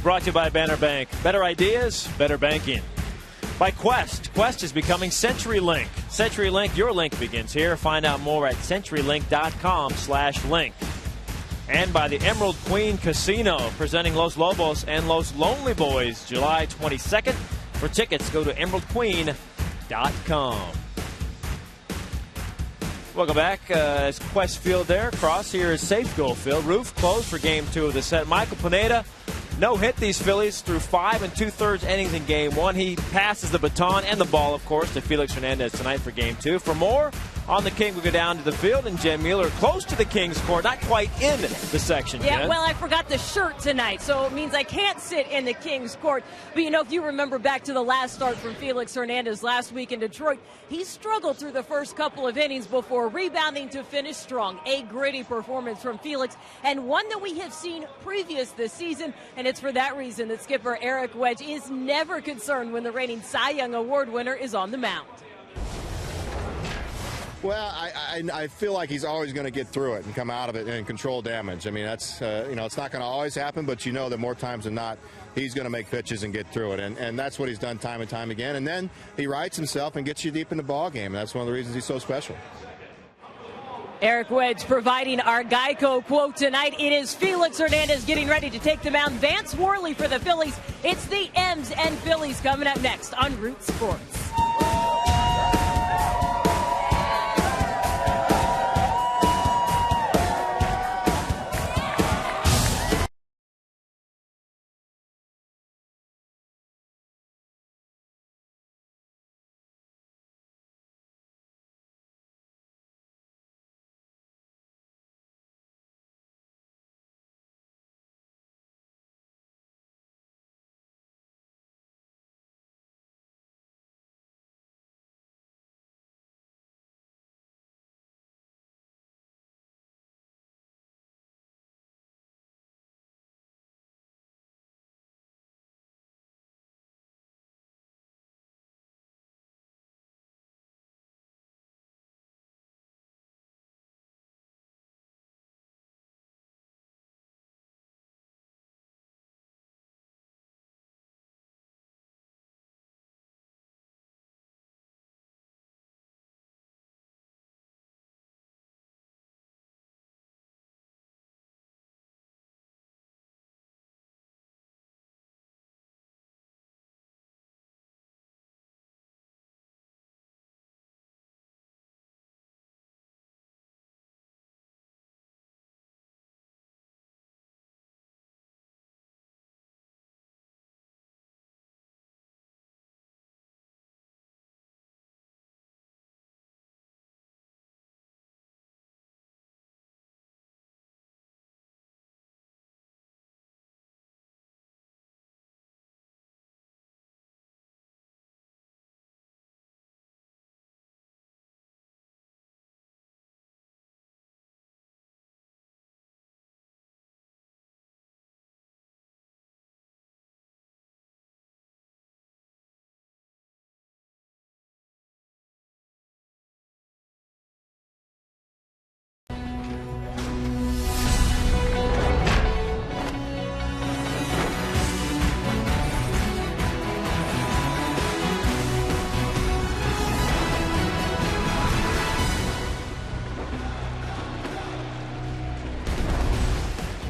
brought to you by Banner Bank. Better ideas, better banking. By Quest. Quest is becoming CenturyLink. CenturyLink, your link begins here. Find out more at CenturyLink.com/link. And by the Emerald Queen Casino, presenting Los Lobos and Los Lonely Boys, July 22nd. For tickets, go to emeraldqueen.com. Welcome back. It's Quest Field there. Across here is Safeco Field. Roof closed for Game 2 of the set. Michael Pineda, no hit these Phillies through 5 2/3 innings in Game 1. He passes the baton and the ball, of course, to Felix Hernandez tonight for Game 2. For more on the King, we go down to the field, and Jen Mueller close to the King's court, not quite in the section yet. Yeah, well, I forgot the shirt tonight, so it means I can't sit in the King's court. But, if you remember back to the last start from Felix Hernandez last week in Detroit, he struggled through the first couple of innings before rebounding to finish strong. A gritty performance from Felix, and one that we have seen previous this season, and it's for that reason that skipper Eric Wedge is never concerned when the reigning Cy Young Award winner is on the mound. Well, I feel like he's always going to get through it and come out of it and control damage. I mean, that's, it's not going to always happen, but that more times than not, he's going to make pitches and get through it. And that's what he's done time and time again. And then he rights himself and gets you deep in the ball game. And that's one of the reasons he's so special. Eric Wedge providing our Geico quote tonight. It is Felix Hernandez getting ready to take the mound. Vance Worley for the Phillies. It's the M's and Phillies coming up next on Root Sports.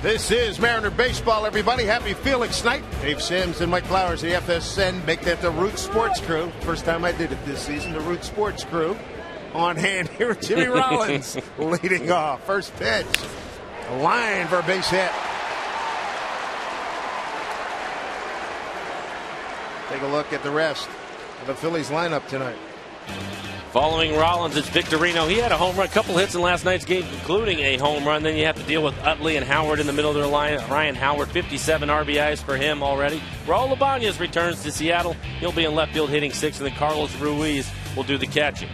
This is Mariner Baseball, everybody. Happy Felix night. Dave Sims and Mike Flowers, the FSN, make that the Root Sports crew. First time I did it this season, the Root Sports crew. On hand here, Jimmy Rollins leading off. First pitch. A line for a base hit. Take a look at the rest of the Phillies lineup tonight. Following Rollins, it's Victorino. He had a home run, a couple hits in last night's game, including a home run. Then you have to deal with Utley and Howard in the middle of their line. Ryan Howard, 57 RBIs for him already. Raul Ibanez returns to Seattle. He'll be in left field hitting 6th, and then Carlos Ruiz will do the catching.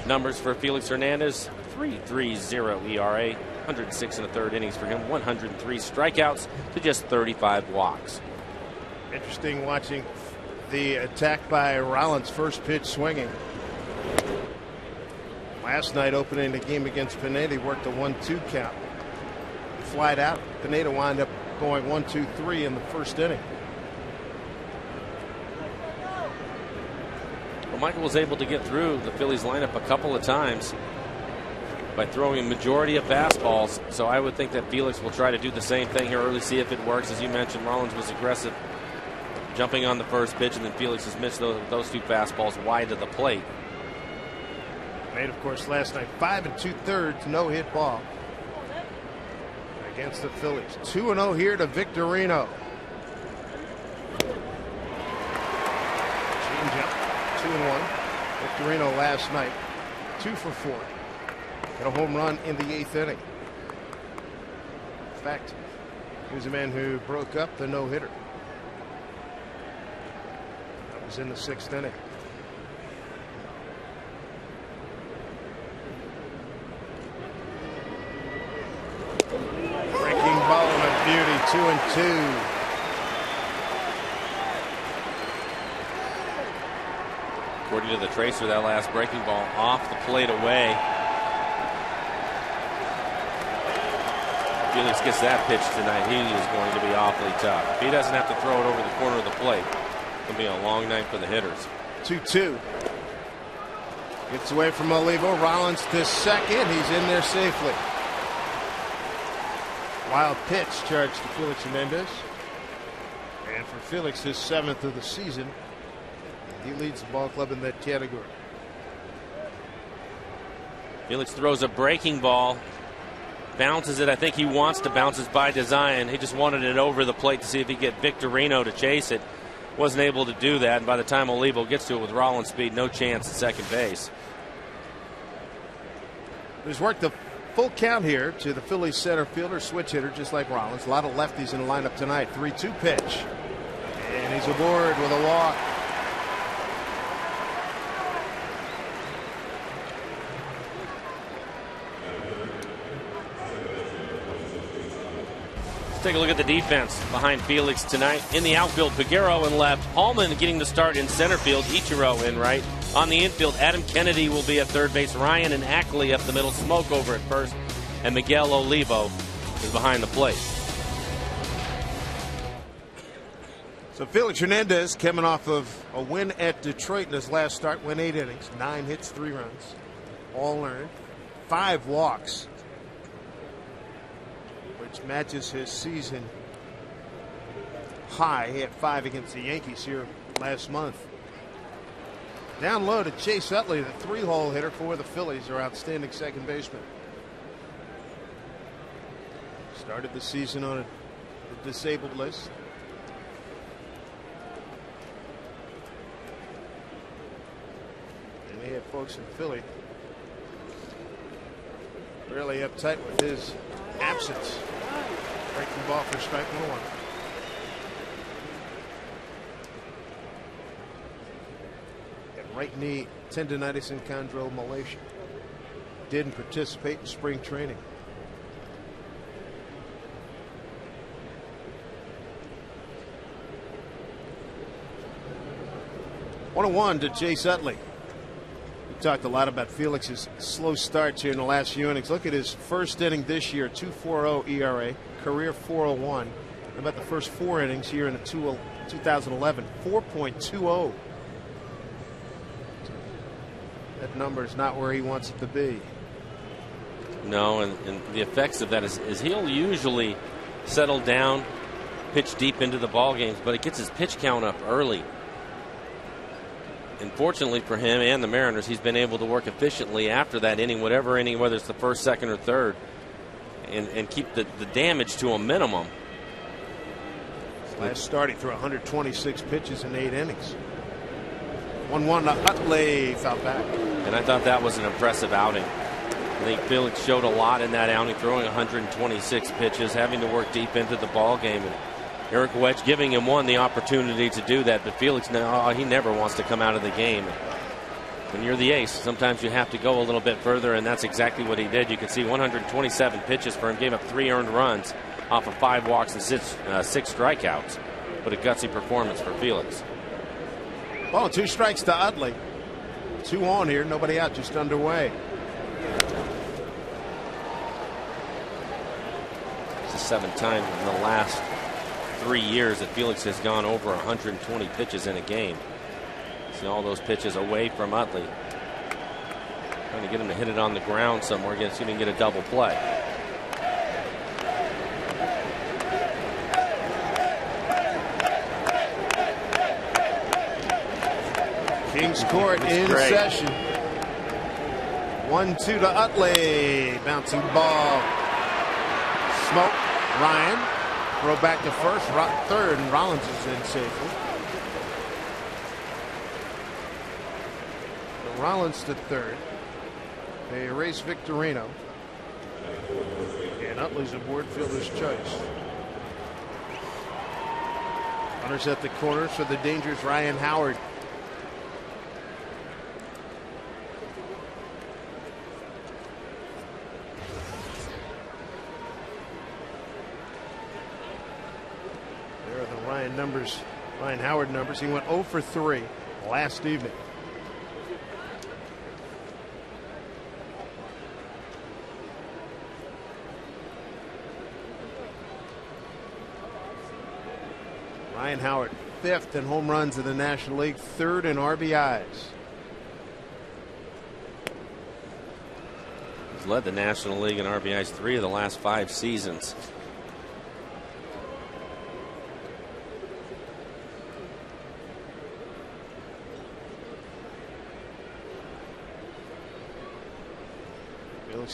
Numbers for Felix Hernandez, 3.30 ERA, 106 1/3 innings for him, 103 strikeouts to just 35 walks. Interesting watching the attack by Rollins, first pitch swinging. Last night opening the game against Pineda, he worked a 1-2 count. Flied out. Pineda wound up going 1-2-3 in the first inning. Well, Michael was able to get through the Phillies lineup a couple of times by throwing a majority of fastballs. So I would think that Felix will try to do the same thing here early, see if it works. As you mentioned, Rollins was aggressive jumping on the first pitch, and then Felix has missed those 2 fastballs wide of the plate. Made, of course, last night 5 2/3 no-hit ball against the Phillies. 2-0 here to Victorino. Changeup, 2-1. Victorino last night 2 for 4. Got a home run in the 8th inning. In fact, he was the man who broke up the no-hitter. That was in the 6th inning. Breaking ball and a beauty, 2-2. According to the tracer, that last breaking ball off the plate away. Felix gets that pitch tonight, he is going to be awfully tough. If he doesn't have to throw it over the corner of the plate, it'll be a long night for the hitters. 2-2. Gets away from Olivo. Rollins to second. He's in there safely. Wild pitch charged to Felix Hernandez. And for Felix, his 7th of the season, he leads the ball club in that category. Felix throws a breaking ball. Bounces it. I think he wants to bounce it by design. He just wanted it over the plate to see if he could get Victorino to chase it. Wasn't able to do that. And by the time Olivo gets to it with Rollins' speed, no chance at second base. There's worked the full count here to the Phillies center fielder, switch hitter, just like Rollins. A lot of lefties in the lineup tonight. 3-2 pitch. And he's aboard with a walk. Take a look at the defense behind Felix tonight. In the outfield, Peguero in left. Hallman getting the start in center field. Ichiro in right. On the infield, Adam Kennedy will be at third base. Ryan and Ackley up the middle. Smoke over at first. And Miguel Olivo is behind the plate. So Felix Hernandez coming off of a win at Detroit in his last start. Went 8 innings. 9 hits, 3 runs. All earned. 5 walks. Which matches his season high. He had 5 against the Yankees here last month. Down low to Chase Utley, the 3-hole hitter for the Phillies, their outstanding second baseman. Started the season on a disabled list. And they had folks in Philly really uptight with his absence. Breaking ball for strike 1. Right knee tendonitis and chondromalacia. Didn't participate in spring training. One to Chase Utley. We talked a lot about Felix's slow starts here in the last few innings. Look at his first inning this year, 2.40 ERA, career 4.01. How about the first 4 innings here in the 2011, 4.20. That number is not where he wants it to be. No, and the effects of that is he'll usually settle down, pitch deep into the ball games, but it gets his pitch count up early. And fortunately for him and the Mariners, he's been able to work efficiently after that inning, whatever inning, whether it's the first, second, or third, and keep the damage to a minimum. Last start, he threw 126 pitches in 8 innings. 1-1 to Utley, foul back. And I thought that was an impressive outing. I think Felix showed a lot in that outing, throwing 126 pitches, having to work deep into the ball game. And Eric Wedge giving him the opportunity to do that, but Felix, he never wants to come out of the game. When you're the ace, sometimes you have to go a little bit further, and that's exactly what he did. You can see 127 pitches for him, gave up 3 earned runs off of 5 walks and 6 strikeouts. But a gutsy performance for Felix. Well, 2 strikes to Utley. 2 on here, nobody out, just underway. It's the 27 times in the last 3 years that Felix has gone over 120 pitches in a game. See all those pitches away from Utley. Trying to get him to hit it on the ground somewhere, see if he can get a double play. Kings Court in session. 1-2 to Utley. Bouncing ball. Smoke. Ryan. Throw back to first. Third. And Rollins is in safely. So Rollins to third. They erase Victorino. And Utley's aboard fielder's choice. Runners at the corners for the dangerous Ryan Howard. Ryan Howard numbers. He went 0 for 3 last evening. Ryan Howard, 5th in home runs in the National League, 3rd in RBIs. He's led the National League in RBIs 3 of the last 5 seasons.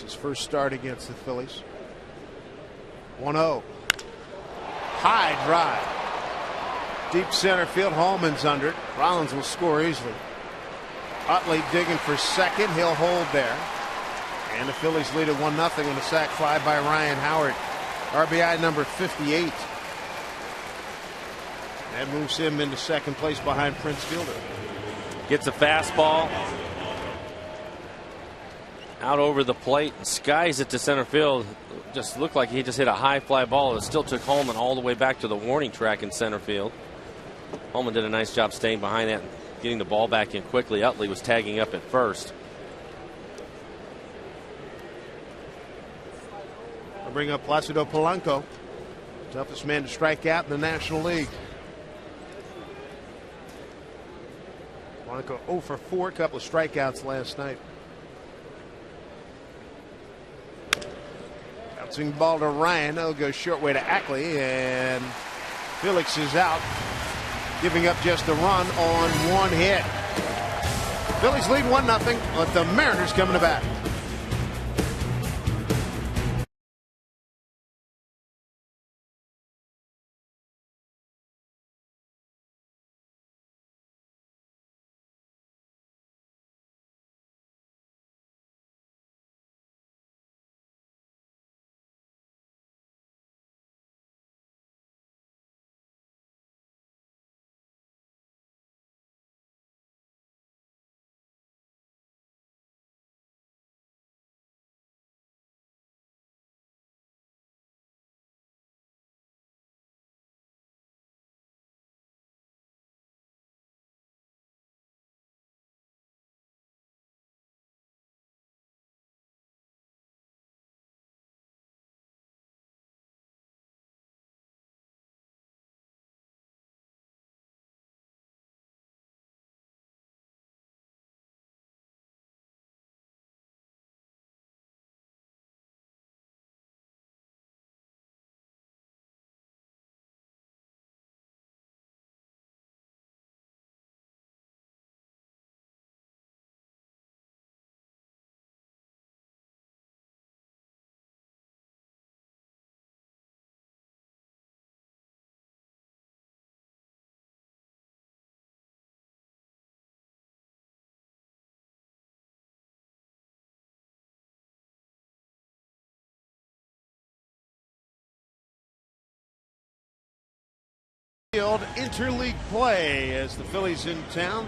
His first start against the Phillies. 1-0. High drive. Deep center field. Hallman's under it. Rollins will score easily. Utley digging for second. He'll hold there. And the Phillies lead at 1-0 on a sac fly by Ryan Howard. RBI number 58. That moves him into second place behind Prince Fielder. Gets a fastball out over the plate and skies it to center field. Just looked like he just hit a high fly ball. It still took Holman all the way back to the warning track in center field. Holman did a nice job staying behind that and getting the ball back in quickly. Utley was tagging up at first. I'll bring up Placido Polanco, toughest man to strike out in the National League. Polanco 0 for 4, a couple of strikeouts last night. Bouncing ball to Ryan. That'll go short way to Ackley, and Felix is out, giving up just a run on 1 hit. Phillies lead 1-0, but the Mariners coming to bat. Interleague play as the Phillies in town.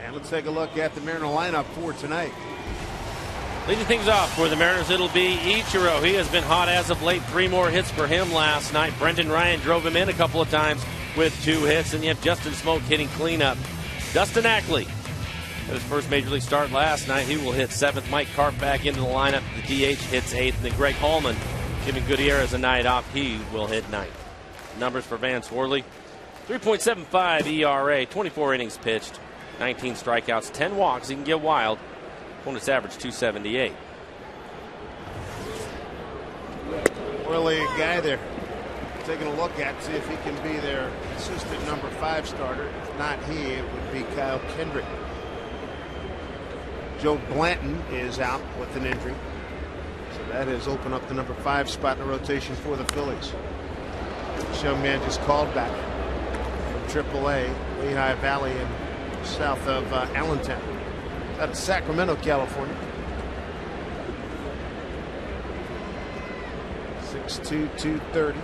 And let's take a look at the Mariner lineup for tonight. Leading things off for the Mariners, it'll be Ichiro. He has been hot as of late. 3 more hits for him last night. Brendan Ryan drove him in a couple of times with 2 hits. And you have Justin Smoke hitting cleanup. Dustin Ackley had his first major league start last night. He will hit 7th. Mike Karp back into the lineup. The DH hits 8th. And then Greg Hallman Giving Gutierrez a night off. He will hit ninth. Numbers for Vance Worley: 3.75 ERA, 24 innings pitched, 19 strikeouts, 10 walks. He can get wild. Opponent's average 278. Worley, a guy they're taking a look at, see if he can be their consistent number 5 starter. If not he, it would be Kyle Kendrick. Joe Blanton is out with an injury, so that has opened up the number 5 spot in the rotation for the Phillies. This young man just called back from AAA, Lehigh Valley in south of Allentown, out of Sacramento, California. 6'2", 230.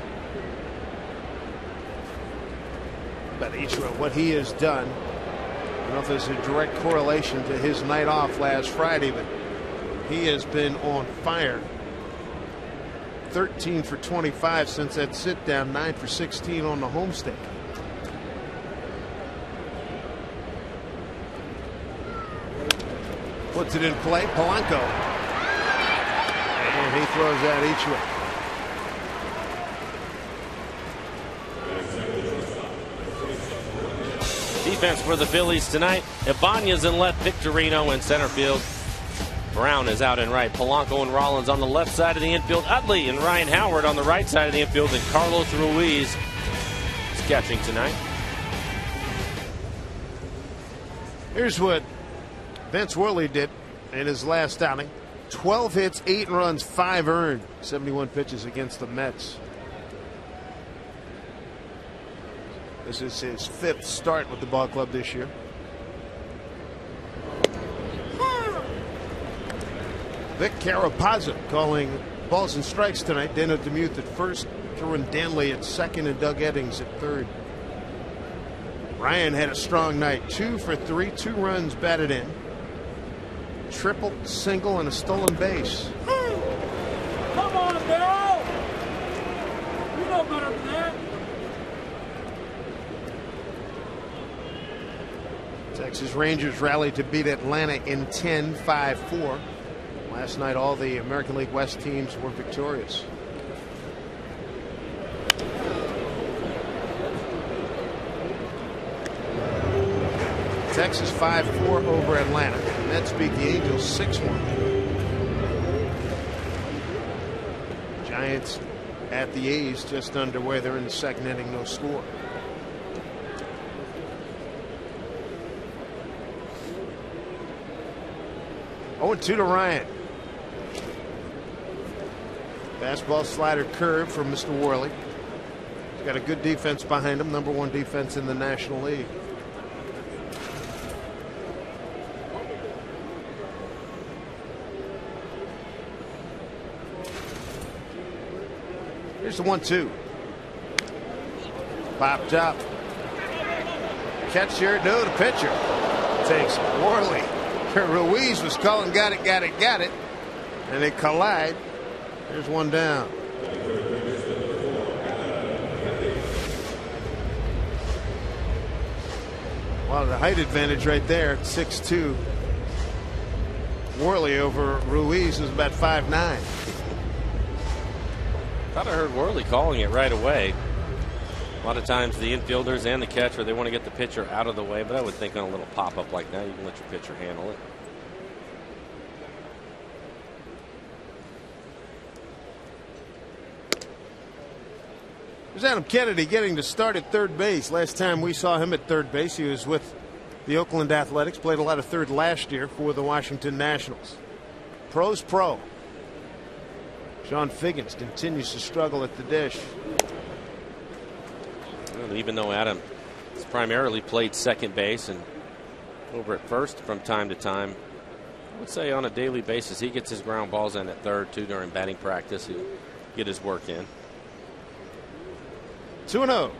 But Ichiro, what he has done, I don't know if there's a direct correlation to his night off last Friday, but he has been on fire. 13 for 25 since that sit down, 9 for 16 on the homestand. Puts it in play, Polanco. And he throws out Ichiro. Defense for the Phillies tonight: Ibanez in left, Victorino in center field. Brown is out in right. Polanco and Rollins on the left side of the infield. Utley and Ryan Howard on the right side of the infield. And Carlos Ruiz is catching tonight. Here's what Vince Worley did in his last outing: 12 hits, 8 runs, 5 earned, 71 pitches against the Mets. This is his 5th start with the ball club this year. Vic Carapazza calling balls and strikes tonight. Dano DeMuth at first, throwing Danley at second, and Doug Eddings at third. Ryan had a strong night. 2 for 3, 2 runs batted in. Triple, single, and a stolen base. Come on, Bill! You know better than that. Texas Rangers rallied to beat Atlanta in 10, 5-4. Last night, all the American League West teams were victorious. Texas 5-4 over Atlanta. The Mets beat the Angels 6-1. Giants at the A's just underway. They're in the second inning, no score. Oh, 2 to Ryan. Fastball, slider, curve from Mr. Worley. He's got a good defense behind him, number 1 defense in the National League. Here's the 1-2. Popped up. Catcher, no, the pitcher takes Worley. Ruiz was calling, got it, and they collide. There's one down. Well, the height advantage right there, 6'2". Worley over Ruiz is about 5'9". Thought I heard Worley calling it right away. A lot of times the infielders and the catcher, they want to get the pitcher out of the way, but I would think on a little pop-up like that, you can let your pitcher handle it. There's Adam Kennedy getting to start at third base. Last time we saw him at third base, he was with the Oakland Athletics, played a lot of third last year for the Washington Nationals. Pro's pro. Sean Figgins continues to struggle at the dish. Well, even though Adam has primarily played second base and over at first from time to time, I would say on a daily basis he gets his ground balls in at third too during batting practice. He'll get his work in. 2-0.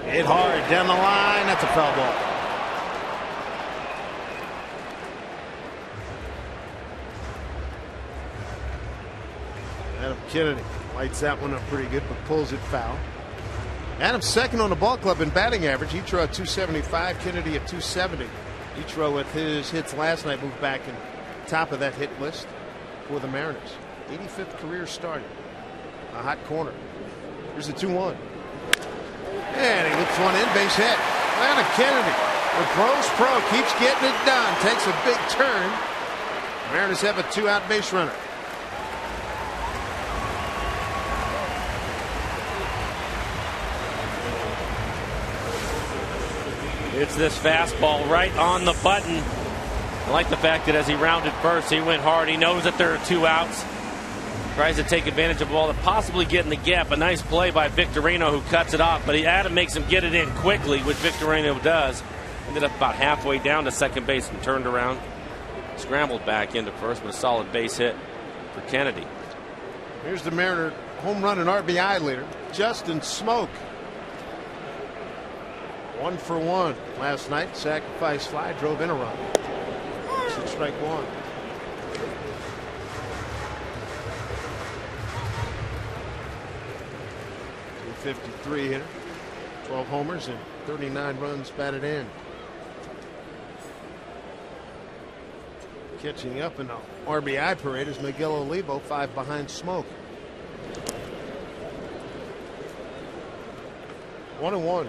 Hit hard down the line. That's a foul ball. Adam Kennedy lights that one up pretty good, but pulls it foul. Adam's second on the ball club in batting average. Ichiro at 275, Kennedy at 270. Ichiro with his hits last night moved back in top of that hit list for the Mariners. 85th career start. A hot corner. Here's the 2-1. And he loops one in, base hit. Adam Kennedy, the pros pro, keeps getting it done. Takes a big turn. Mariners have a 2-out base runner. It's this fastball right on the button. I like the fact that as he rounded first, he went hard. He knows that there are 2 outs. Tries to take advantage of the ball to possibly get in the gap. A nice play by Victorino, who cuts it off, but Adam makes him get it in quickly, which Victorino does. Ended up about halfway down to second base and turned around. Scrambled back into first with a solid base hit for Kennedy. Here's the Mariner home run and RBI leader, Justin Smoak. 1 for 1 last night. Sacrifice fly, drove in a run. It's strike 1. .253 hitter, 12 homers and 39 runs batted in. Catching up in the RBI parade is Miguel Olivo, 5 behind Smoak. 1-1.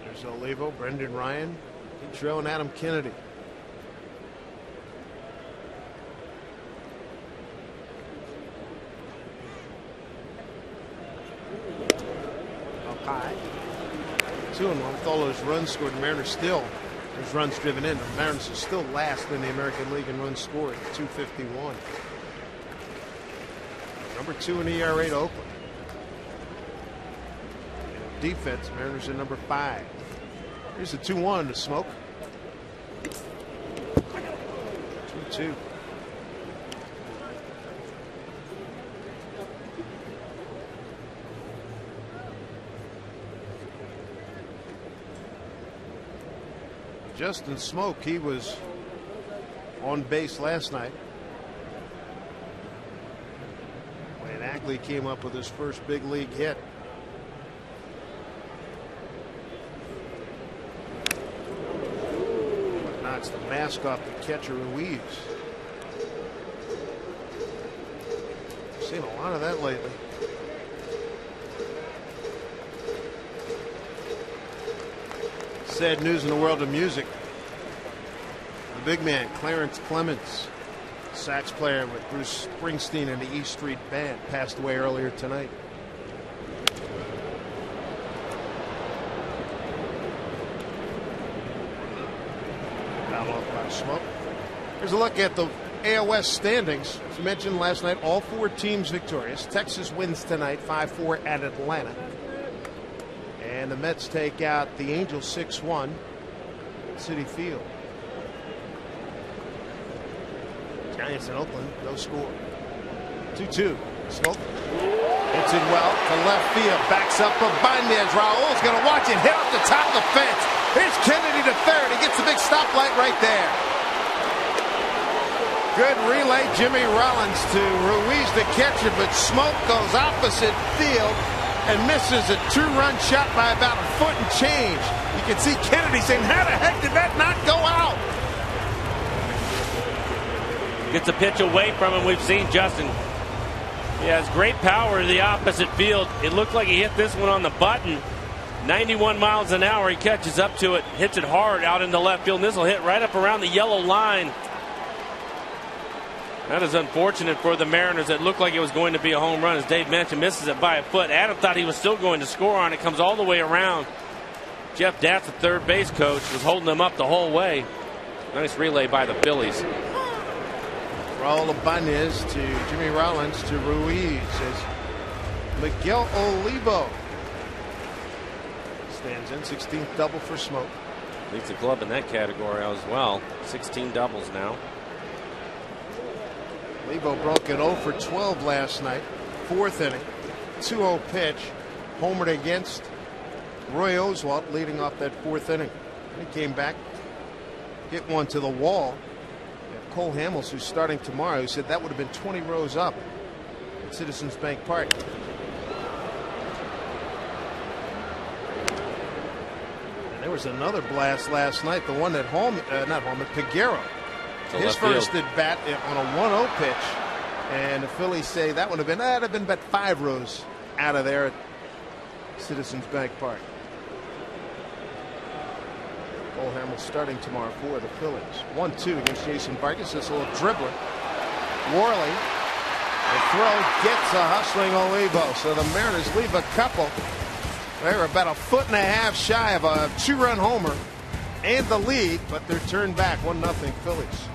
There's Olivo, Brendan Ryan, Petro, and Adam Kennedy. Up high. 2-1 with all those runs scored. The Mariners still, there's runs driven in. The Mariners are still last in the American League in runs scored, 251. Number 2 in ERA to Oakland. And defense, Mariners are number 5. Here's the 2-1 to Smoak. 2-2. Justin Smoak, he was on base last night when Ackley came up with his first big league hit. Knocks the mask off the catcher Ruiz. Seen a lot of that lately. Sad news in the world of music. The big man, Clarence Clements, sax player with Bruce Springsteen and the E Street Band, passed away earlier tonight. Fouled off by Smoak. Here's a look at the AL West standings. As mentioned last night, all 4 teams victorious. Texas wins tonight, 5-4 at Atlanta. And the Mets take out the Angels 6-1 at Citi Field. Giants in Oakland, no score. 2-2. Smoak hits it well to left field. Backs up Ibanez. Raul's going to watch it hit off the top of the fence. Here's Kennedy to third. He gets the big stoplight right there. Good relay. Jimmy Rollins to Ruiz, the catcher, but Smoak goes opposite field and misses a 2-run shot by about a foot and change. You can see Kennedy saying, how the heck did that not go out? Gets a pitch away from him. We've seen Justin. He has great power to the opposite field. It looked like he hit this one on the button. 91 miles an hour. He catches up to it, hits it hard out into left field. And this will hit right up around the yellow line. That is unfortunate for the Mariners. It looked like it was going to be a home run. As Dave mentioned, misses it by a foot. Adam thought he was still going to score on it. Comes all the way around. Jeff Datz, the third base coach, was holding them up the whole way. Nice relay by the Phillies. Raul Ibanez to Jimmy Rollins to Ruiz as Miguel Olivo stands in. 16th double for Smoak. Leads the club in that category as well. 16 doubles now. Olivo broke it 0 for 12 last night. 4th inning. 2-0 pitch. Homered against Roy Oswalt leading off that 4th inning. He came back, hit one to the wall. Cole Hamels, who's starting tomorrow, who said that would have been 20 rows up at Citizens Bank Park. There was another blast last night. The one that Peguero. His first at bat on a 1-0 pitch. And the Phillies say that would have been about 5 rows out of there at Citizens Bank Park. Cole Hamels starting tomorrow for the Phillies. 1-2 against Jason Vargas. This little dribbler. Worley. The throw gets a hustling Olivo. So the Mariners leave a couple. They're about a 1.5 feet shy of a 2-run homer and the lead, but they're turned back 1-0 Phillies.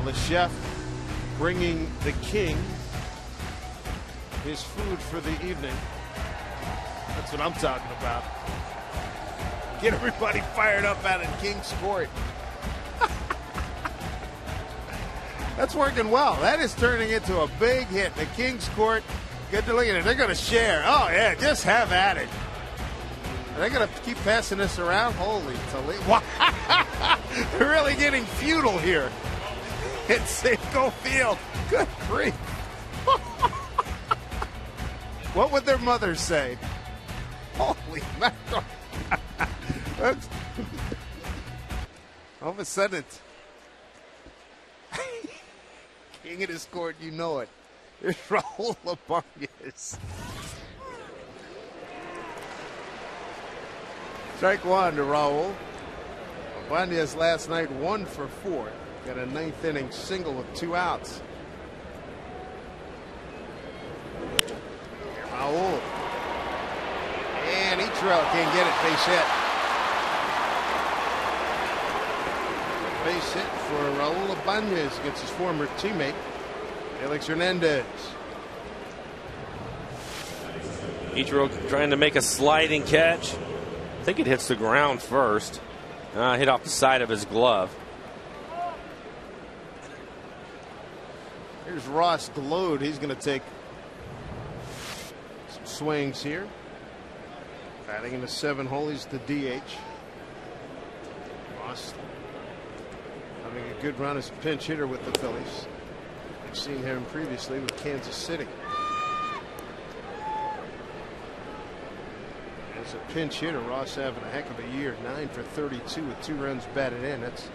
The chef bringing the king his food for the evening. That's what I'm talking about. Get everybody fired up out in King's Court. That's working well. That is turning into a big hit. The King's Court, good to look at it. They're going to share. Oh, yeah, just have at it. They're going to keep passing this around. Holy Toledo. They're really getting feudal here. It's Safeco Field. Good grief. What would their mothers say? Holy mackerel. All of a sudden, it's king of this court, you know it. There's Raul Labanez. Strike one to Raul. Labanez last night 1 for 4. Got a 9th inning single with 2 outs. Raul. And Ichiro can't get it. Base hit. Base hit for Raul Labanez against his former teammate, Felix Hernandez. Ichiro trying to make a sliding catch. I think it hits the ground first. Hit off the side of his glove. Here's Ross Glode. He's going to take some swings here. Batting in the 7 hole, he's the DH. Ross having a good run as a pinch hitter with the Phillies. We've seen him previously with Kansas City. As a pinch hitter, Ross having a heck of a year. 9 for 32 with 2 runs batted in. That's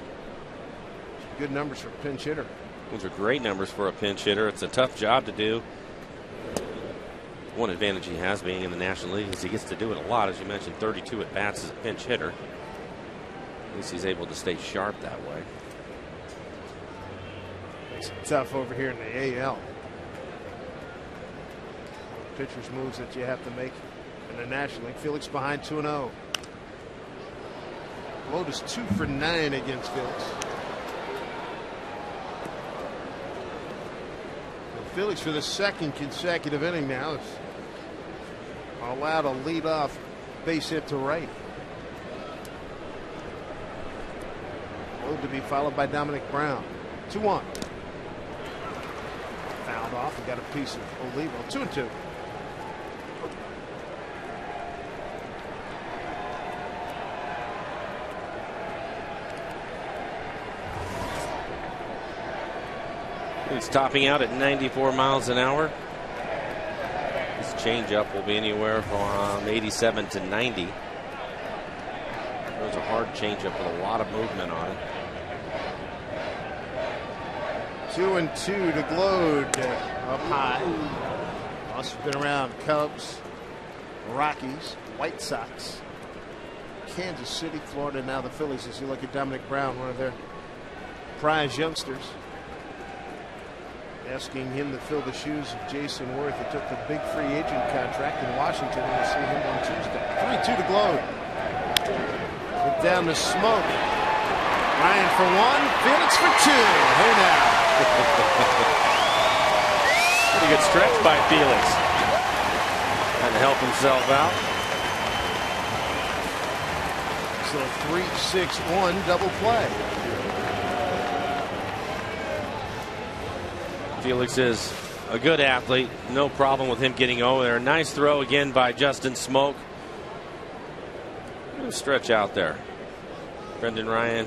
good numbers for a pinch hitter. Those are great numbers for a pinch hitter. It's a tough job to do. One advantage he has being in the National League is he gets to do it a lot. As you mentioned, 32 at bats as a pinch hitter. At least he's able to stay sharp that way. Makes it tough over here in the AL. Pitcher's moves that you have to make in the National League. Felix behind 2-0. Lotus 2 for 9 against Felix. Felix for the 2nd consecutive inning now is allowed a lead-off base hit to right. Ode to be followed by Dominic Brown. 2-1. Fouled off and got a piece of Olivo. 2-2. He's topping out at 94 miles an hour. His changeup will be anywhere from 87 to 90. It was a hard changeup with a lot of movement on it. 2-2 to Glode up high. Also been around Cubs, Rockies, White Sox, Kansas City, Florida, now the Phillies. As you look at Dominic Brown, one of their prize youngsters. Asking him to fill the shoes of Jason Worth, who took the big free agent contract in Washington. We'll see him on Tuesday. 3-2 to Glode. Get down to Smoke. Ryan for one, Felix for two. Hey now. Pretty good stretch by Felix. Trying to help himself out. So 3-6-1 double play. Felix is a good athlete. No problem with him getting over there. Nice throw again by Justin Smoke. Good stretch out there. Brendan Ryan.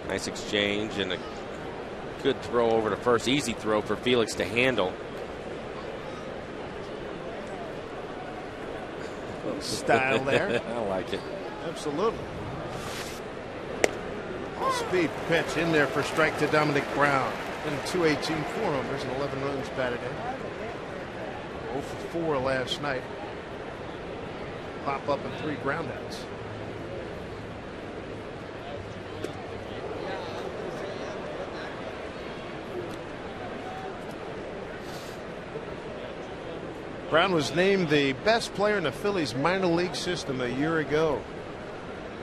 Nice exchange and a good throw over to first. Easy throw for Felix to handle. A little style there. I like it. Absolutely. Speed pitch in there for strike to Dominic Brown. And 218, 4 homers and 11 runs batted in. 0 for 4 last night. Pop up in 3 groundouts. Brown was named the best player in the Phillies minor league system a year ago.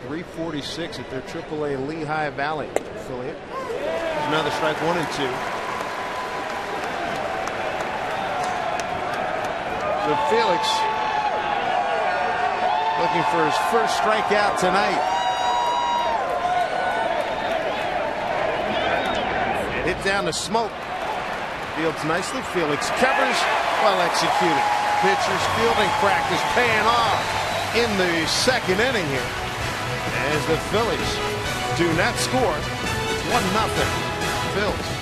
346 at their AAA Lehigh Valley affiliate. There's another strike, 1 and 2. So Felix looking for his first strikeout tonight. And hit down to Smoke. Fields nicely. Felix covers, well executed. Pitcher's fielding practice paying off in the second inning here. As the Phillies do not score, it's 1-0 Phillies.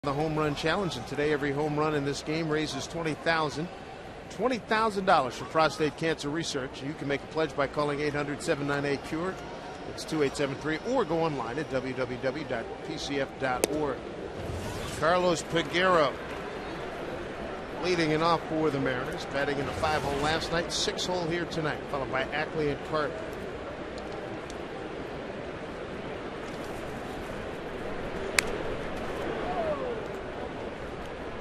The home run challenge, and today every home run in this game raises $20,000 for prostate cancer research. You can make a pledge by calling 800-798-CURE It's 2873, or go online at www.pcf.org. Carlos Peguero leading it off for the Mariners, batting in a 5-hole last night, 6-hole here tonight, followed by Ackley and Carter.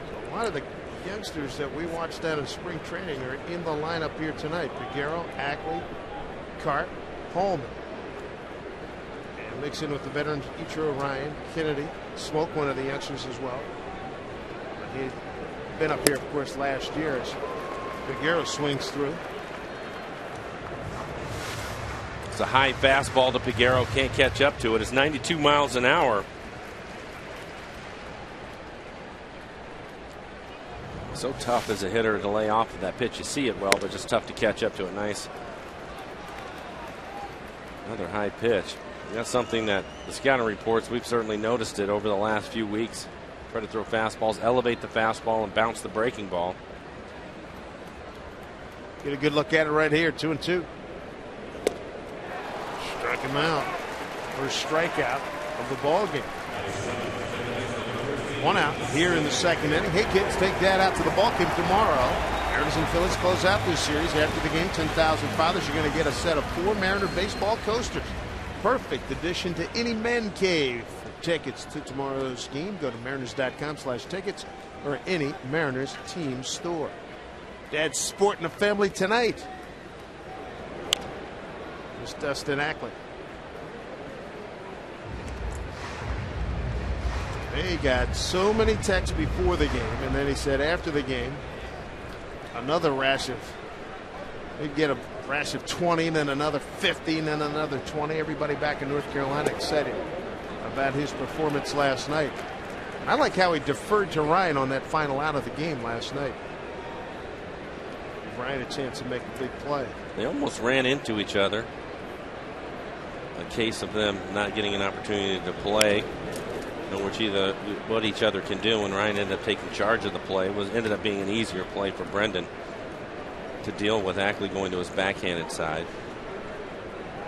So a lot of the youngsters that we watched down in spring training are in the lineup here tonight. Peguero, Ackley, Cart, Holman. And mix in with the veterans Ichiro, Ryan, Kennedy, Smoke, one of the youngsters as well. He'd been up here, of course, last year as Peguero swings through. It's a high fastball to Peguero, can't catch up to it. It's 92 miles an hour. So tough as a hitter to lay off of that pitch. You see it well, but just tough to catch up to it. Nice. Another high pitch. That's something that the scouting reports, we've certainly noticed it over the last few weeks. Try to throw fastballs, elevate the fastball, and bounce the breaking ball. Get a good look at it right here. 2-2. Struck him out. First strikeout of the ball game. 1 out here in the second inning. Hey kids, take that out to the ball game tomorrow. Mariners and Phillies close out this series. After the game, 10,000 fathers. You're going to get a set of 4 Mariner baseball coasters. Perfect addition to any man cave. For tickets to tomorrow's game, go to mariners.com/tickets or any Mariners team store. Dad's Sport in the Family tonight. There's Dustin Ackley. He got so many texts before the game, and then he said after the game, another rash of, he'd get a rash of 20, and then another 50, and then another 20. Everybody back in North Carolina excited about his performance last night. I like how he deferred to Ryan on that final out of the game last night. Give Ryan a chance to make a big play. They almost ran into each other. A case of them not getting an opportunity to play. What each other can do, and Ryan ended up taking charge of the play. Ended up being an easier play for Brendan to deal with Ackley going to his backhanded side.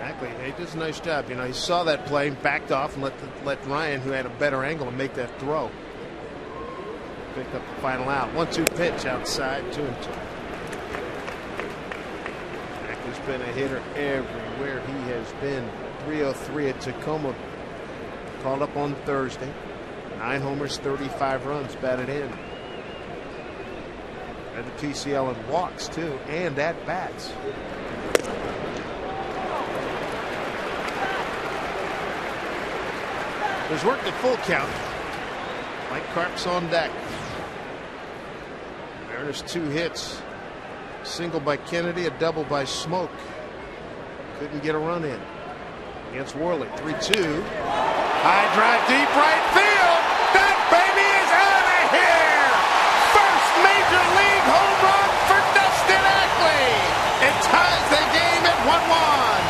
Ackley, he does a nice job. You know, he saw that play, backed off, and let Ryan, who had a better angle, and make that throw. Picked up the final out. 1-2 pitch outside, 2-2. Ackley's been a hitter everywhere he has been. 303 at Tacoma. Called up on Thursday. 9 homers, 35 runs batted in. And the PCL in walks too, and at bats. There's work at full count. Mike Carp's on deck. Mariners 2 hits. Single by Kennedy, a double by Smoke. Couldn't get a run in. Against Worley, 3-2. High drive, deep right field. That baby is out of here. First major league home run for Dustin Ackley. It ties the game at 1-1.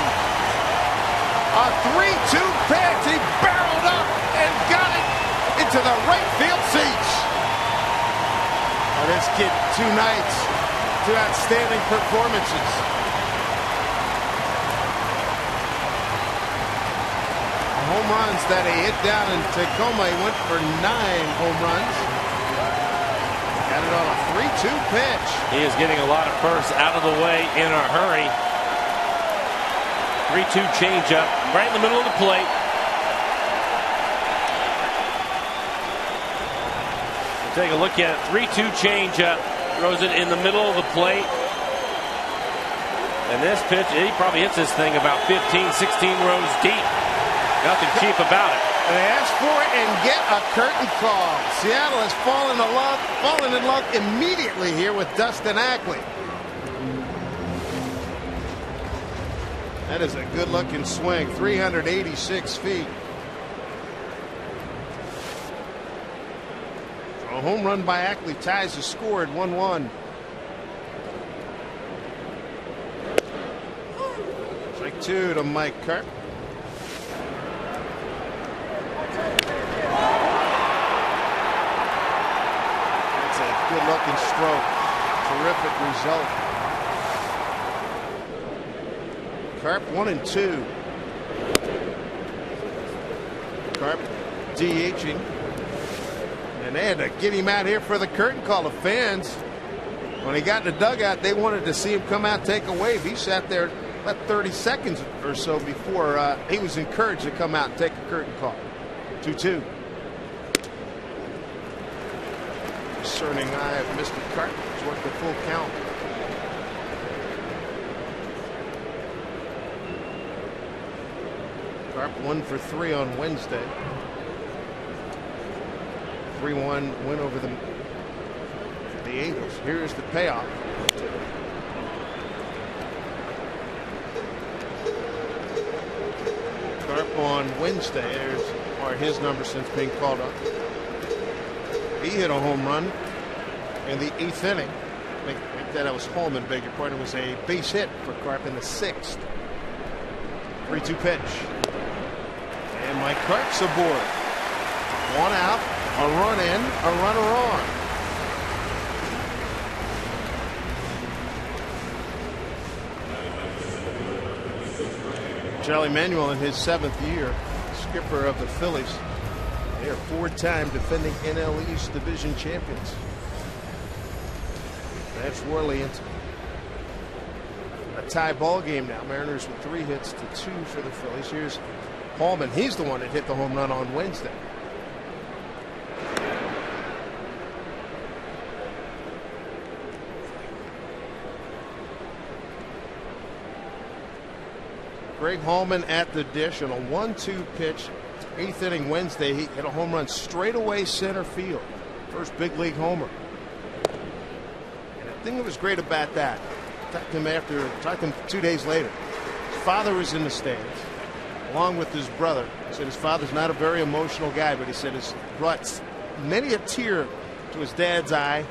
A 3-2 pitch. He barreled up and got it into the right field seats. Oh, this kid, 2 nights, 2 outstanding performances. Home runs that he hit down in Tacoma. He went for 9 home runs. Got it on a 3-2 pitch. He is getting a lot of firsts out of the way in a hurry. 3-2 changeup right in the middle of the plate. We'll take a look at it. 3-2 changeup. Throws it in the middle of the plate. And this pitch, he probably hits this thing about 15, 16 rows deep. Nothing cheap about it. They ask for it and get a curtain call. Seattle has fallen in love immediately here with Dustin Ackley. That is a good looking swing. 386 feet. A home run by Ackley ties the score at 1-1. Strike 2 to Mike Carp. Good looking stroke. Terrific result. Carp 1-2. Carp DHing. And they had to get him out here for the curtain call. The fans, when he got in the dugout, they wanted to see him come out and take a wave. He sat there about 30 seconds or so before he was encouraged to come out and take a curtain call. 2-2. Discerning eye of Mr. Carp. He's worked the full count. Carp 1 for 3 on Wednesday. 3-1 win over the Angels. Here's the payoff. Carp on Wednesday are his numbers since being called up. He hit a home run in the 8th inning. Make that was Holman, beg your pardon. It was a base hit for Carp in the 6th. 3-2 pitch. And Mike Carp's aboard. 1 out, a run in, a runner on. Charlie Manuel in his 7th year, skipper of the Phillies. They are 4-time defending NL East division champions. That's Worley into a tie ball game now. Mariners with 3 hits to 2 for the Phillies. Here's Holman. He's the one that hit the home run on Wednesday. Greg Holman at the dish on a 1-2 pitch. 8th inning Wednesday. He hit a home run straight away center field. First big league homer. And the thing that was great about that, talked to him 2 days later. His father was in the stands along with his brother. He said his father's not a very emotional guy, but he said it's brought many a tear to his dad's eye,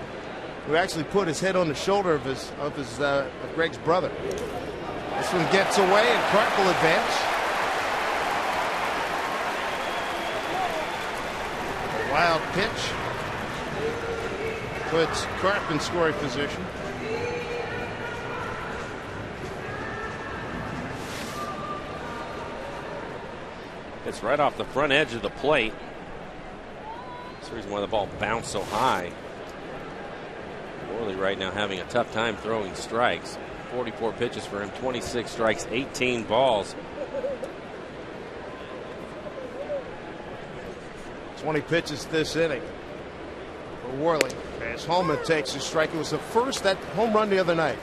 who actually put his head on the shoulder of Greg's brother. This one gets away and Carp will advance. A wild pitch puts Carp in scoring position. It's right off the front edge of the plate. That's the reason why the ball bounced so high. Worley right now having a tough time throwing strikes. 44 pitches for him, 26 strikes, 18 balls. 20 pitches this inning for Worley as Holman takes his strike. It was the first, that home run the other night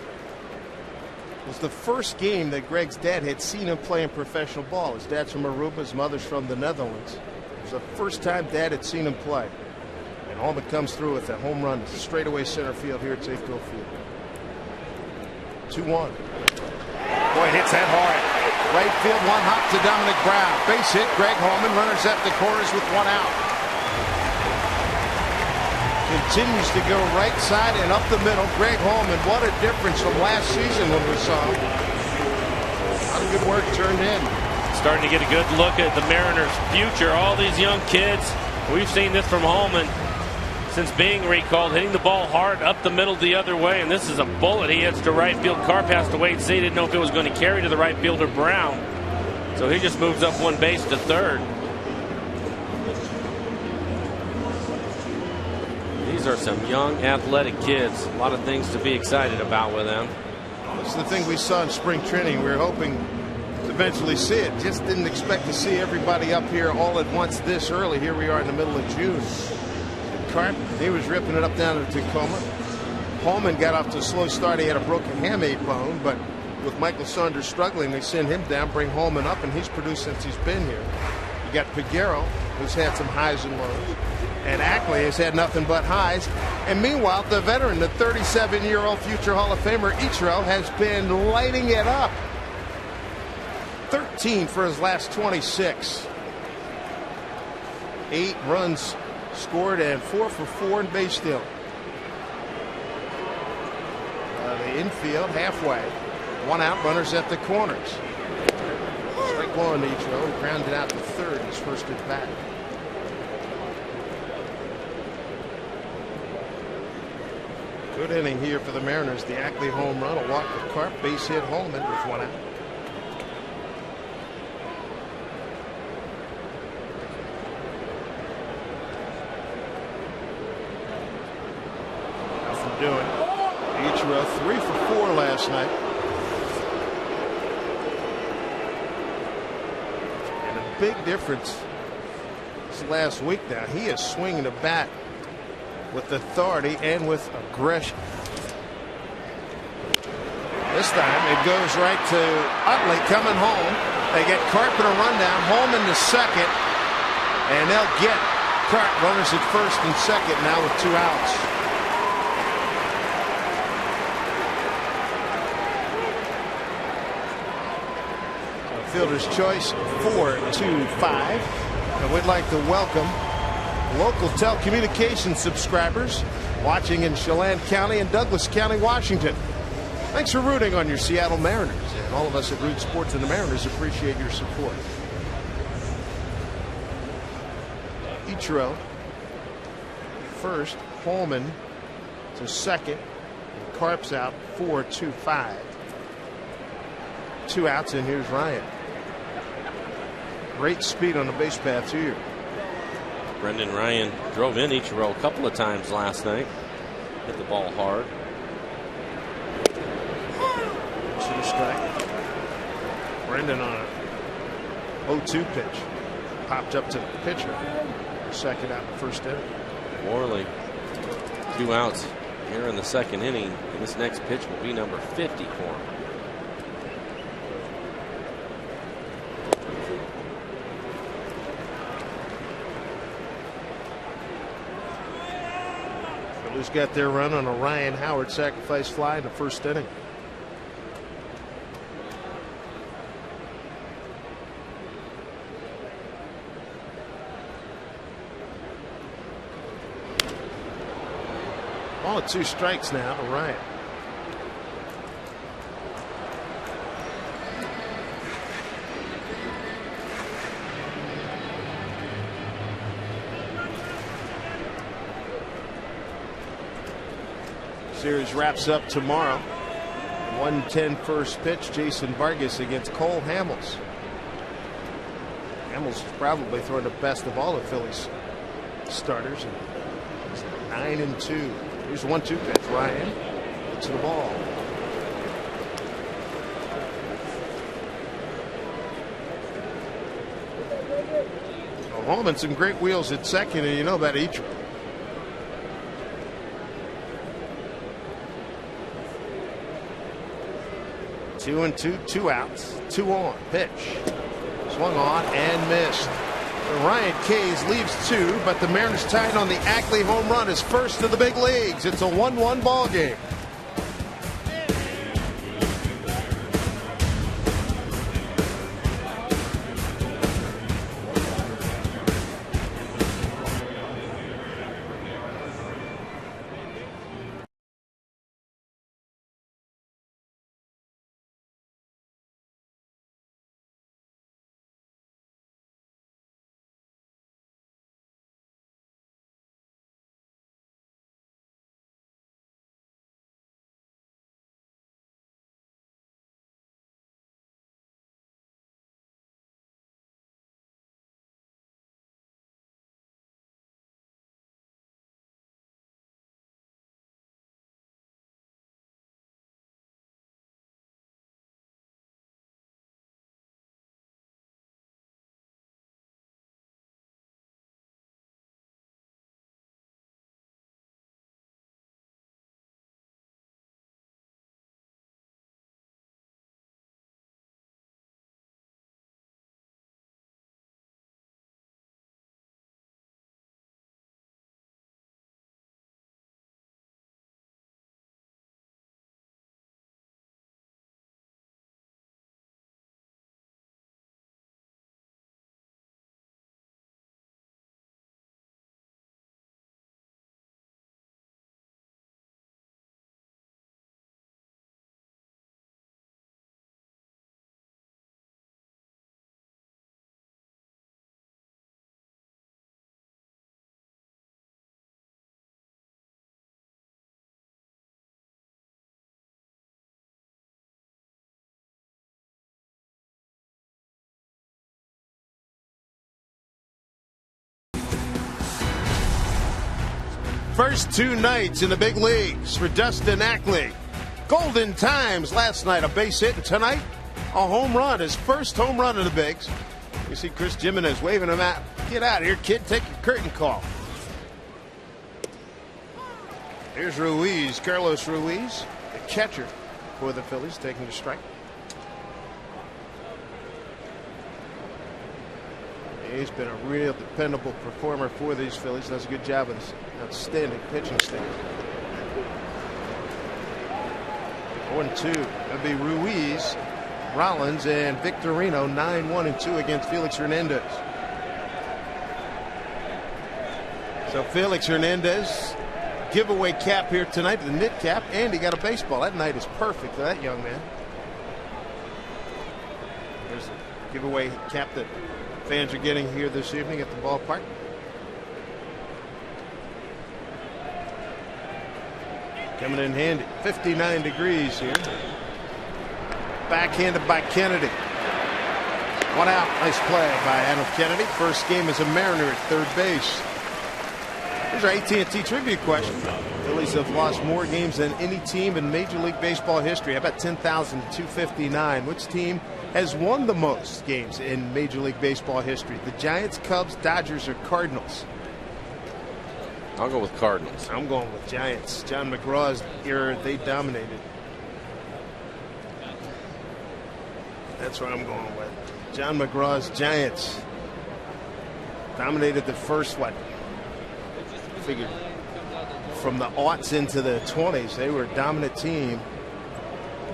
was the first game that Greg's dad had seen him play in professional ball. His dad's from Aruba, his mother's from the Netherlands. It was the first time Dad had seen him play. And Holman comes through with a home run straightaway center field here at Safeco Field. 2-1. Boy, hits that hard. Right field, one hop to Dominic Brown. Base hit, Greg Holman. Runners at the corners with 1 out. Continues to go right side and up the middle. Greg Holman, what a difference from last season when we saw him. A lot of good work turned in. Starting to get a good look at the Mariners' future. All these young kids, we've seen this from Holman since being recalled, hitting the ball hard up the middle the other way, and this is a bullet. He hits to right field. Carp has to wait and see. Didn't know if it was going to carry to the right fielder Brown, so he just moves up 1 base to third. These are some young athletic kids. A lot of things to be excited about with them. That's the thing we saw in spring training. We were hoping to eventually see it. Just didn't expect to see everybody up here all at once this early. Here we are in the middle of June. Carp, he was ripping it up down to Tacoma. Holman got off to a slow start. He had a broken hamate bone, but with Michael Saunders struggling, they send him down, bring Holman up, and he's produced since he's been here. You got Peguero, who's had some highs and lows, and Ackley has had nothing but highs. And meanwhile, the veteran, the 37-year-old future Hall of Famer Ichiro, has been lighting it up. 13 for his last 26. 8 runs scored and 4 for 4 in base stealing. The infield halfway. 1 out, runners at the corners. Strike 1 to Ichiro. He grounded out to third his first at bat. Good inning here for the Mariners. The Ackley home run, a walk to Carp, base hit Holman with 1 out. 3 for 4 last night. And a big difference this last week now. He is swinging the bat with authority and with aggression. This time it goes right to Utley coming home. They get Carpenter rundown, home in the second, and they'll get Carp runners at first and second now with 2 outs. So fielder's choice 4-2-5, and we'd like to welcome local telecommunications subscribers watching in Chelan County and Douglas County, Washington. Thanks for rooting on your Seattle Mariners, and all of us at Root Sports and the Mariners appreciate your support. Ichiro first, Holman to second, and Carp's out 4-2-5. 2 outs, and here's Ryan. Great speed on the base path here. Brendan Ryan drove in Ichiro a couple of times last night. Hit the ball hard. 2 strike. Brendan on a 0-2 pitch. Popped up to the pitcher. Second out in the first inning. Worley, 2 outs here in the second inning, and this next pitch will be number 50 for him. Phillies got their run on a Ryan Howard sacrifice fly in the first inning. Ball at 2 strikes now to Ryan. Series wraps up tomorrow. 1:10 first pitch. Jason Vargas against Cole Hamels. Hamels is probably throwing the best of all the Phillies starters. 9-2. Here's 1-2 pitch. Ryan to the ball. Well, Holman some great wheels at second, and you know about each. 2-2, 2 outs, 2 on. Pitch. Swung on and missed. Ryan Kays leaves 2, but the Mariners tied on the Ackley home run, his first of the big leagues. It's a 1-1 ball game. First 2 nights in the big leagues for Dustin Ackley. golden times last night. A base hit, and tonight a home run. His first home run of the bigs. You see Chris Jimenez waving him out. Get out of here, kid. Take your curtain call. Here's Ruiz, Carlos Ruiz, the catcher for the Phillies, taking the strike. He's been a real dependable performer for these Phillies. Does a good job of this outstanding pitching staff. 0-2. That'd be Ruiz, Rollins, and Victorino. 9-1-2 against Felix Hernandez. So Felix Hernandez, giveaway cap here tonight, the knit cap, and he got a baseball. That night is perfect for that young man. There's a giveaway cap that fans are getting here this evening at the ballpark. Coming in handy. 59 degrees here. Backhanded by Kennedy. One out. Nice play by Adam Kennedy. First game as a Mariner at third base. Here's our AT&T trivia question. Phillies have lost more games than any team in Major League Baseball history. How about 10,259? Which team has won the most games in Major League Baseball history? The Giants, Cubs, Dodgers, or Cardinals? I'll go with Cardinals. I'm going with Giants. John McGraw's era, they dominated. That's what I'm going with. John McGraw's Giants dominated the first, figured from the aughts into the 20s, they were a dominant team.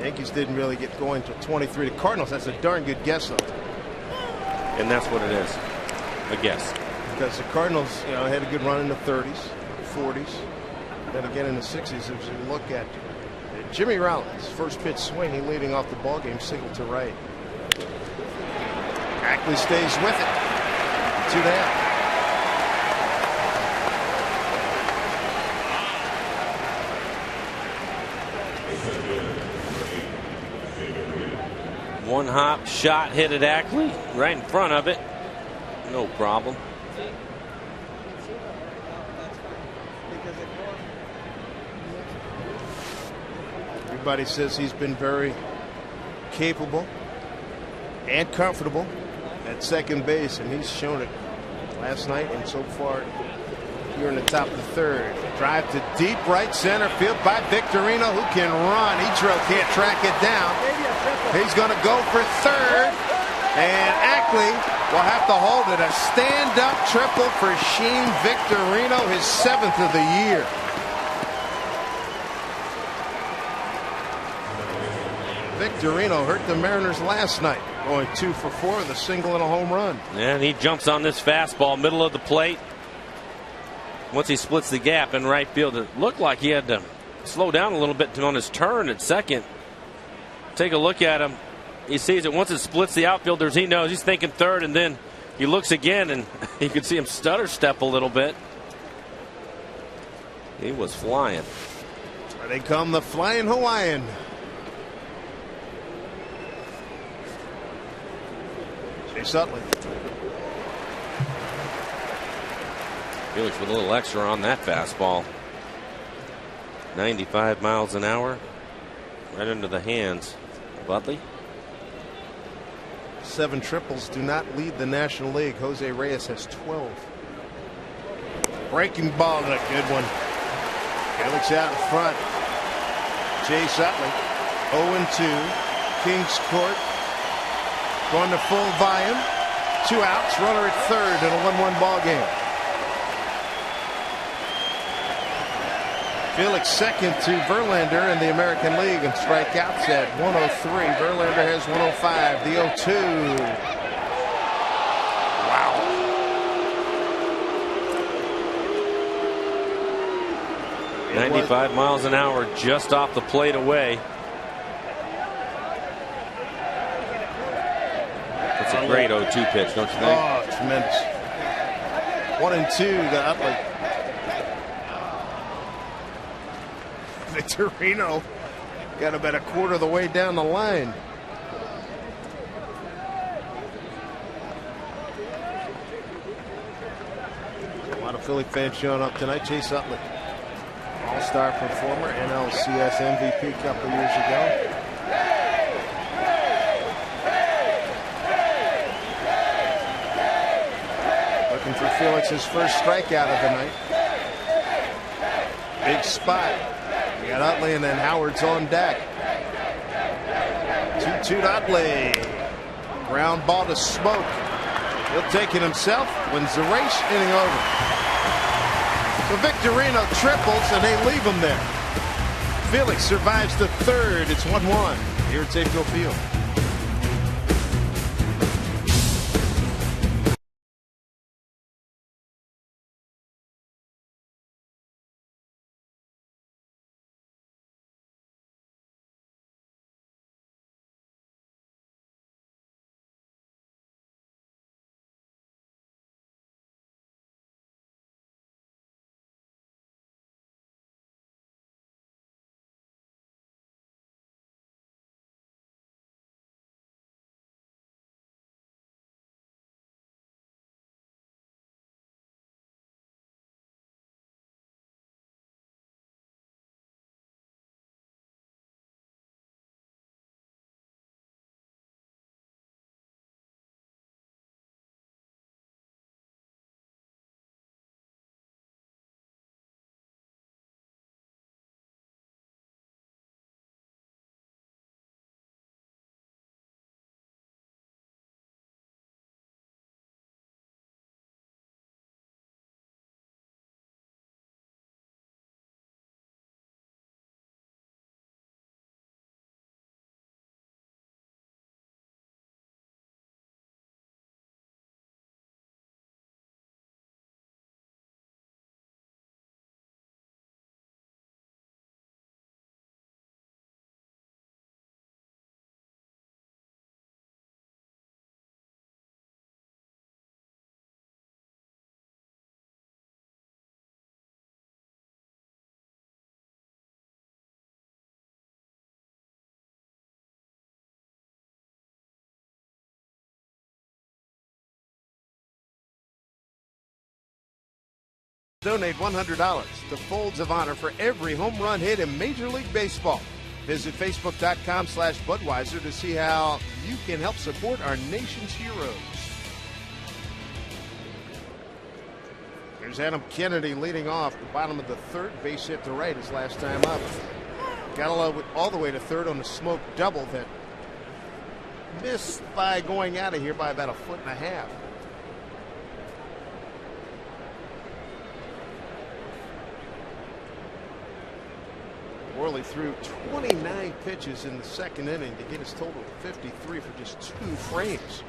Yankees didn't really get going until 23. The Cardinals, that's a darn good guess, though. And that's what it is. A guess. Because the Cardinals, had a good run in the 30s, 40s, then again in the 60s. As you look at Jimmy Rollins, first pitch swing, leading off the ball game, single to right. Ackley stays with it. 2 down. One hop shot hit at Ackley, right in front of it. No problem. Everybody says he's been very capable and comfortable at second base, and he's shown it last night and so far here in the top of the third. Drive to deep right center field by Victorino, who can run. Ichiro can't track it down. He's going to go for third, and Ackley will have to hold it. A stand-up triple for Sheen Victorino, his 7th of the year. Victorino hurt the Mariners last night, going 2 for 4 with a single and a home run. And he jumps on this fastball, middle of the plate. Once he splits the gap in right field, it looked like he had to slow down a little bit on his turn at second. Take a look at him. He sees it. Once it splits the outfielders, he knows he's thinking third, and then he looks again, and you can see him stutter step a little bit. He was flying. There they come, the Flying Hawaiian. Chase Utley. Felix with a little extra on that fastball. 95 miles an hour. Right into the hands of Utley. 7 triples do not lead the National League. Jose Reyes has 12. Breaking ball and a good one. Felix out in front. Chase Utley. 0-2. Kings Court. Going to full volume. 2 outs. Runner at third in a 1-1 ball game. Felix second to Verlander in the American League in strikeouts at 103. Verlander has 105. The 0-2. Wow. It 95 miles an hour just off the plate away. That's a great 0-2 pitch, don't you think? Oh, tremendous. 1-2 to Utley. Victorino got about a quarter of the way down the line. A lot of Philly fans showing up tonight. Chase Utley. All All-Star performer, NLCS MVP a couple years ago. Looking for Felix's first strikeout of the night. Big spot. We got Utley and then Howard's on deck. 2-2 Utley. Ground ball to Smoke. He'll take it himself. Wins the race. Inning over. So Victorino triples and they leave him there. Felix survives the third. It's 1-1 here at Safeco Field. Donate $100 to Folds of Honor for every home run hit in Major League Baseball. Visit Facebook.com/Budweiser to see how you can help support our nation's heroes. Here's Adam Kennedy leading off the bottom of the third. Base hit to right his last time up. Got all the way to third on the Smoke double that missed by going out of here by about 1.5 feet. Worley threw 29 pitches in the second inning to get his total of 53 for just 2 frames.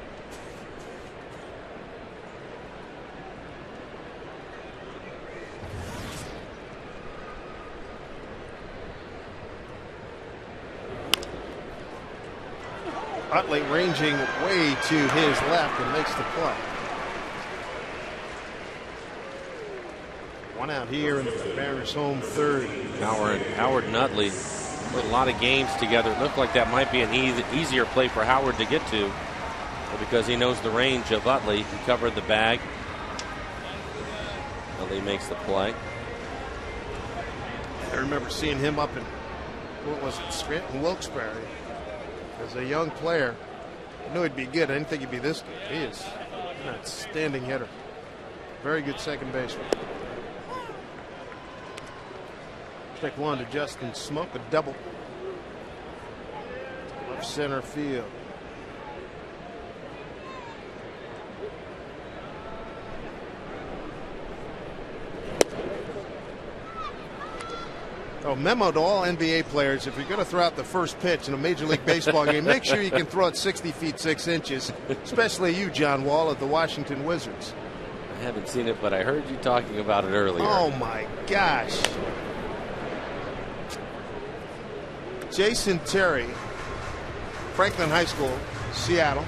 Utley ranging way to his left and makes the play. One out here in the Mariners' home third. Howard and Utley put a lot of games together. It looked like that might be an easier play for Howard to get to, but because he knows the range of Utley, he covered the bag. Utley makes the play. I remember seeing him up in, what was it, Scranton, Wilkes-Barre, as a young player. I knew he'd be good. I didn't think he'd be this good. He is an outstanding hitter. Very good second baseman. Check one to Justin Smoke, a double. Left center field. Oh, memo to all NBA players: if you're going to throw out the first pitch in a Major League Baseball game, make sure you can throw it 60 feet 6 inches. Especially you, John Wall, of the Washington Wizards. I haven't seen it, but I heard you talking about it earlier. Oh my gosh. Jason Terry, Franklin High School, Seattle,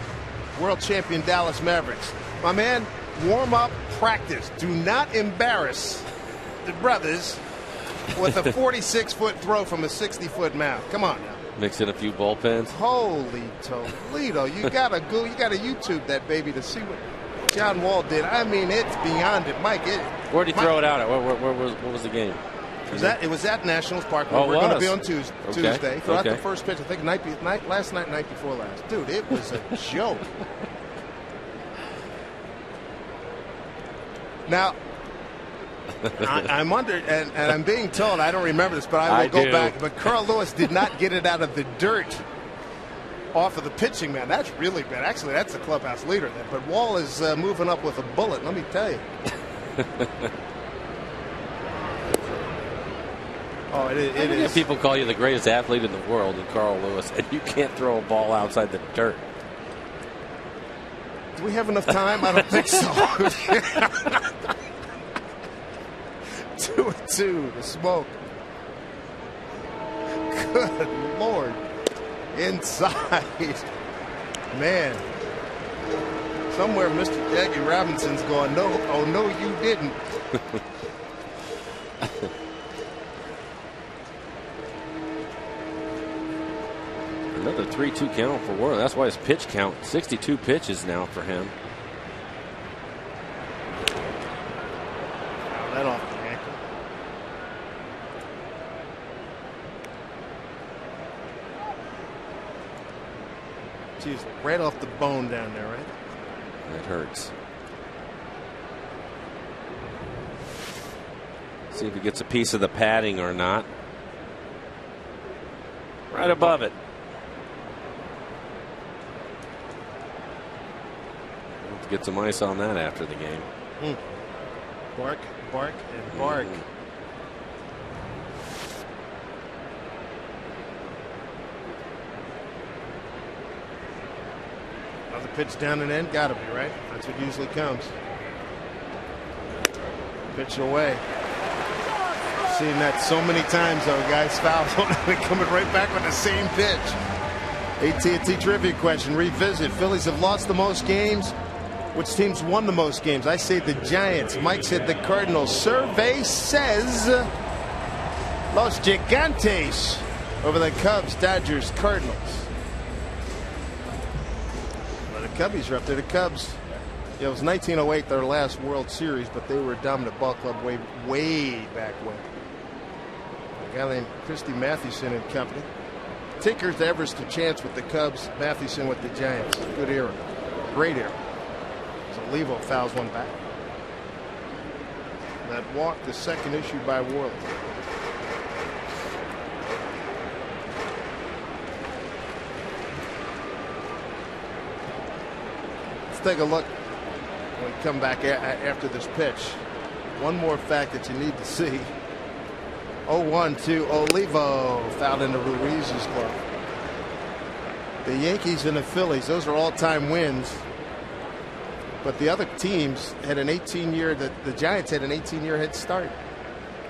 world champion Dallas Mavericks. My man, warm up, practice. Do not embarrass the brothers with a 46-foot throw from a 60-foot mound. Come on now. Mix in a few bullpens. Holy Toledo. You gotta go, you gotta YouTube that baby to see what John Wall did. I mean, it's beyond it. Mike, where'd he throw it out at? What was the game? It was at Nationals Park. Oh, We're going to be on Tuesday. Throughout the Okay. first pitch, I think last night before last. Dude, it was a joke. Now, I'm under, and I'm being told, I don't remember this, but I will go back. But Carl Lewis did not get it out of the dirt off of the pitching man. That's really bad. Actually, that's the clubhouse leader then. But Wall is moving up with a bullet, let me tell you. Oh, it is. People call you the greatest athlete in the world, and Carl Lewis, and you can't throw a ball outside the dirt. Do we have enough time? I don't think so. 2-2, the smoke. Good Lord. Inside. Man. Somewhere Mr. Jackie Robinson's going, no, oh no, you didn't. Another 3-2 count for Warren. That's why his pitch count, 62 pitches now for him. That off the ankle. Jeez, right off the bone down there, right? That hurts. See if he gets a piece of the padding or not. Right above it. Let's get some ice on that after the game. Bark, bark, and bark. Another pitch down and in, gotta be, right? That's what usually comes. Pitch away. Seen that so many times, though, guys. Fouls coming right back with the same pitch. AT&T trivia question. Revisit. Phillies have lost the most games. Which teams won the most games? I say the Giants. Mike said the Cardinals. Survey says Los Gigantes over the Cubs, Dodgers, Cardinals. Well, the Cubbies are up there. The Cubs. Yeah, it was 1908, their last World Series, but they were a dominant ball club way back when. A guy named Christy Mathewson and company. Tinker's Everest a chance with the Cubs. Mathewson with the Giants. Good era. Great era. So Levo fouls one back. That walk, the second issued by Worley. Let's take a look when we come back after this pitch. One more fact that you need to see. 0-1 to Olivo, fouled into Ruiz's glove. The Yankees and the Phillies, those are all-time wins. But the other teams had an 18-year, the Giants had an 18-year head start.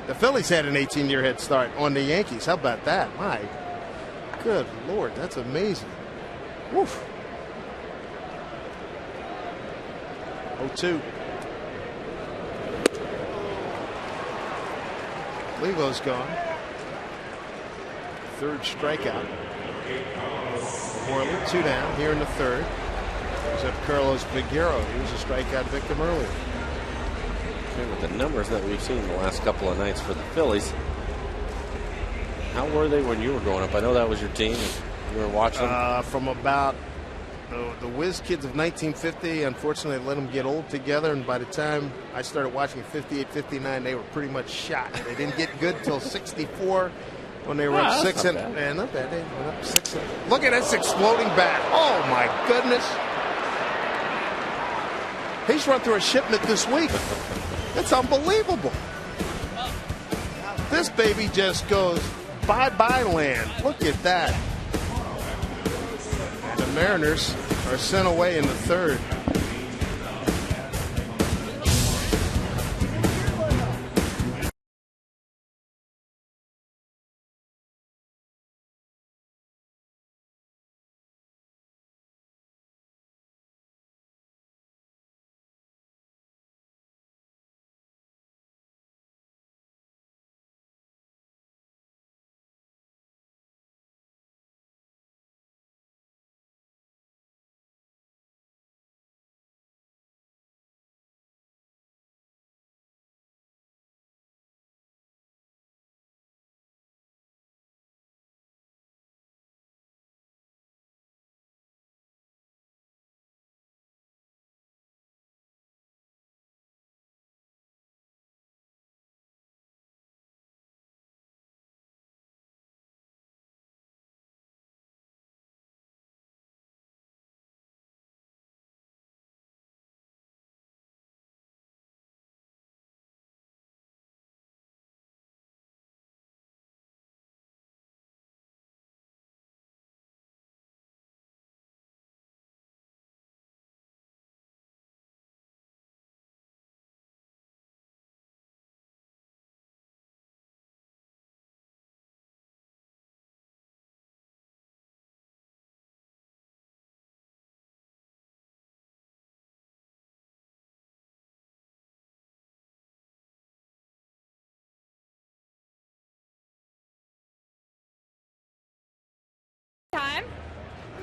The Phillies had an 18-year head start on the Yankees. How about that? My good Lord, that's amazing. Woof. 0-2. Levo's gone. Third strikeout. Worley, 2 down here in the third. Except Carlos Figueroa, he was a strikeout victim earlier. Okay, with the numbers that we've seen the last couple of nights for the Phillies, how were they when you were growing up? I know that was your team. You were watching them. From about the Whiz kids of 1950. Unfortunately, they let them get old together, and by the time I started watching 58, 59, they were pretty much shot. They didn't get good till 64 when they were up 6 and not bad. They went up 6. Look at this exploding bat! Oh my goodness! He's run through a shipment this week. It's unbelievable. This baby just goes bye-bye land. Look at that. The Mariners are sent away in the third.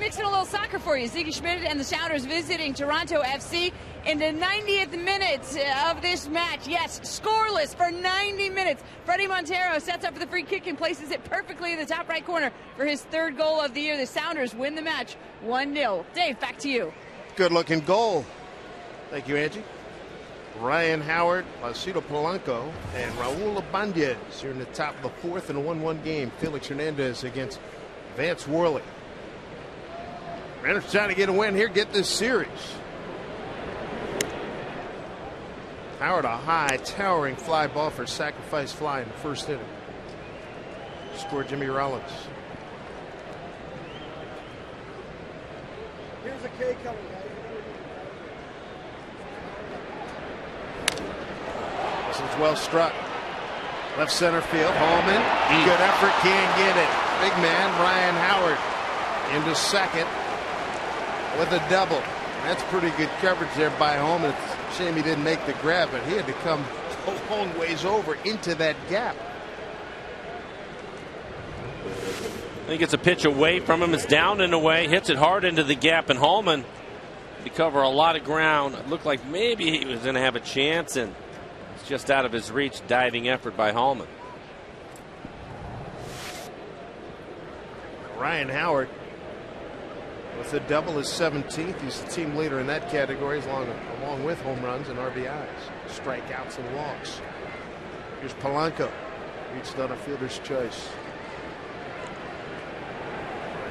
mixing a little soccer for you. Ziggy Schmidt and the Sounders visiting Toronto FC in the 90th minute of this match. Yes, scoreless for 90 minutes. Freddie Montero sets up for the free kick and places it perfectly in the top right corner for his 3rd goal of the year. The Sounders win the match 1-0. Dave, back to you. Good looking goal. Thank you, Angie. Ryan Howard, Luisito Polanco, and Raul Ibanez here in the top of the 4th in a 1-1 game. Felix Hernandez against Vance Worley. Mariners trying to get a win here, get this series. Howard, a high, towering fly ball for sacrifice fly in the 1st inning. Scored Jimmy Rollins. Here's a K coming, guys. This is well struck. Left center field. Hallman. Good effort. Can't get it. Big man Ryan Howard into second with a double. That's pretty good coverage there by Hallman. It's a shame he didn't make the grab, but he had to come a long ways over into that gap. I think it's a pitch away from him. It's down and away. Hits it hard into the gap, and Hallman to cover a lot of ground. It looked like maybe he was going to have a chance, and it's just out of his reach. Diving effort by Hallman. Ryan Howard with a double, his 17th. He's the team leader in that category, along with home runs and RBIs, strikeouts and walks. Here's Polanco, reached on a fielder's choice.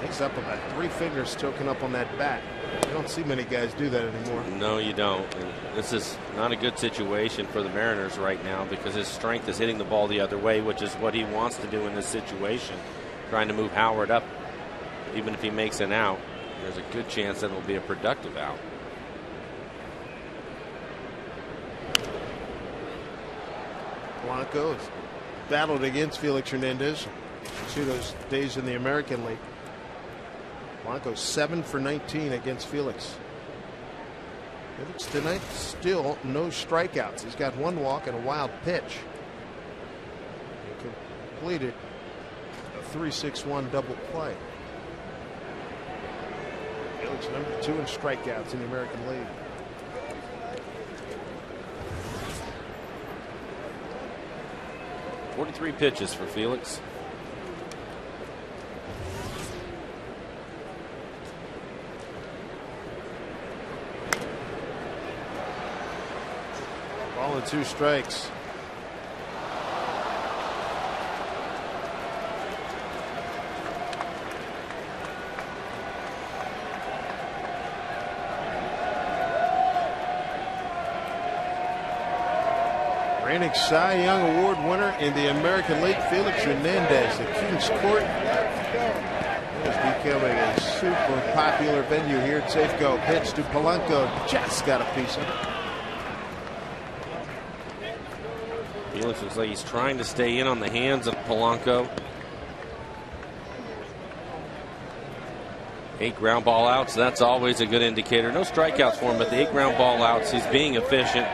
He's up about 3 fingers, choking up on that bat. You don't see many guys do that anymore. No, you don't. And this is not a good situation for the Mariners right now because his strength is hitting the ball the other way, which is what he wants to do in this situation, trying to move Howard up. Even if he makes an out, there's a good chance that it'll be a productive out. Polanco has battled against Felix Hernandez. See those days in the American League. Polanco 7 for 19 against Felix. Felix tonight still no strikeouts. He's got 1 walk and a wild pitch. He completed a 3-6-1 double play. Felix number 2 in strikeouts in the American League. .43 pitches for Felix. Ball and 2 strikes. Reigning Cy Young Award winner in the American League, Felix Hernandez. The Kings Court is becoming a super popular venue here at Safeco. Pitch to Polanco, just got a piece of it. Felix looks like he's trying to stay in on the hands of Polanco. 8 ground ball outs, that's always a good indicator. No strikeouts for him, but the 8 ground ball outs, he's being efficient.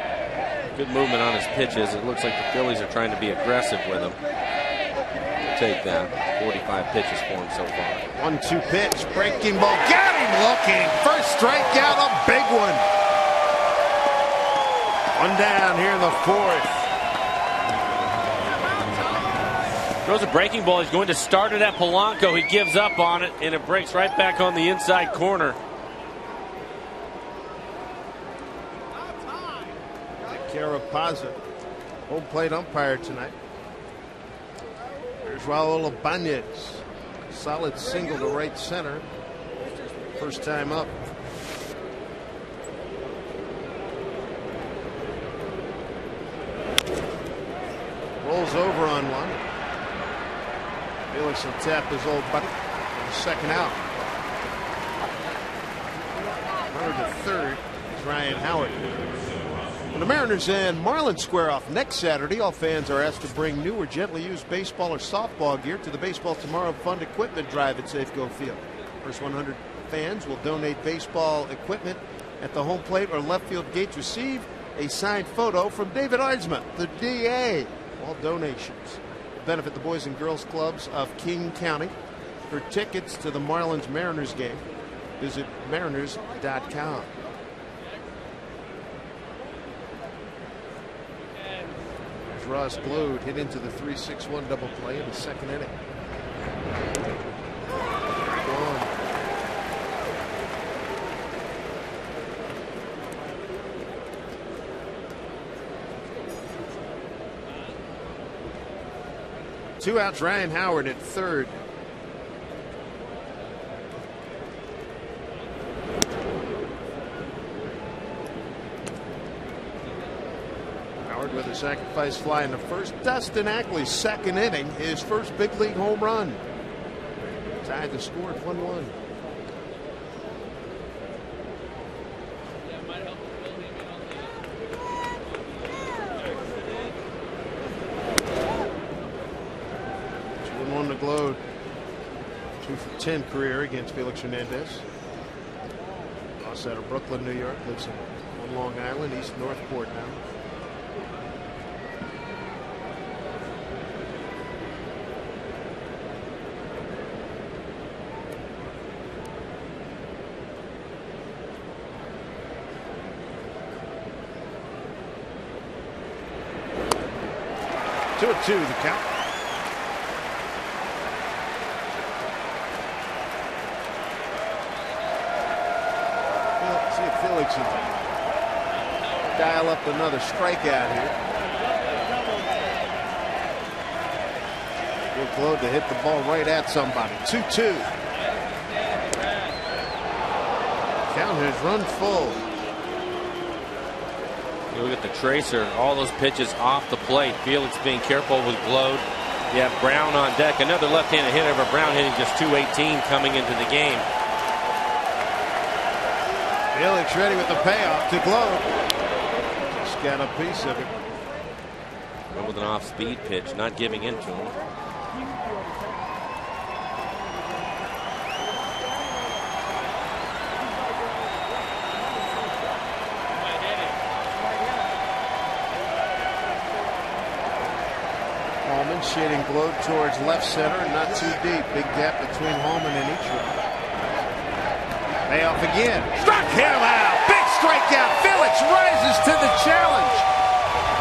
Good movement on his pitches. It looks like the Phillies are trying to be aggressive with him. We'll take that. 45 pitches for him so far. 1-2 pitch, breaking ball, got him looking. First strikeout, a big one. 1 down here in the 4th. Throws a breaking ball. He's going to start it at Polanco. He gives up on it, and it breaks right back on the inside corner. Carapaza, home plate umpire tonight. There's Raul Ibanez. Solid single to right center. First time up. Rolls over on one. Felix will tap his old buddy. Second out. Runner to third is Ryan Howard. When the Mariners and Marlins square off next Saturday, all fans are asked to bring new or gently used baseball or softball gear to the Baseball Tomorrow Fund Equipment Drive at Safeco Field. First 100 fans will donate baseball equipment at the home plate or left field gates. Receive a signed photo from David Aardsma, the DA. All donations benefit the Boys and Girls Clubs of King County. For tickets to the Marlins Mariners game, Visit mariners.com. Ross Gload hit into the 3-6-1 double play in the second inning. Two outs, Ryan Howard at third. With a sacrifice fly in the first. Dustin Ackley's second inning, his first big league home run. Tied the score at 1-1. To Gload. 2 for 10 career against Felix Hernandez. Also out of Brooklyn, New York. Lives on Long Island, East Northport now. Two the count. See if Felix can dial up another strikeout here. Good Gload to hit the ball right at somebody. 2-2. Count has run full. You look at the tracer, all those pitches off the plate. Felix being careful with Gload. You have Brown on deck. Another left-handed hitter for Brown, hitting just .218 coming into the game. Felix ready with the payoff to Gload. Just got a piece of it. Went with an off-speed pitch, not giving in to him. Shading Gload towards left center, not too deep. Big gap between Holman and each run. Payoff again. Struck him out. Big strikeout. Felix rises to the challenge.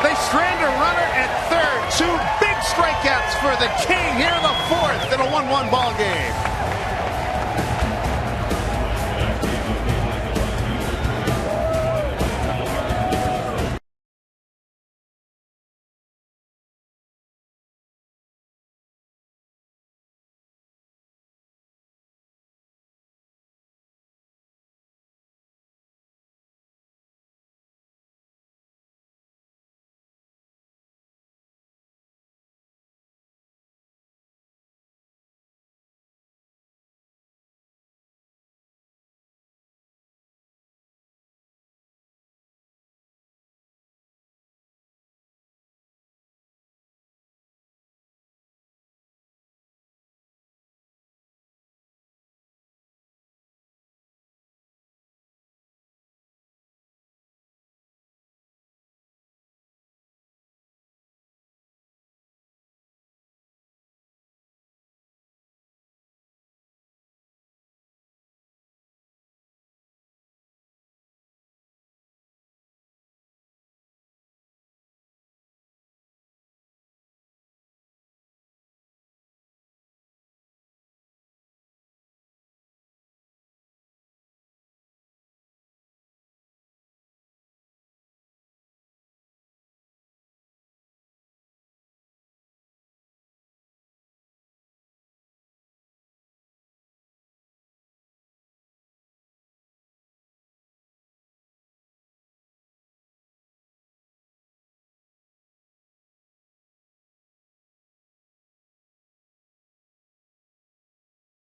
They strand a runner at third. 2 big strikeouts for the King here in the fourth in a 1-1 ball game.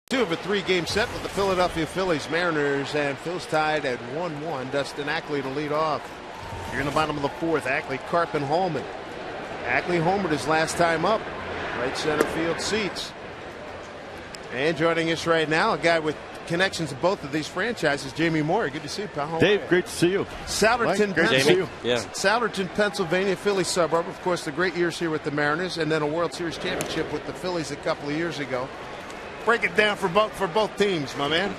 Two of a 3-game set with the Philadelphia Phillies. Mariners and Phil's tied at 1-1. Dustin Ackley to lead off. Here in the bottom of the fourth, Ackley, Karp, and Holman. Ackley homered his last time up. Right center field seats. And joining us right now, a guy with connections to both of these franchises, Jamie Moyer. Good to see you, pal. Dave, great to see you. Souderton, Jamie. Pennsylvania, Philly suburb. Of course, the great years here with the Mariners, and then a World Series championship with the Phillies a couple of years ago. Break it down for both teams, my man.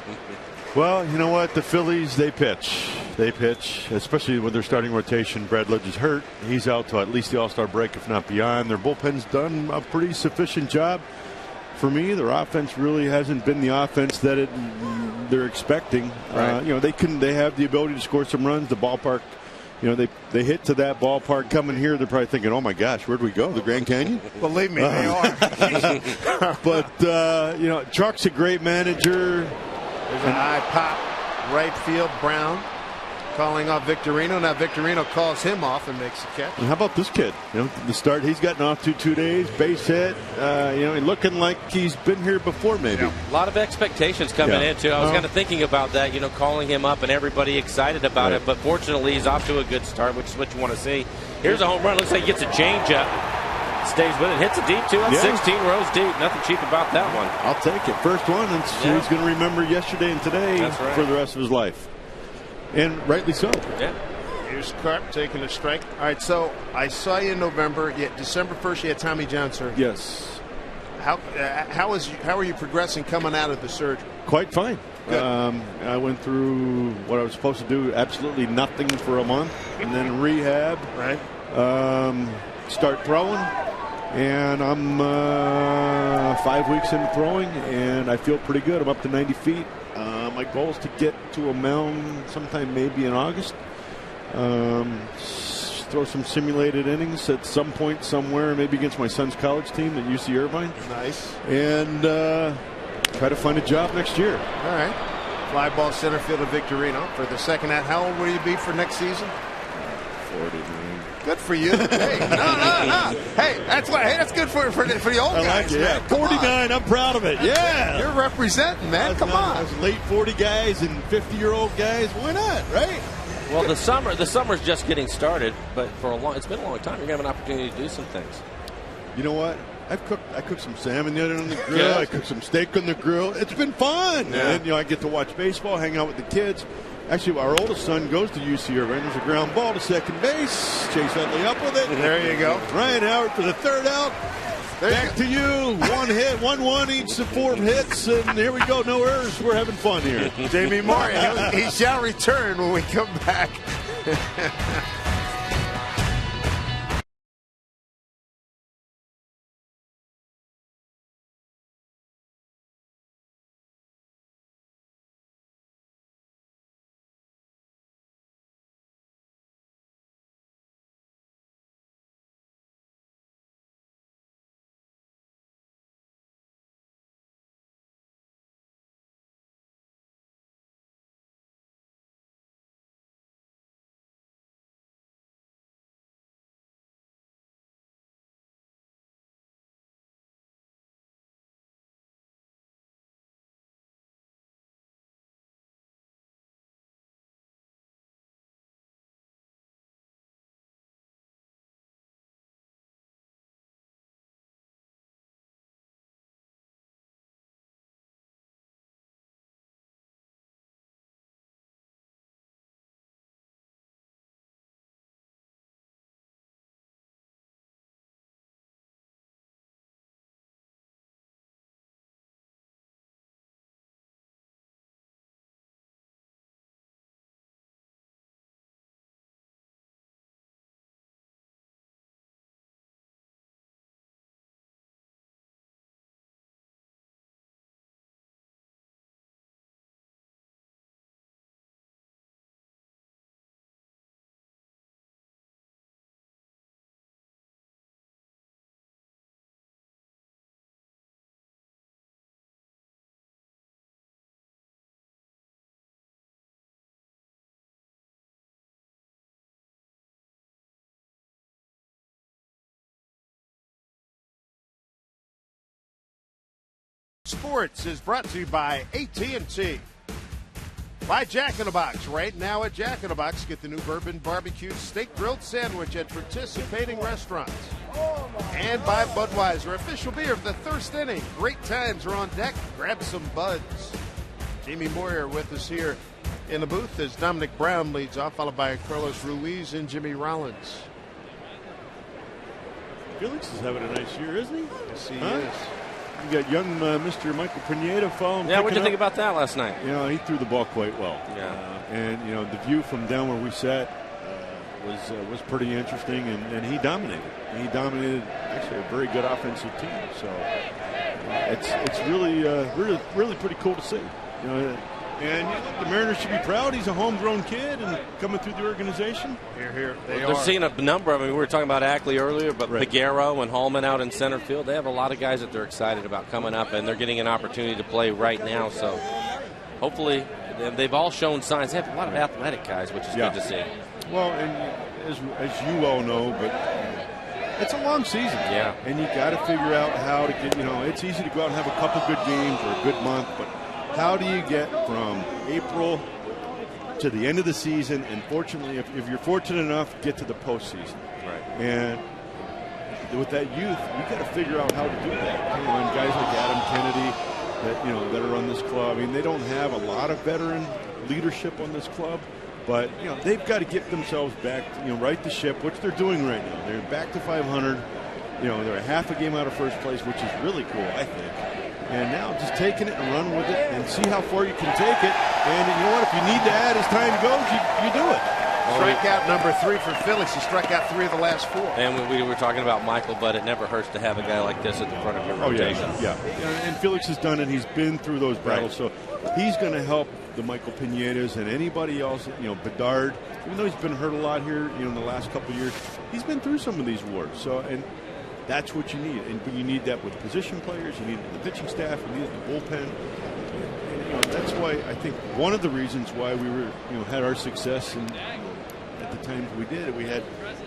Well, you know what? The Phillies, they pitch. They pitch, especially when their starting rotation. Brad Lidge is hurt. He's out till at least the All-Star break, if not beyond. Their bullpen's done a pretty sufficient job. For me, their offense really hasn't been the offense that they're expecting. Right. They have the ability to score some runs. The ballpark, they hit to that ballpark coming here. They're probably thinking, oh my gosh, where'd we go? The Grand Canyon? Believe me, they are. But Chuck's a great manager. There's an high pop, right field. Brown calling off Victorino. Now Victorino calls him off and makes a catch. And how about this kid? The start he's gotten off to 2 days, base hit. Looking like he's been here before, maybe. Yeah. A lot of expectations coming in too. I was kind of thinking about that. Calling him up and everybody excited about it. But fortunately, he's off to a good start, which is what you want to see. Here's a home run. Looks like he gets a changeup. Stays with it. Hits it deep, too. That's 16 rows deep. Nothing cheap about that one. I'll take it. First one. He's going to remember yesterday and today for the rest of his life. And rightly so. Yeah. Here's Carp taking a strike. All right, so I saw you in November. December 1st, you had Tommy John surgery. Yes. How are you progressing coming out of the surgery? Quite fine. I went through what I was supposed to do, absolutely nothing for a month, and then rehab. Right. Start throwing, and I'm 5 weeks into throwing, and I feel pretty good. I'm up to 90 feet. My goal is to get to a mound sometime maybe in August. Throw some simulated innings at some point somewhere, maybe against my son's college team at UC Irvine. Nice. And try to find a job next year. All right. Fly ball center field of Victorino for the second half. How old will you be for next season? 49. Good for you. Hey, no. Hey, that's good for the old guys. I like it. Yeah, 49. I'm proud of it. Yeah, you're representing, man. Come on. Those late 40 guys and 50-year-old guys. Why not? Right? Well, the summer's just getting started, but it's been a long time. You're gonna have an opportunity to do some things. You know what? I cooked some salmon the other on the grill. Yeah. I cooked some steak on the grill. It's been fun. Yeah. And I get to watch baseball, hang out with the kids. Actually, our oldest son goes to UC Irvine. There's a ground ball to second base. Chase Utley up with it. There you go. Ryan Howard for the third out. Back to you. 1 hit, 1-1 each of 4 hits, and here we go. No errors. We're having fun here. Jamie Moyer, he shall return when we come back. Sports is brought to you by AT&T. By Jack in the Box. Right now at Jack in the Box, get the new bourbon barbecue steak grilled sandwich at participating restaurants. And by Budweiser, official beer of the first inning. Great times are on deck. Grab some buds. Jamie Moyer with us here in the booth as Dominic Brown leads off, followed by Carlos Ruiz and Jimmy Rollins. Felix is having a nice year, isn't he? Yes, he is. You got young Mr. Michael Pineda following. Yeah, what did you think about that last night? You know, he threw the ball quite well. Yeah. And, you know, the view from down where we sat was pretty interesting, and he dominated. He dominated actually a very good offensive team. So it's really pretty cool to see. You know, and you know, the Mariners should be proud. He's a homegrown kid and coming through the organization. Here. They're seeing a number of them. We were talking about Ackley earlier, but right. Peguero and Hallman out in center field. They have a lot of guys that they're excited about coming up, and they're getting an opportunity to play right now. So hopefully they've all shown signs. They have a lot of athletic guys, which is good to see. Well, and as you well know, but it's a long season. Yeah. And you got to figure out how to get, you know, it's easy to go out and have a couple good games or a good month, but how do you get from April to the end of the season, and fortunately, if you're fortunate enough, get to the postseason. Right. And with that youth, we got to figure out how to do that. You know, and guys like Adam Kennedy that are on this club. I mean, they don't have a lot of veteran leadership on this club, but you know, they've got to get themselves back, you know, right the ship, which they're doing right now. They're back to 500. You know, they're a half a game out of first place, which is really cool, I think. And now just taking it and running with it and see how far you can take it. And you know what? If you need to add as time goes, you do it. Strikeout number 3 for Phillies. He struck out 3 of the last 4. And we were talking about Michael, but it never hurts to have a guy like this at the front of your rotation. Yeah. And Felix has done it. He's been through those battles. Right. So he's going to help the Michael Pinedas and anybody else, you know, Bedard, even though he's been hurt a lot here, you know, in the last couple of years, he's been through some of these wars. So, and that's what you need. And you need that with position players, you need it with the pitching staff, you need it in the bullpen. And, you know, that's why I think one of the reasons why we were, you know, had our success and at the times we did, we had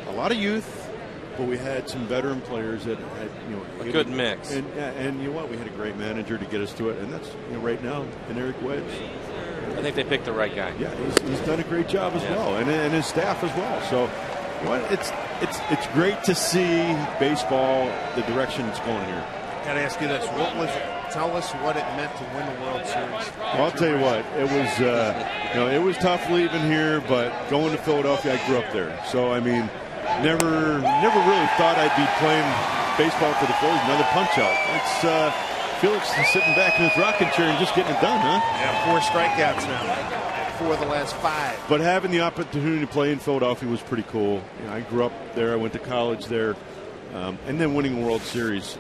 a lot of youth, but we had some veteran players that had, you know, a good mix. And you know what? We had a great manager to get us to it, and that's, you know, right now, and Eric Wedge. I think they picked the right guy. Yeah, he's done a great job as well, and his staff as well. So, you know what? It's great to see baseball the direction it's going here. Got to ask you this: what was it? Tell us what it meant to win the World Series. Well, I'll tell you what, it was, you know, it was tough leaving here, but going to Philadelphia, I grew up there. So, I mean, never really thought I'd be playing baseball for the Phillies. Another punch out. It's Felix is sitting back in his rocking chair and just getting it done, huh? Yeah, 4 strikeouts now. 4 of the last 5. But having the opportunity to play in Philadelphia was pretty cool. You know, I grew up there. I went to college there, and then winning a World Series.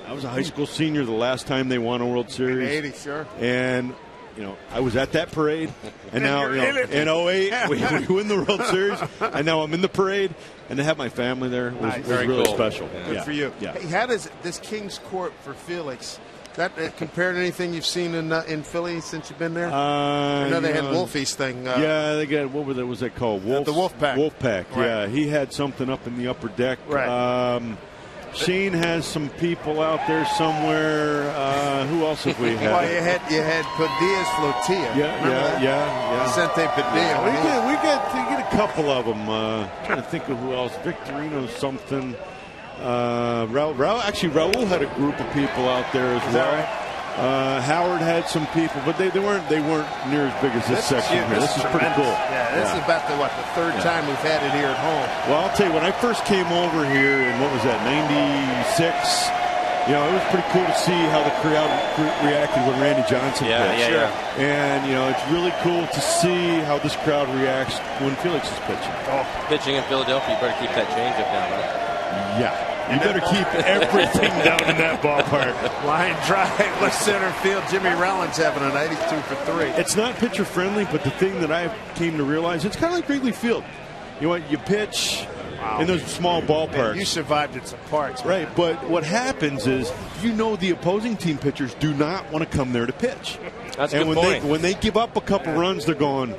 I was a high school senior the last time they won a World Series. In 80, sure. And, you know, I was at that parade. And now, you know, in 08, we win the World Series. And now I'm in the parade. And to have my family there was really cool. Special. Yeah. Good for you. Yeah. Hey, how does this King's Court for Felix, that compared to anything you've seen in Philly since you've been there? I know they had Wolfie's thing. Yeah, they got, what was that called? The Wolfpack. Wolfpack, right. Yeah. He had something up in the upper deck. Right. Sheen has some people out there somewhere. Who else have we had? Well, you had Padilla's Flotilla. Yeah. Vicente Padilla. We get a couple of them. Trying to think of who else. Victorino something. Raul had a group of people out there as well. Right? Howard had some people, but they weren't near as big as this section here. This is pretty cool. Yeah, this is about the third time we've had it here at home. Well, I'll tell you, when I first came over here in, what was that, 96, you know, it was pretty cool to see how the crowd reacted when Randy Johnson pitched. Yeah. And, you know, it's really cool to see how this crowd reacts when Felix is pitching. Pitching in Philadelphia, you better keep that changeup down, right? Yeah. You better keep everything down in that ballpark. Line drive, left center field. Jimmy Rollins having a 92 for 3. It's not pitcher friendly, but the thing that I came to realize, it's kind of like Wrigley Field. You know what? You pitch in those small ballparks. Man, you survived at some parks. Man. Right, but what happens is, you know, the opposing team pitchers do not want to come there to pitch. That's a good point. When they give up a couple runs, they're going,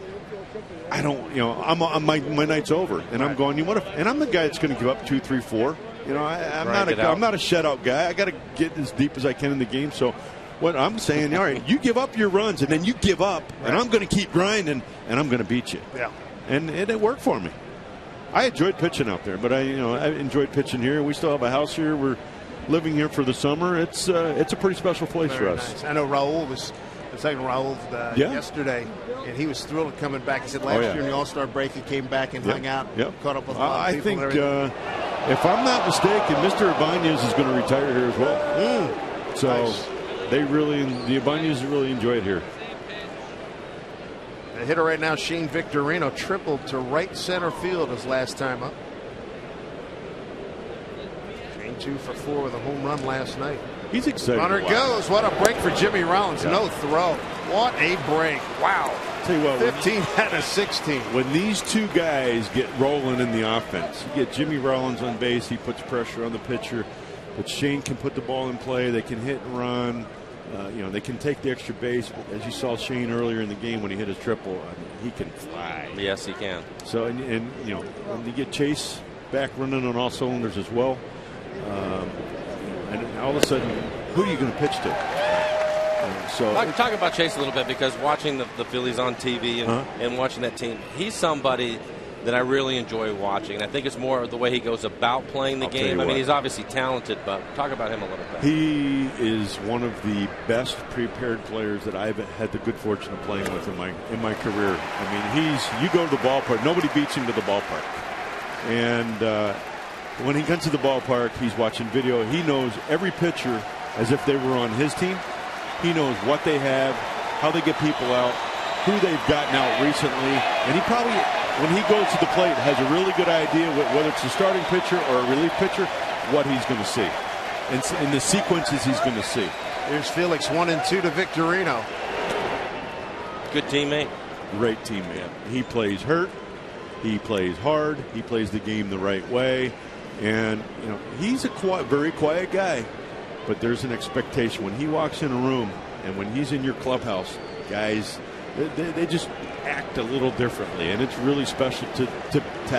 I don't, you know, my night's over. And I'm going, you know what? And I'm the guy that's going to give up 2, 3, 4. You know, I'm not a shutout guy. I got to get as deep as I can in the game. So what I'm saying, all right, you give up your runs, and then you give up, and I'm going to keep grinding, and I'm going to beat you. Yeah. And it worked for me. I enjoyed pitching out there, but I enjoyed pitching here. We still have a house here. We're living here for the summer. It's a pretty special place for us. Nice. I know Raul was talking to Raul yesterday, and he was thrilled at coming back. He said last year in the All-Star break, he came back and hung out, caught up with a lot of people. I think, if I'm not mistaken, Mr. Ibanez is going to retire here as well. So nice. the Ibanez really enjoy it here. The hitter right now, Shane Victorino, tripled to right center field his last time up. Shane 2 for 4 with a home run last night. He's excited. Runner goes. What a break for Jimmy Rollins. Yeah. No throw. What a break. Wow. Tell you what, 15 out of 16. when these two guys get rolling in the offense, you get Jimmy Rollins on base, he puts pressure on the pitcher, but Shane can put the ball in play, they can hit and run, they can take the extra base. But as you saw Shane earlier in the game when he hit his triple, he can fly. Yes, he can. So and when you get Chase back running on all cylinders as well, and all of a sudden, who are you going to pitch to? So talk about Chase a little bit, because watching the Phillies on TV and watching that team, he's somebody that I really enjoy watching. I think it's more the way he goes about playing the game. I mean, he's obviously talented, but talk about him a little bit. He is one of the best prepared players that I've had the good fortune of playing with in my career. I mean, you go to the ballpark, nobody beats him to the ballpark. And when he gets to the ballpark, he's watching video. He knows every pitcher as if they were on his team. He knows what they have, how they get people out, who they've gotten out recently. And he probably, when he goes to the plate, has a really good idea whether it's a starting pitcher or a relief pitcher, what he's going to see and the sequences he's going to see. Here's Felix 1-2 to Victorino. Good teammate. Great teammate. He plays hurt. He plays hard. He plays the game the right way. And, he's a very quiet guy. But there's an expectation when he walks in a room and when he's in your clubhouse, guys, they just act a little differently, and it's really special to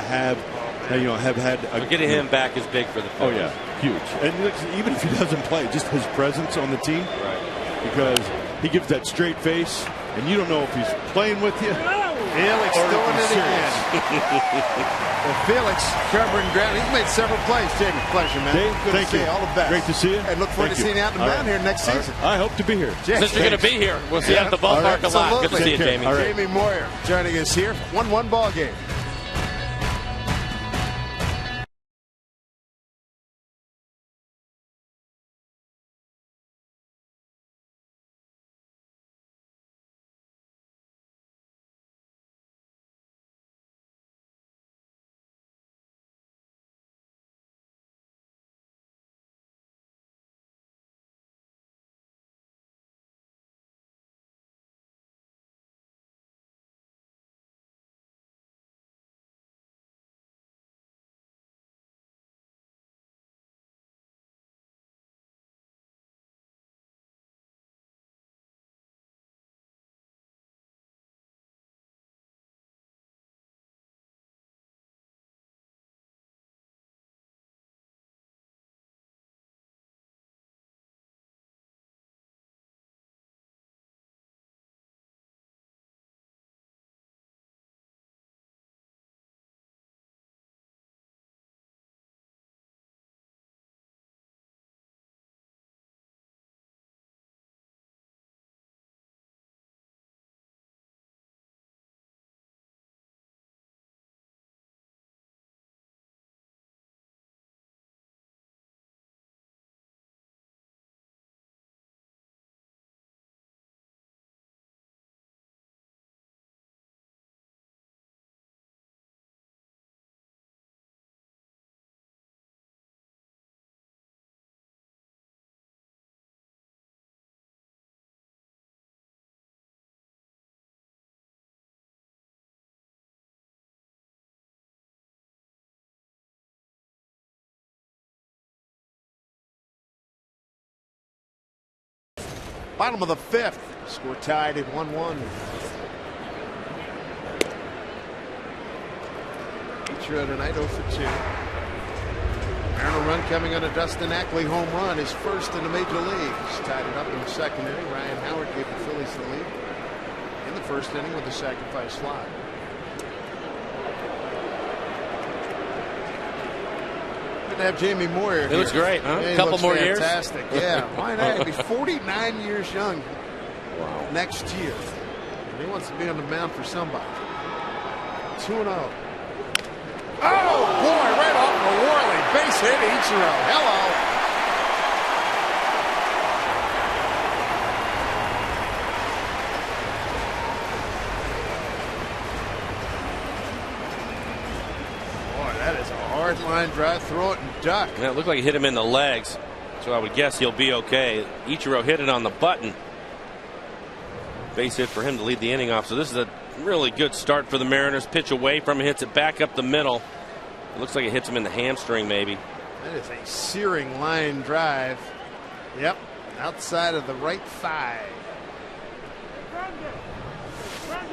have had. Getting him back is big for the Phillies. Oh yeah, huge. And even if he doesn't play, just his presence on the team, right? Because he gives that straight face, and you don't know if he's playing with you. Felix doing it again. Well, Felix covering ground. He's made several plays. Jamie, pleasure, man. Dave, good thank to see you. All the best. Great to see you. And look forward to seeing you out in the mountain here next season. I hope to be here. Since you're going to be here, we'll see you at the ballpark a lot. Good to see you, Jamie. Jamie Moyer joining us here. 1-1 ball game. Bottom of the fifth. Score tied at 1-1. Feature tonight 0 for 2. Mariner run coming on a Dustin Ackley home run, his first in the major leagues. Tied it up in the second inning. Ryan Howard gave the Phillies the lead in the first inning with a sacrifice fly. Good to have Jamie Moyer here. It looks great, huh? Yeah, A couple more years. Fantastic. Yeah, why not? He'll be 49 years young next year. And he wants to be on the mound for somebody. 2-0. Oh, boy, right off the Worley. Base hit, Ichiro. Hello. Hard line drive, throw it and duck. Yeah, it looked like it hit him in the legs, so I would guess he'll be okay. Ichiro hit it on the button. Base hit for him to lead the inning off. So this is a really good start for the Mariners. Pitch away from him, hits it back up the middle. It looks like it hits him in the hamstring maybe. That is a searing line drive. Yep, outside of the right thigh.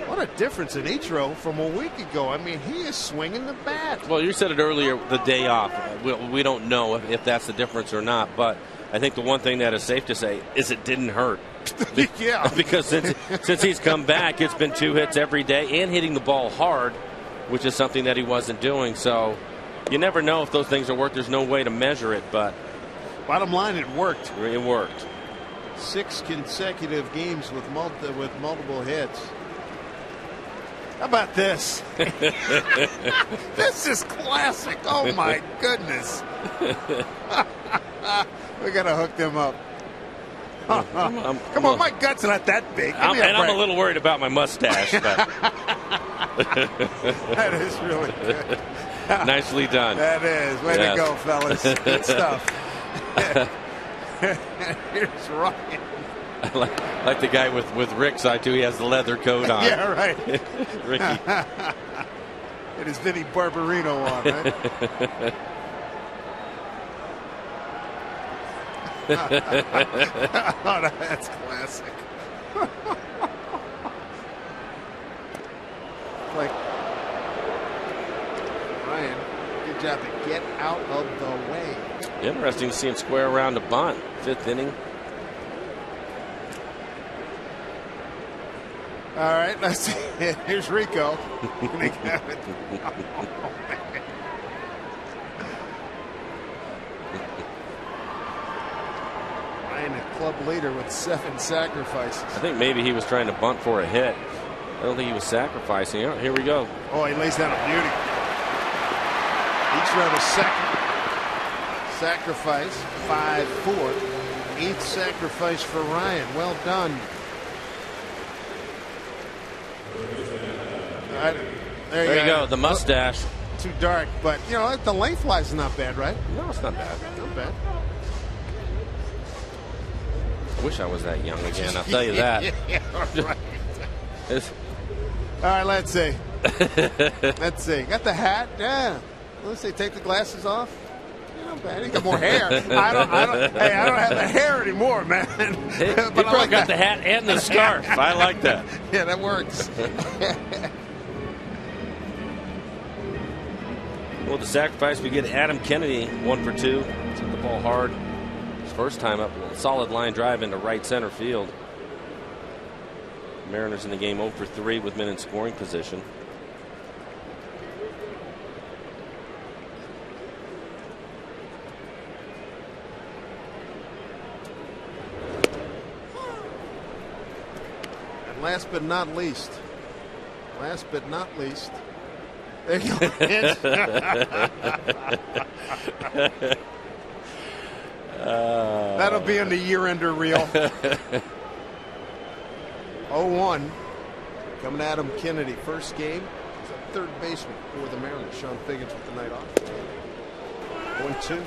What a difference in Ichiro from a week ago. I mean, he is swinging the bat. Well, you said it earlier, the day off. We don't know if that's the difference or not, but I think the one thing that is safe to say is it didn't hurt. Yeah. Because since he's come back, it's been 2 hits every day and hitting the ball hard, which is something that he wasn't doing. So you never know if those things are worked. There's no way to measure it, but bottom line, it worked. It worked. 6 consecutive games with multiple hits. How about this? This is classic. Oh my goodness. We gotta hook them up. Come on, my gut's not that big. I'm a little worried about my mustache. But that is really good. Nicely done. That is. Way to go, fellas. Good stuff. Here's Ryan. I like the guy with Rick's eye too. He has the leather coat on. Yeah, right. Ricky. It is Vinny Barbarino on, right? Oh, that's classic. Like Ryan, good job to get out of the way. Interesting to see him square around the bunt. 5th inning. All right, let's see. Here's Rico. Ryan, a club leader with 7 sacrifices. I think maybe he was trying to bunt for a hit. I don't think he was sacrificing. Oh, here we go. Oh, he lays down a beauty. Each round a second. Sacrifice, 5-4. 8th sacrifice for Ryan. Well done. There you go. The mustache. Too dark, but you know the lengthwise is not bad, right? No, it's not bad. Not bad. Wish I was that young again. I'll tell you that. Yeah, right. All right, let's see. Let's see. Got the hat. Yeah. Let's see. Take the glasses off. Not bad. He got more hair. I don't have the hair anymore, man. He probably got the hat and the scarf. I like that. Yeah, that works. Well, the sacrifice, we get Adam Kennedy 1 for 2. Took the ball hard. His first time up, a solid line drive into right center field. Mariners in the game 0 for 3 with men in scoring position. And last but not least, there you go. That'll be in the year-ender reel. 0-1. Coming at him, Kennedy. First game. He's a third baseman for the Mariners. Sean Figgins with the night off. 1-2.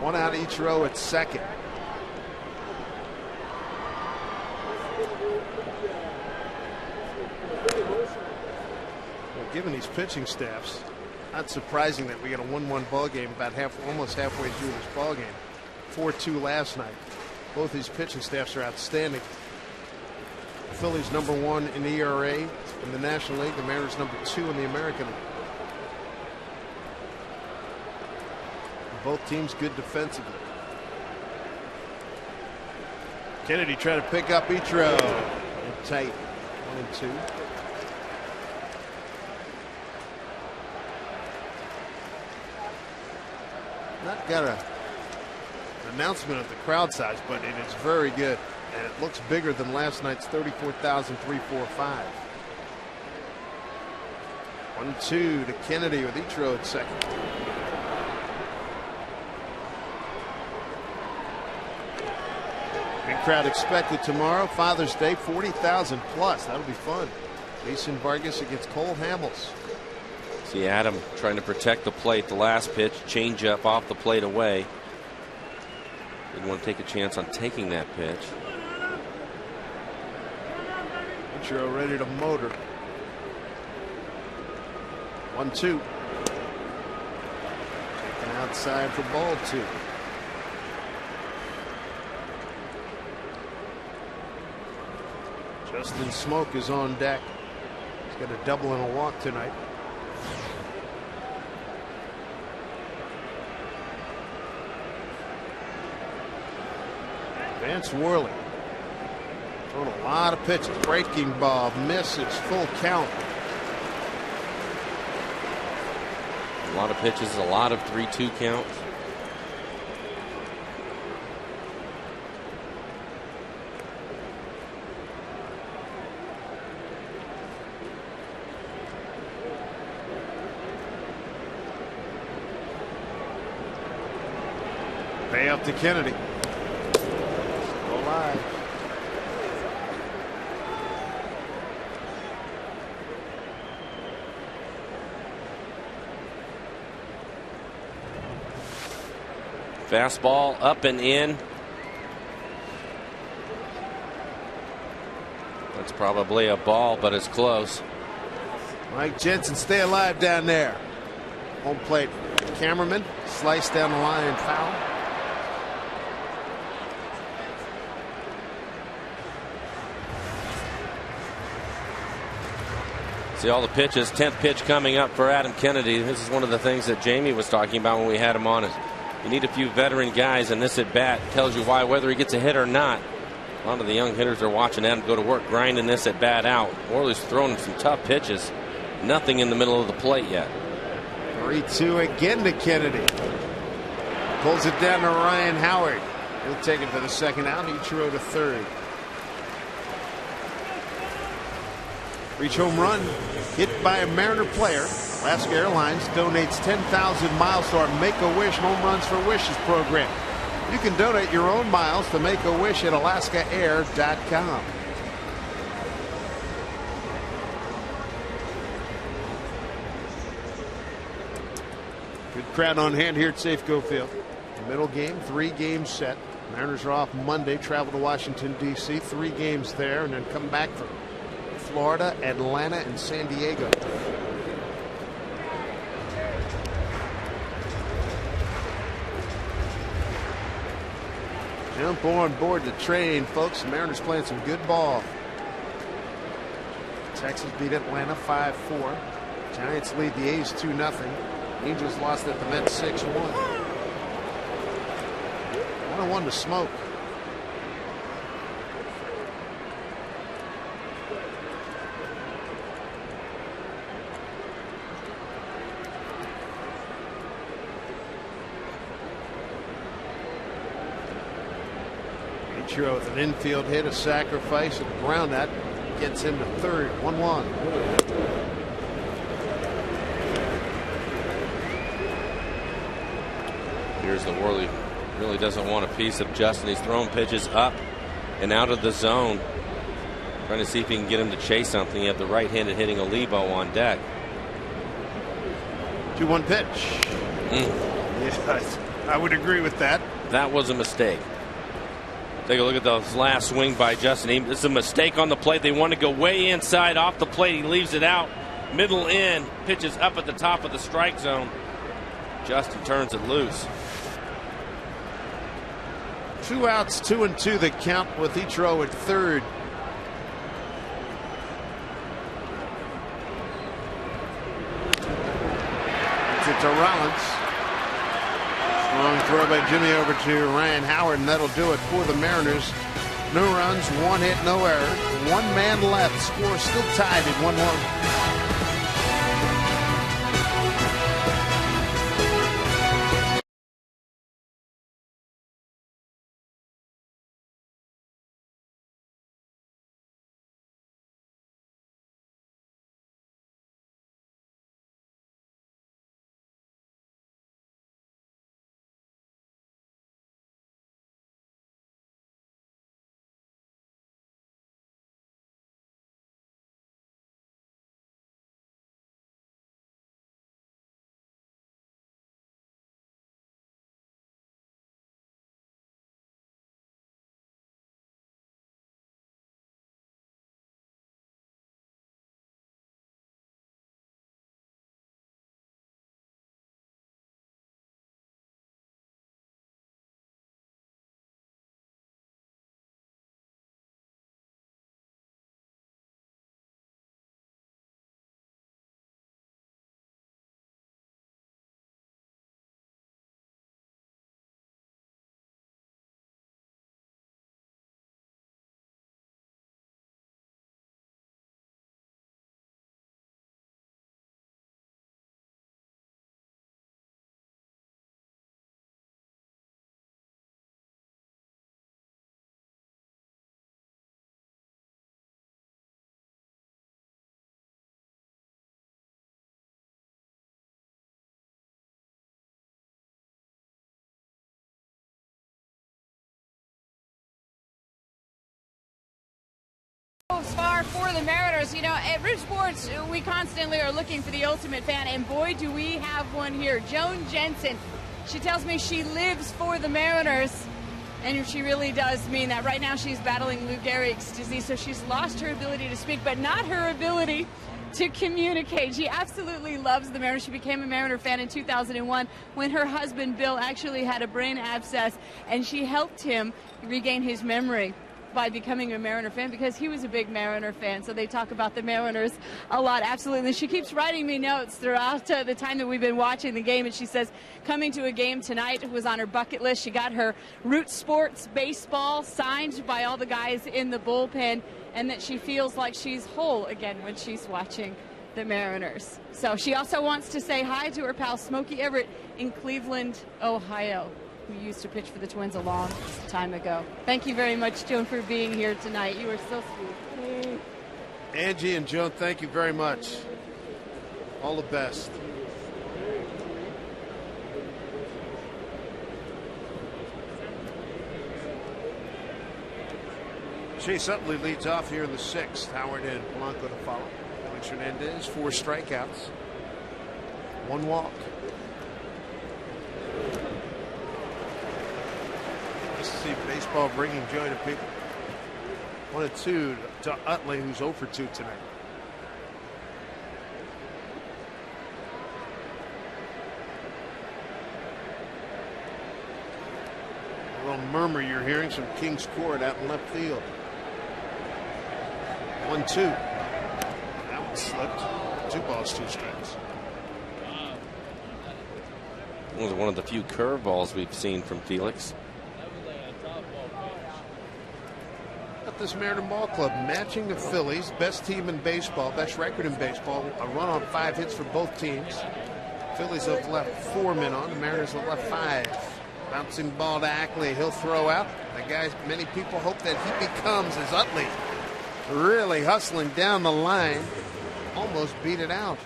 One out each row at second. Well, given these pitching staffs, not surprising that we got a 1-1 ball game about almost halfway through this ball game. 4-2 last night. Both these pitching staffs are outstanding. The Phillies #1 in the ERA in the National League. The Mariners #2 in the American League. Both teams good defensively. Kennedy trying to pick up Ichiro. Tight. 1-2. Not got an announcement of the crowd size, but it is very good. And it looks bigger than last night's 34,345. 1-2 to Kennedy with Ichiro at second. Big crowd expected tomorrow. Father's Day, 40,000 plus. That'll be fun. Jason Vargas against Cole Hamels. See Adam trying to protect the plate. The last pitch, change up off the plate away. Didn't want to take a chance on taking that pitch. Ichiro ready to motor. 1-2. Taken outside for ball 2. Justin Smoke is on deck. He's got a double and a walk tonight. Vance Worley throwing a lot of pitches. Breaking ball, misses, full count. A lot of pitches, a lot of 3-2 counts. Pay up to Kennedy. Go live. Fastball up and in. That's probably a ball, but it's close. Mike Jensen, stay alive down there. Home plate. Cameraman sliced down the line, foul. See all the pitches. 10th pitch coming up for Adam Kennedy. This is one of the things that Jamie was talking about when we had him on. Is you need a few veteran guys, and this at bat tells you why, whether he gets a hit or not. A lot of the young hitters are watching Adam go to work, grinding this at bat out. Worley's throwing some tough pitches. Nothing in the middle of the plate yet. 3-2 again to Kennedy. Pulls it down to Ryan Howard. He'll take it for the second out. Ichiro to third. Reach home run hit by a Mariner player. Alaska Airlines donates 10,000 miles to our Make-A-Wish Home Runs for Wishes program. You can donate your own miles to Make-A-Wish at alaskaair.com. Good crowd on hand here at Safeco Field. Middle game, 3 games set. Mariners are off Monday, travel to Washington, D.C. 3 games there, and then come back for Florida, Atlanta, and San Diego. Jump on board the train, folks. The Mariners playing some good ball. Texas beat Atlanta 5-4. Giants lead the A's 2-0. Angels lost at the Mets 6-1. 1-1 to Smoke. Ichiro with an infield hit, a sacrifice, and a ground that gets him to third. 1-1. Here's the Worley. Really doesn't want a piece of Justin. He's throwing pitches up and out of the zone. Trying to see if he can get him to chase something. You have the right-handed hitting Olivo on deck. 2-1 pitch. Yes, I would agree with that. That was a mistake. Take a look at the last swing by Justin. This is a mistake on the plate. They want to go way inside off the plate. He leaves it out. Middle in. Pitches up at the top of the strike zone. Justin turns it loose. 2 outs, 2-2 the count with Ichiro at third. It's to Rollins. Strong throw by Jimmy over to Ryan Howard, and that'll do it for the Mariners. No runs, 1 hit, no error. 1 man left. Score still tied at 1-1. star for the Mariners. You know, at Root Sports, we constantly are looking for the ultimate fan, and boy, do we have one here. Joan Jensen. She tells me she lives for the Mariners, and she really does mean that. Right now, she's battling Lou Gehrig's disease, so she's lost her ability to speak, but not her ability to communicate. She absolutely loves the Mariners. She became a Mariner fan in 2001 when her husband Bill actually had a brain abscess, and she helped him regain his memory by becoming a Mariner fan because he was a big Mariner fan. So they talk about the Mariners a lot. Absolutely. She keeps writing me notes throughout the time that we've been watching the game, and she says coming to a game tonight was on her bucket list. She got her Root Sports baseball signed by all the guys in the bullpen, and that she feels like she's whole again when she's watching the Mariners. So she also wants to say hi to her pal Smokey Everett in Cleveland, Ohio, who used to pitch for the Twins a long time ago. Thank you very much, Joan, for being here tonight. You are so sweet. Angie and Joan, thank you very much. All the best. Chase Utley leads off here in the 6th. Howard and Blanco to follow. Alex Hernandez, 4 strikeouts, 1 walk. Nice to see baseball bringing joy to people. 1-2 to Utley, who's 0 for 2 tonight. A little murmur you're hearing from King's Court out in left field. 1-2. That one slipped. 2 balls, 2 strikes. It was one of the few curveballs we've seen from Felix. At this Mariner Ball Club, matching the Phillies, best team in baseball, best record in baseball. A run on 5 hits for both teams. Phillies have left 4 men on. The Mariners have left 5. Bouncing ball to Ackley. He'll throw out. The guy many people hope that he becomes is Utley. Really hustling down the line. Almost beat it out.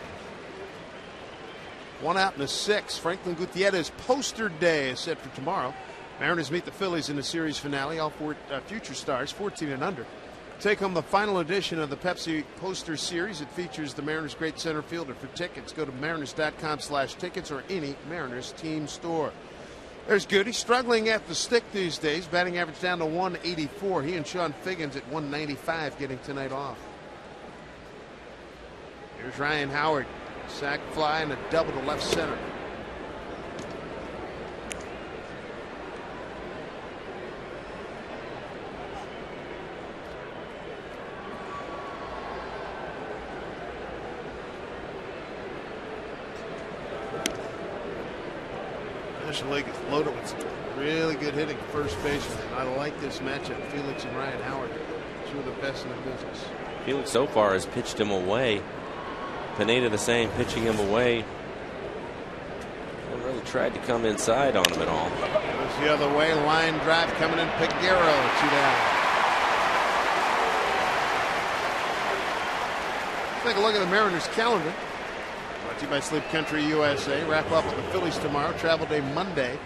1 out in the 6th. Franklin Gutierrez poster day is set for tomorrow. Mariners meet the Phillies in the series finale. All 4 future stars, 14 and under, take home the final edition of the Pepsi poster series. It features the Mariners' great center fielder. For tickets, go to mariners.com/tickets or any Mariners team store. There's Goody, struggling at the stick these days, batting average down to 184. He and Sean Figgins at 195 getting tonight off. Here's Ryan Howard, sac fly and a double to left center. National League is loaded with some really good hitting first baseman. I like this matchup. Felix and Ryan Howard, 2 of the best in the business. Felix so far has pitched him away. Pineda the same, pitching him away. Haven't really tried to come inside on him at all. Goes the other way, line drive coming in. Peguero, 2 down. Take a look at the Mariners calendar. Brought to you by Sleep Country USA. Wrap up with the Phillies tomorrow. Travel day Monday.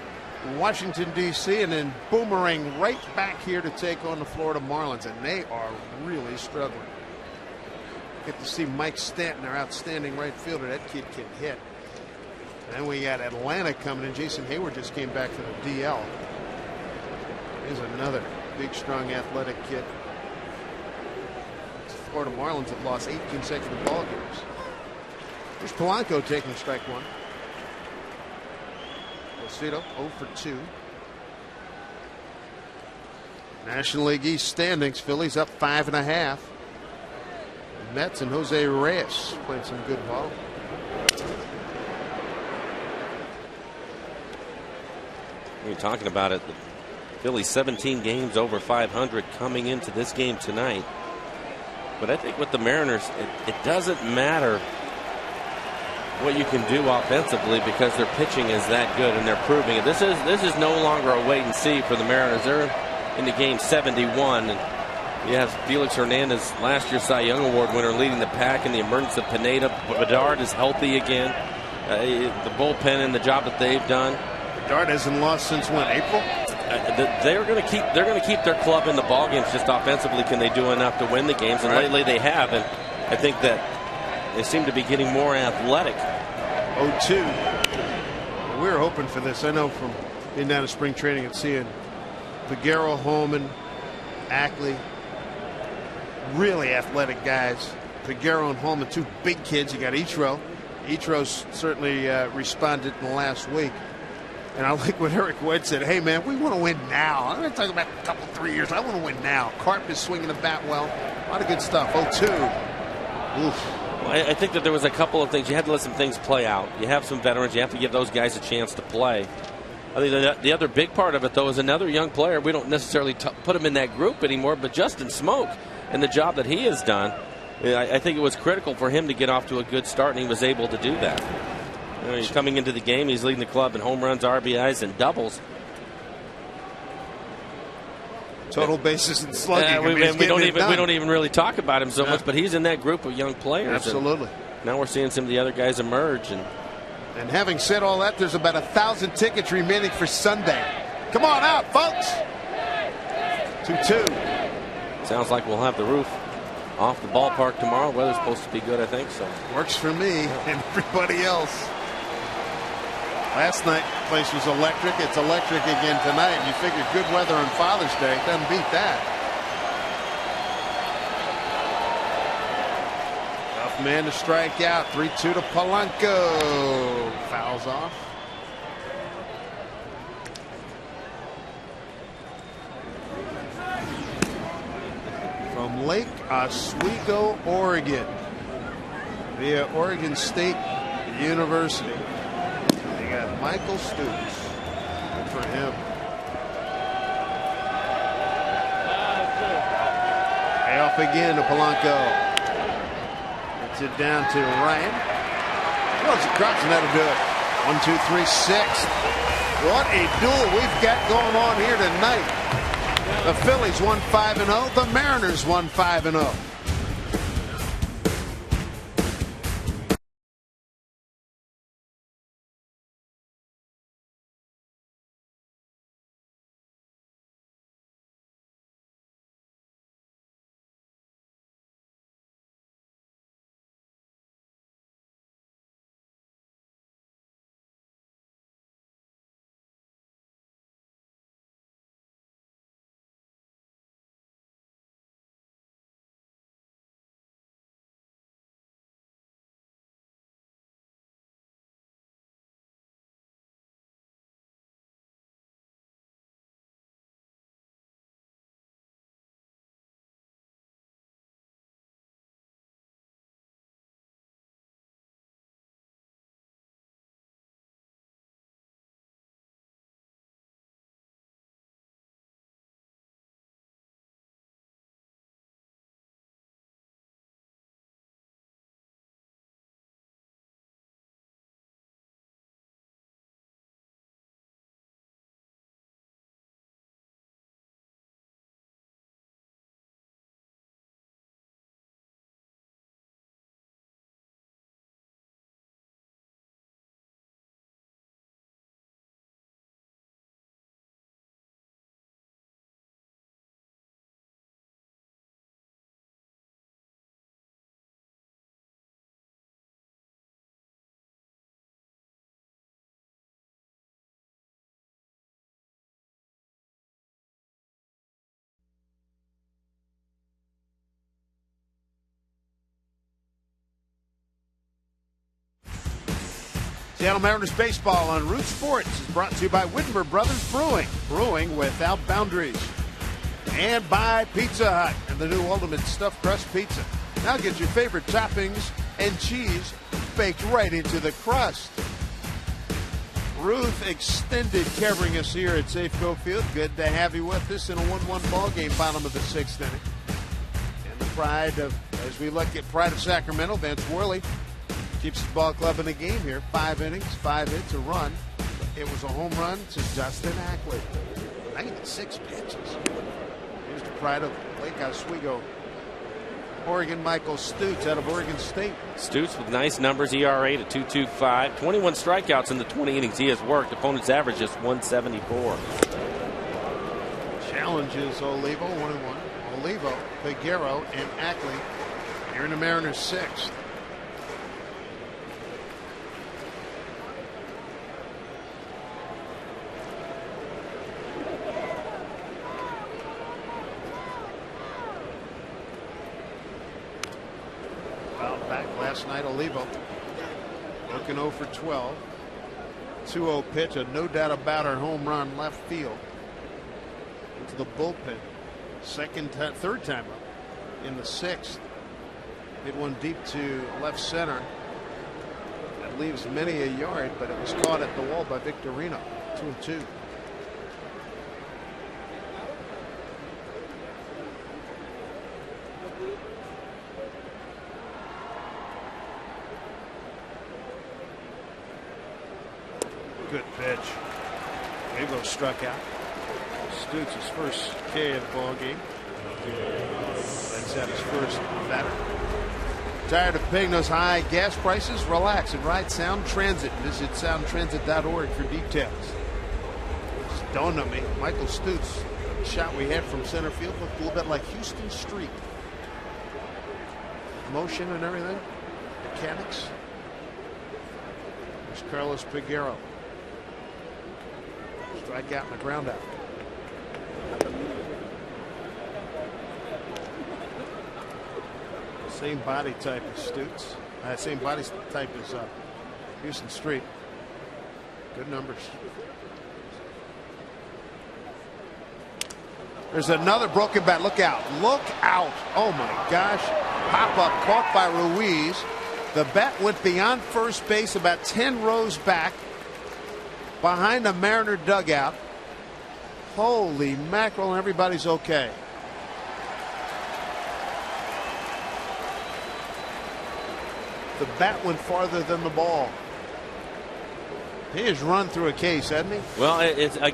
Washington, D.C. and then boomerang right back here to take on the Florida Marlins. And they are really struggling. Get to see Mike Stanton, their outstanding right fielder. That kid can hit. And then we got Atlanta coming in. Jason Hayward just came back from the DL. Here's another big, strong, athletic kid. The Florida Marlins have lost 8 consecutive ball games. Here's Polanco taking strike 1. Lucido 0 for 2. National League East standings. Phillies up 5.5. Mets and Jose Reyes playing some good ball. You're talking about it. The Phillies 17 games over 500 coming into this game tonight. But I think with the Mariners, it doesn't matter what you can do offensively because their pitching is that good and they're proving it. This is no longer a wait and see for the Mariners. They're into game 71. And you have Felix Hernandez, last year's Cy Young Award winner, leading the pack in the emergence of Pineda. Bedard is healthy again. The bullpen and the job that they've done. Bedard hasn't lost since when, April? they're going to keep their club in the ball games. Just offensively, can they do enough to win the games? And lately they have, and I think that they seem to be getting more athletic. 0-2. We were hoping for this. I know from being down to spring training and seeing Figueroa, Holman, Ackley, really athletic guys. Figueroa and Holman, two big kids. You got Ichiro. Ichiro's certainly responded in the last week. And I like what Eric Wood said. Hey, man, we want to win now. I'm not talking about a couple, 3 years. I want to win now. Carp is swinging the bat well. A lot of good stuff. 0-2. Oof. I think that there was a couple of things. You had to let some things play out. You have some veterans. You have to give those guys a chance to play. I think the other big part of it, though, is another young player. We don't necessarily put him in that group anymore, but Justin Smoke and the job that he has done, I think it was critical for him to get off to a good start, and he was able to do that. You know, he's coming into the game. He's leading the club in home runs, RBIs, and doubles. Total bases and slugging. We don't even really talk about him so much, but he's in that group of young players. Absolutely. Now we're seeing some of the other guys emerge. And having said all that, there's about 1,000 tickets remaining for Sunday. Come on out, folks. 2-2. Sounds like we'll have the roof off the ballpark tomorrow. Weather's supposed to be good, I think. So works for me and everybody else. Last night, the place was electric. It's electric again tonight. You figure good weather on Father's Day. Doesn't beat that. Tough man to strike out. 3-2 to Polanco. Fouls off. From Lake Oswego, Oregon, via Oregon State University. They got Michael Stutes. Good for him. Payoff again to Polanco. Gets it down to Ryan. Throws it across, and that'll do it. 1, 2, 3, 6. What a duel we've got going on here tonight. The Phillies won 5-0. The Mariners won 5-0. Seattle Mariners baseball on Root Sports is brought to you by Wittenberg Brothers Brewing. Brewing without boundaries. And by Pizza Hut and the new Ultimate Stuffed Crust Pizza. Now get your favorite toppings and cheese baked right into the crust. Ruth extended covering us here at Safeco Field. Good to have you with us in a 1-1 ball game, bottom of the 6th inning. And the pride of, as we look at pride of Sacramento, Vance Worley keeps his ball club in the game here. 5 innings, 5 hits, a run. It was a home run to Dustin Ackley. 96 pitches. Here's the pride of Lake Oswego, Oregon, Michael Stutes out of Oregon State. Stutes with nice numbers, ERA to 2.25, 21 strikeouts in the 20 innings he has worked. Opponent's average is 174. challenges Olivo, 1-1. Olivo, Figueroa, and Ackley here in the Mariners' sixth. Fouled back last night, Olivo. Looking 0 for 12. 2-0 pitch, a no doubt about her home run left field into the bullpen. Third time up in the sixth. Hit one deep to left center. That leaves many a yard, but it was caught at the wall by Victorino. 2-2. Good pitch. Evo struck out. Stutes his first K of the ball game. That's at his first batter. Tired of paying those high gas prices? Relax and ride Sound Transit. Visit soundtransit.org for details. Just dawned on me, Michael Stutes, the shot we had from center field looked a little bit like Houston Street. Motion and everything. Mechanics. There's Carlos Figueroa. Strike out and a ground out. Same body type as Stutes. Same body type as Houston Street. Good numbers. There's another broken bat. Look out. Look out. Oh my gosh. Pop up caught by Ruiz. The bat went beyond first base about 10 rows back behind the Mariner dugout. Holy mackerel, and everybody's okay. The bat went farther than the ball. He has run through a case, hasn't he? Well, it's a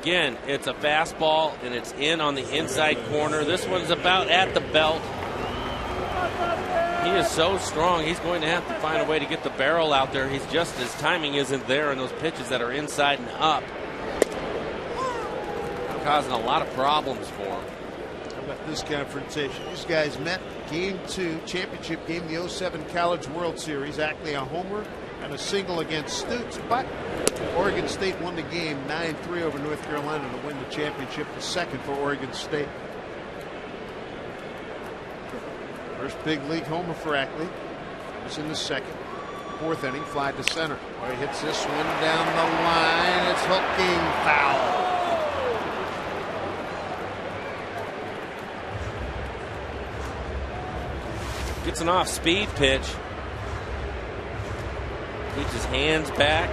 fastball, and it's in on the inside corner. This one's about at the belt. He is so strong, he's going to have to find a way to get the barrel out there. His timing isn't there in those pitches that are inside and up. Causing a lot of problems for him. How about this confrontation? These guys met game 2, championship game, the 07 College World Series. Ackley a homer and a single against Stutes, but Oregon State won the game 9-3 over North Carolina to win the championship, the second for Oregon State. First big league homer for Ackley. It's in the second. Fourth inning, fly to center. Oh, he hits this one down the line. It's hooking foul. Gets an off-speed pitch. Keeps his hands back.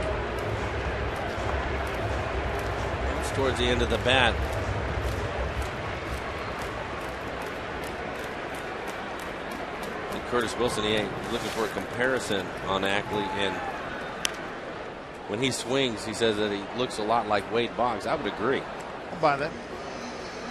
It's towards the end of the bat. And Curtis Wilson, he ain't looking for a comparison on Ackley, and when he swings, he says that he looks a lot like Wade Boggs. I would agree. I'll buy that.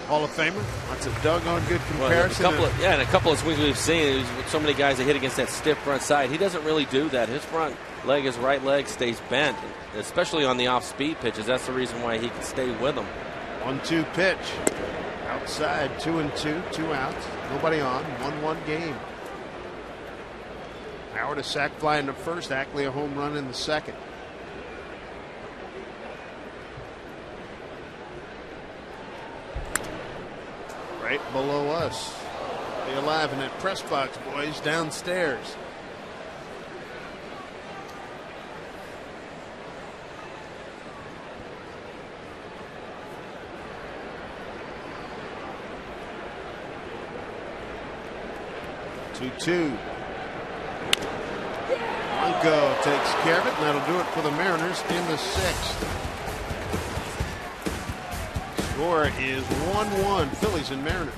Hall of Famer. That's a doggone good comparison. Well, and a couple of swings we've seen. With so many guys that hit against that stiff front side. He doesn't really do that. His front leg, his right leg, stays bent, especially on the off-speed pitches. That's the reason why he can stay with them. 1-2 pitch. Outside, 2-2, 2 outs. Nobody on. 1-1 game. Howard a sac fly in the first. Ackley a home run in the second. Right below us. Be alive in that press box, boys, downstairs. Two. Bronco takes care of it, and that'll do it for the Mariners in the sixth. Score is 1-1, Phillies and Mariners.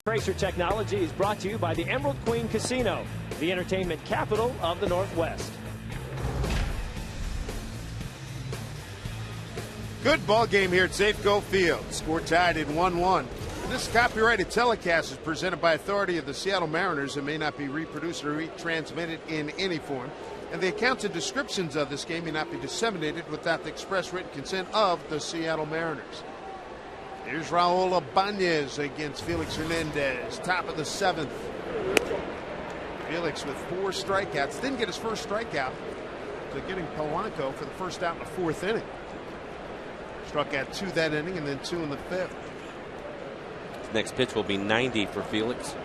Tracer Technology is brought to you by the Emerald Queen Casino, the entertainment capital of the Northwest. Good ball game here at Safeco Field. Score tied at 1-1. This copyrighted telecast is presented by authority of the Seattle Mariners and may not be reproduced or retransmitted in any form. And the accounts and descriptions of this game may not be disseminated without the express written consent of the Seattle Mariners. Here's Raul Ibanez against Felix Hernandez. Top of the 7th. Felix with 4 strikeouts. Didn't get his first strikeout. So getting Polanco for the first out in the 4th inning. Struck out 2 that inning and then 2 in the 5th. His next pitch will be 90 for Felix. 1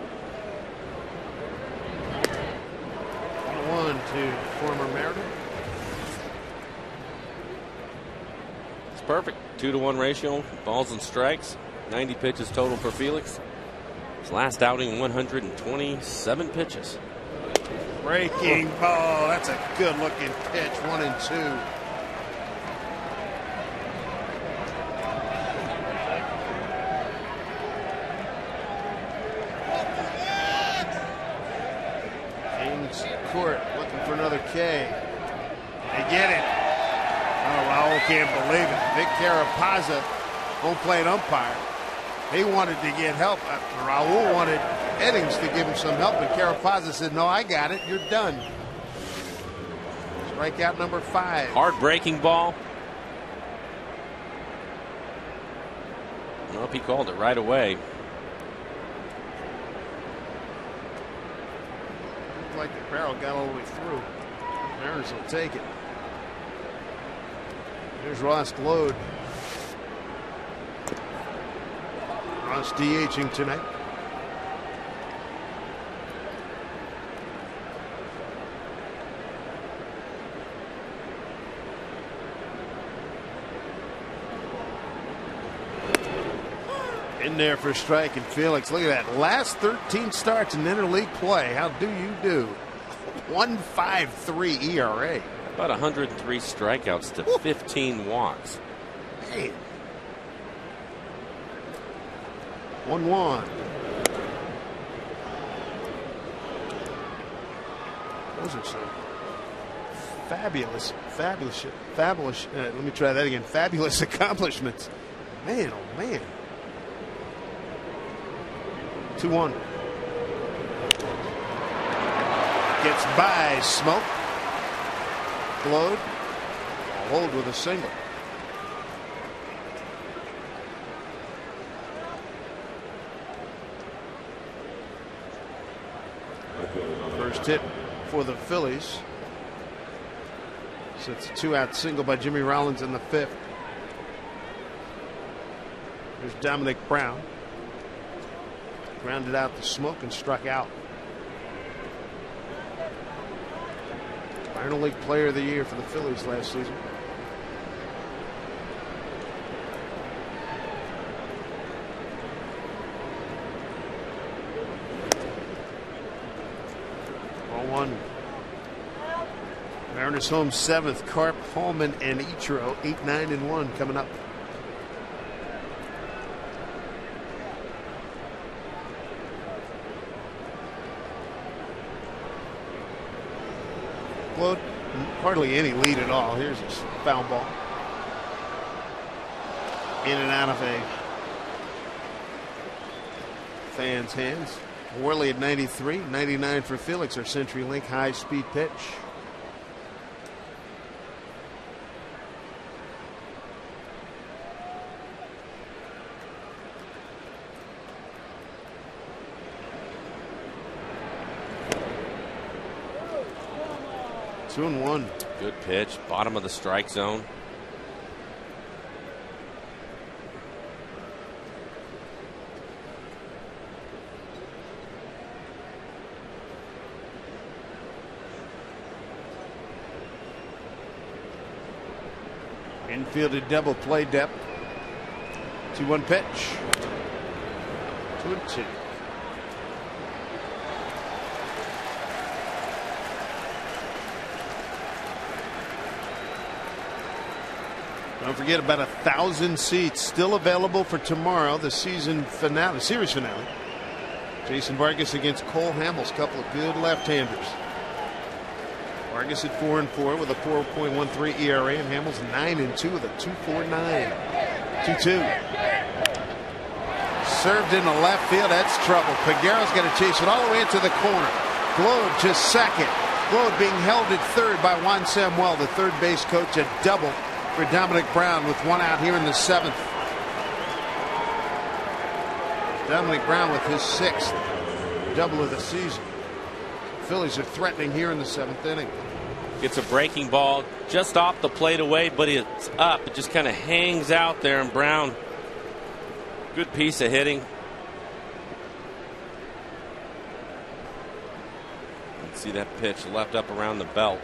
to former Mariner. It's perfect. 2-to-1 ratio. Balls and strikes. 90 pitches total for Felix. His last outing, 127 pitches. Breaking ball. That's a good looking pitch. 1-2. Court looking for another K. They get it. Oh, Raul can't believe it. Vic Carapaza, home plate umpire. He wanted to get help. Raul wanted Innings to give him some help, but Carapaza said, "No, I got it. You're done." Strikeout number 5. Hard breaking ball. Nope, he called it right away. Like the barrel got all the way through. Mariners will take it. There's Ross Glode. Ross DHing tonight. In there for strike and Felix. Look at that. Last 13 starts in interleague play. How do you do? 1.53 ERA. About 103 strikeouts to 15 walks. Man. 1-1. Those are some fabulous. Let me try that again. Fabulous accomplishments. Man, oh man. 2-1. Gets by Smoke. Glode. Hold with a single. First hit for the Phillies. So it's a 2-out single by Jimmy Rollins in the 5th. There's Dominic Brown. Grounded out the Smoke and struck out. Minor League Player of the Year for the Phillies last season. Ball 1. Mariners home 7th. Carp, Hallman, and Ichiro 8, 9, and 1 coming up. Hardly any lead at all. Here's his foul ball. In and out of a fan's hands. Worley at 93, 99 for Felix, our CenturyLink high-speed pitch. Two and 1. Good pitch. Bottom of the strike zone. Infielded double play depth. 2-1 pitch. 2-2. Don't forget, about 1,000 seats still available for tomorrow, the season finale, series finale. Jason Vargas against Cole Hamels, couple of good left-handers. Vargas at 4-4 with a 4.13 ERA, and Hamels 9-2 with a 2.49. 2-2. Served into left field. That's trouble. Peguero's got to chase it all the way into the corner. Globe just second. Globe being held at third by Juan Samuel, the third base coach. A double for Dominic Brown with one out here in the 7th. Dominic Brown with his 6th double of the season. Phillies are threatening here in the 7th inning. Gets a breaking ball just off the plate away, but it's up. It just kind of hangs out there, and Brown, good piece of hitting. Let's see that pitch left up around the belt.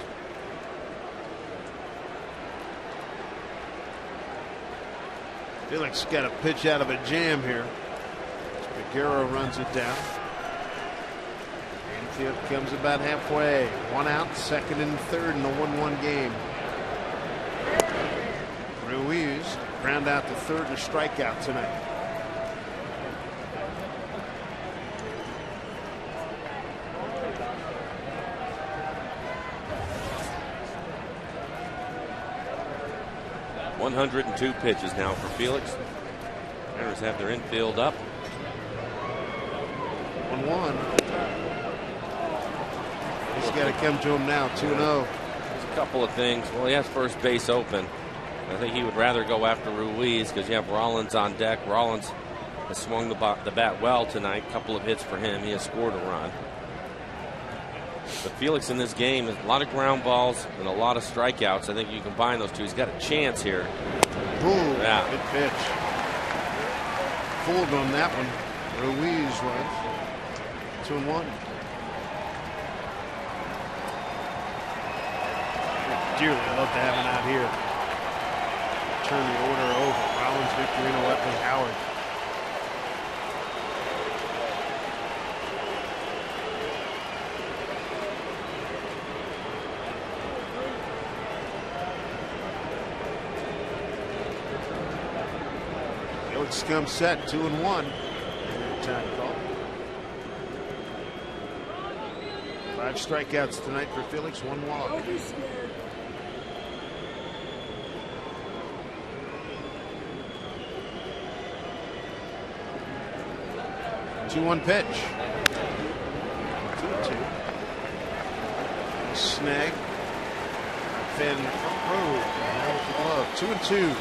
Felix got a pitch out of a jam here. Peguero runs it down. Infield comes about halfway. One out, 2nd and 3rd in the 1-1 game. Ruiz ground out the 3rd and strikeout tonight. .102 pitches now for Felix. Mariners have their infield up. 1-1. He's got to come to him now. 2-0. There's a couple of things. Well, he has first base open. I think he would rather go after Ruiz because you have Rollins on deck. Rollins has swung the bat well tonight. A couple of hits for him. He has scored a run. But Felix in this game has a lot of ground balls and a lot of strikeouts. I think you combine those two. He's got a chance here. Ooh, yeah. Good pitch. Fooled on that one. Ruiz was 2-1. Dearly love to have him out here. Turn the order over. Rollins, Victorino, Utley, Howard. Felix comes set, 2-1. Time call. 5 strikeouts tonight for Felix, 1 walk. 2-1 pitch. 2-2. Snag. Finn from road. 2-2.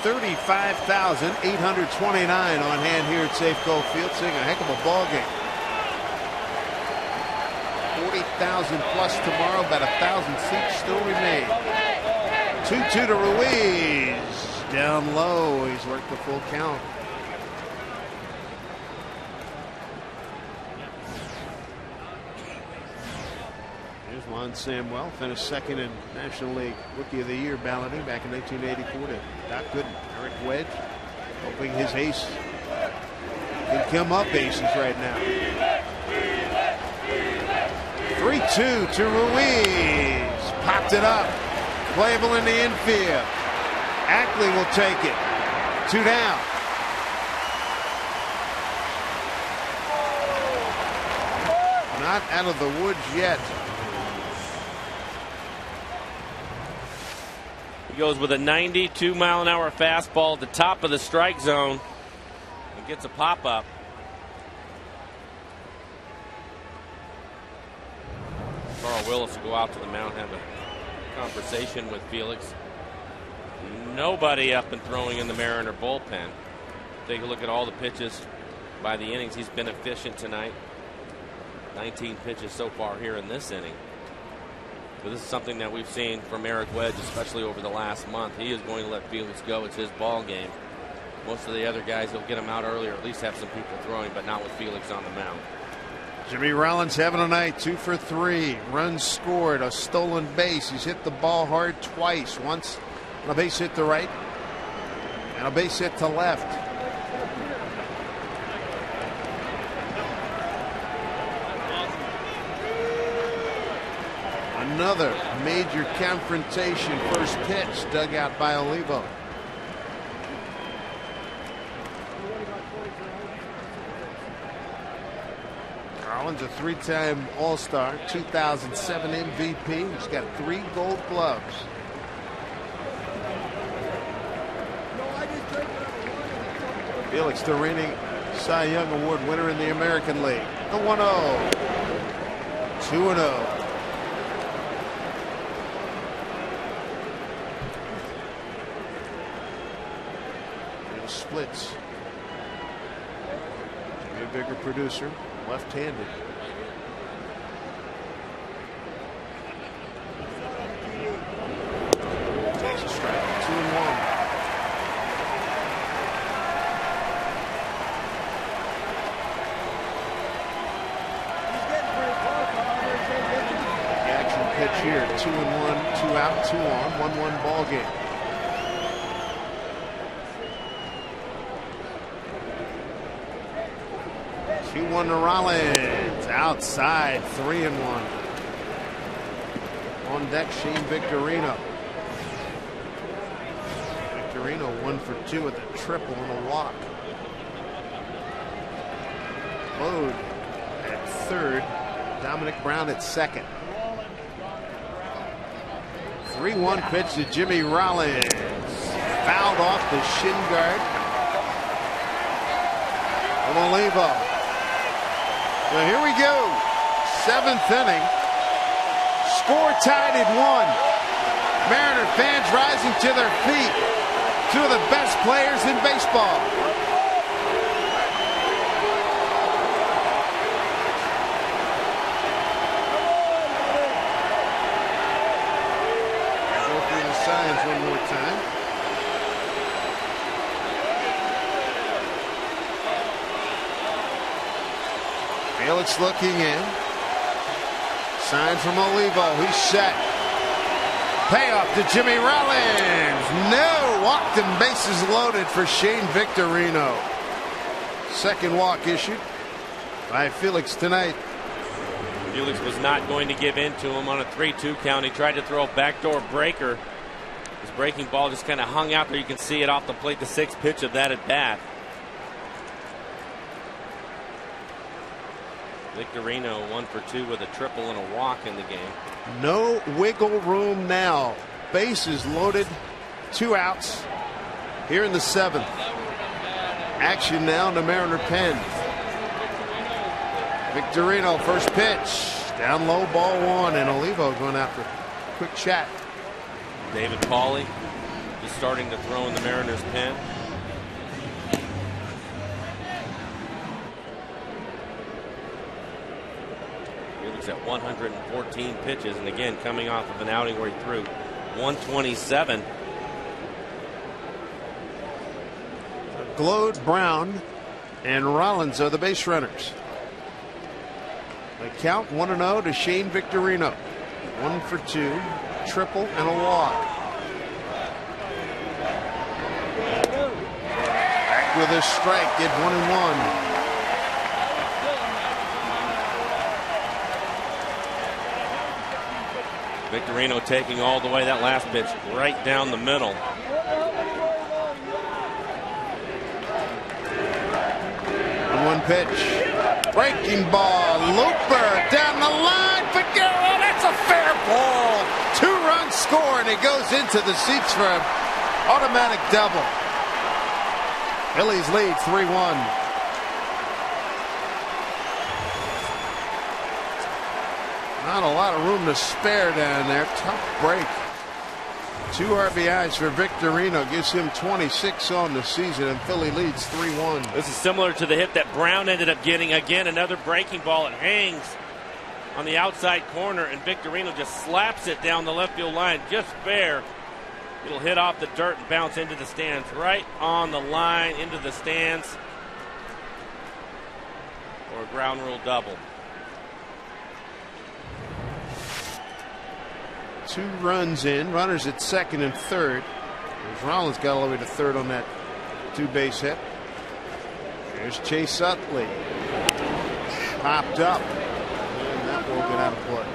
$35,829 on hand here at Safeco Field. Seeing a heck of a ball game. 40,000 plus tomorrow. About 1,000 seats still remain. 2-2 to Ruiz. Down low. He's worked the full count. Here's Juan Samuel. Finished 2nd in National League Rookie of the Year balloting back in 1984 to Doc Gooden. Eric Wedge hoping his ace can come up aces right now. 3-2 to Ruiz. Popped it up. Playable in the infield. Ackley will take it. 2 down. Not out of the woods yet. He goes with a 92-mile-an-hour fastball at the top of the strike zone and gets a pop-up. Carl Willis will go out to the mound, have a conversation with Felix. Nobody up and throwing in the Mariner bullpen. Take a look at all the pitches by the innings. He's been efficient tonight. 19 pitches so far here in this inning. But this is something that we've seen from Eric Wedge, especially over the last month. He is going to let Felix go. It's his ball game. Most of the other guys, he'll get him out earlier, at least have some people throwing, but not with Felix on the mound. Jimmy Rollins having a night, 2 for 3. Runs scored, a stolen base. He's hit the ball hard twice. Once on a base hit to right and a base hit to left. Another major confrontation. First pitch dug out by Olivo. Rollins, a 3-time All-Star, 2007 MVP. He's got 3 Gold Gloves. Felix, the reigning Cy Young Award winner in the American League. The 1-0. 2-0. Splits. Be a bigger producer, left-handed. Takes a strike. 2-1. The action pitch here. 2-1, 2 out, 2 on, 1-1 ball game. 2-1 to Rollins. Outside, 3-1. On deck, Shane Victorino. Victorino 1 for 2 with a triple and a walk. Load at third. Dominic Brown at second. 3-1 pitch to Jimmy Rollins. Fouled off the shin guard. Olivo. Well, here we go. 7th inning. Score tied at 1. Mariner fans rising to their feet. 2 of the best players in baseball. Go through the signs one more time. Felix looking in. Sign from Olivo. He's set. Payoff to Jimmy Rollins. No. Walked and bases loaded for Shane Victorino. Second walk issued by Felix tonight. Felix was not going to give in to him on a 3-2 count. He tried to throw a backdoor breaker. His breaking ball just kind of hung out there. You can see it off the plate. The 6th pitch of that at bat. Victorino 1 for 2 with a triple and a walk in the game. No wiggle room now. Bases loaded. 2 outs here in the 7th. Action now in the Mariner pen. Victorino first pitch. Down low, ball 1, and Olivo going after quick chat. David Pauly just starting to throw in the Mariners pen. At 114 pitches, and again coming off of an outing where he threw 127. Glode, Brown, and Rollins are the base runners. They count 1-0 to Shane Victorino. 1 for 2, triple and a walk. Back with a strike, get 1-1. Victorino taking all the way. That last pitch right down the middle. 1 pitch. Breaking ball. Looper down the line. Figueroa. That's a fair ball. 2-run score, and it goes into the seats for an automatic double. Phillies lead 3-1. Not a lot of room to spare down there. Tough break. 2 RBIs for Victorino gives him 26 on the season, and Philly leads 3-1. This is similar to the hit that Brown ended up getting. Again, another breaking ball. It hangs on the outside corner, and Victorino just slaps it down the left field line. Just fair. It'll hit off the dirt and bounce into the stands. Right on the line, into the stands. For a ground rule double. 2 runs in, runners at second and third. As Rollins got all the way to third on that 2-base hit. Here's Chase Utley. Popped up. And that will get out of play.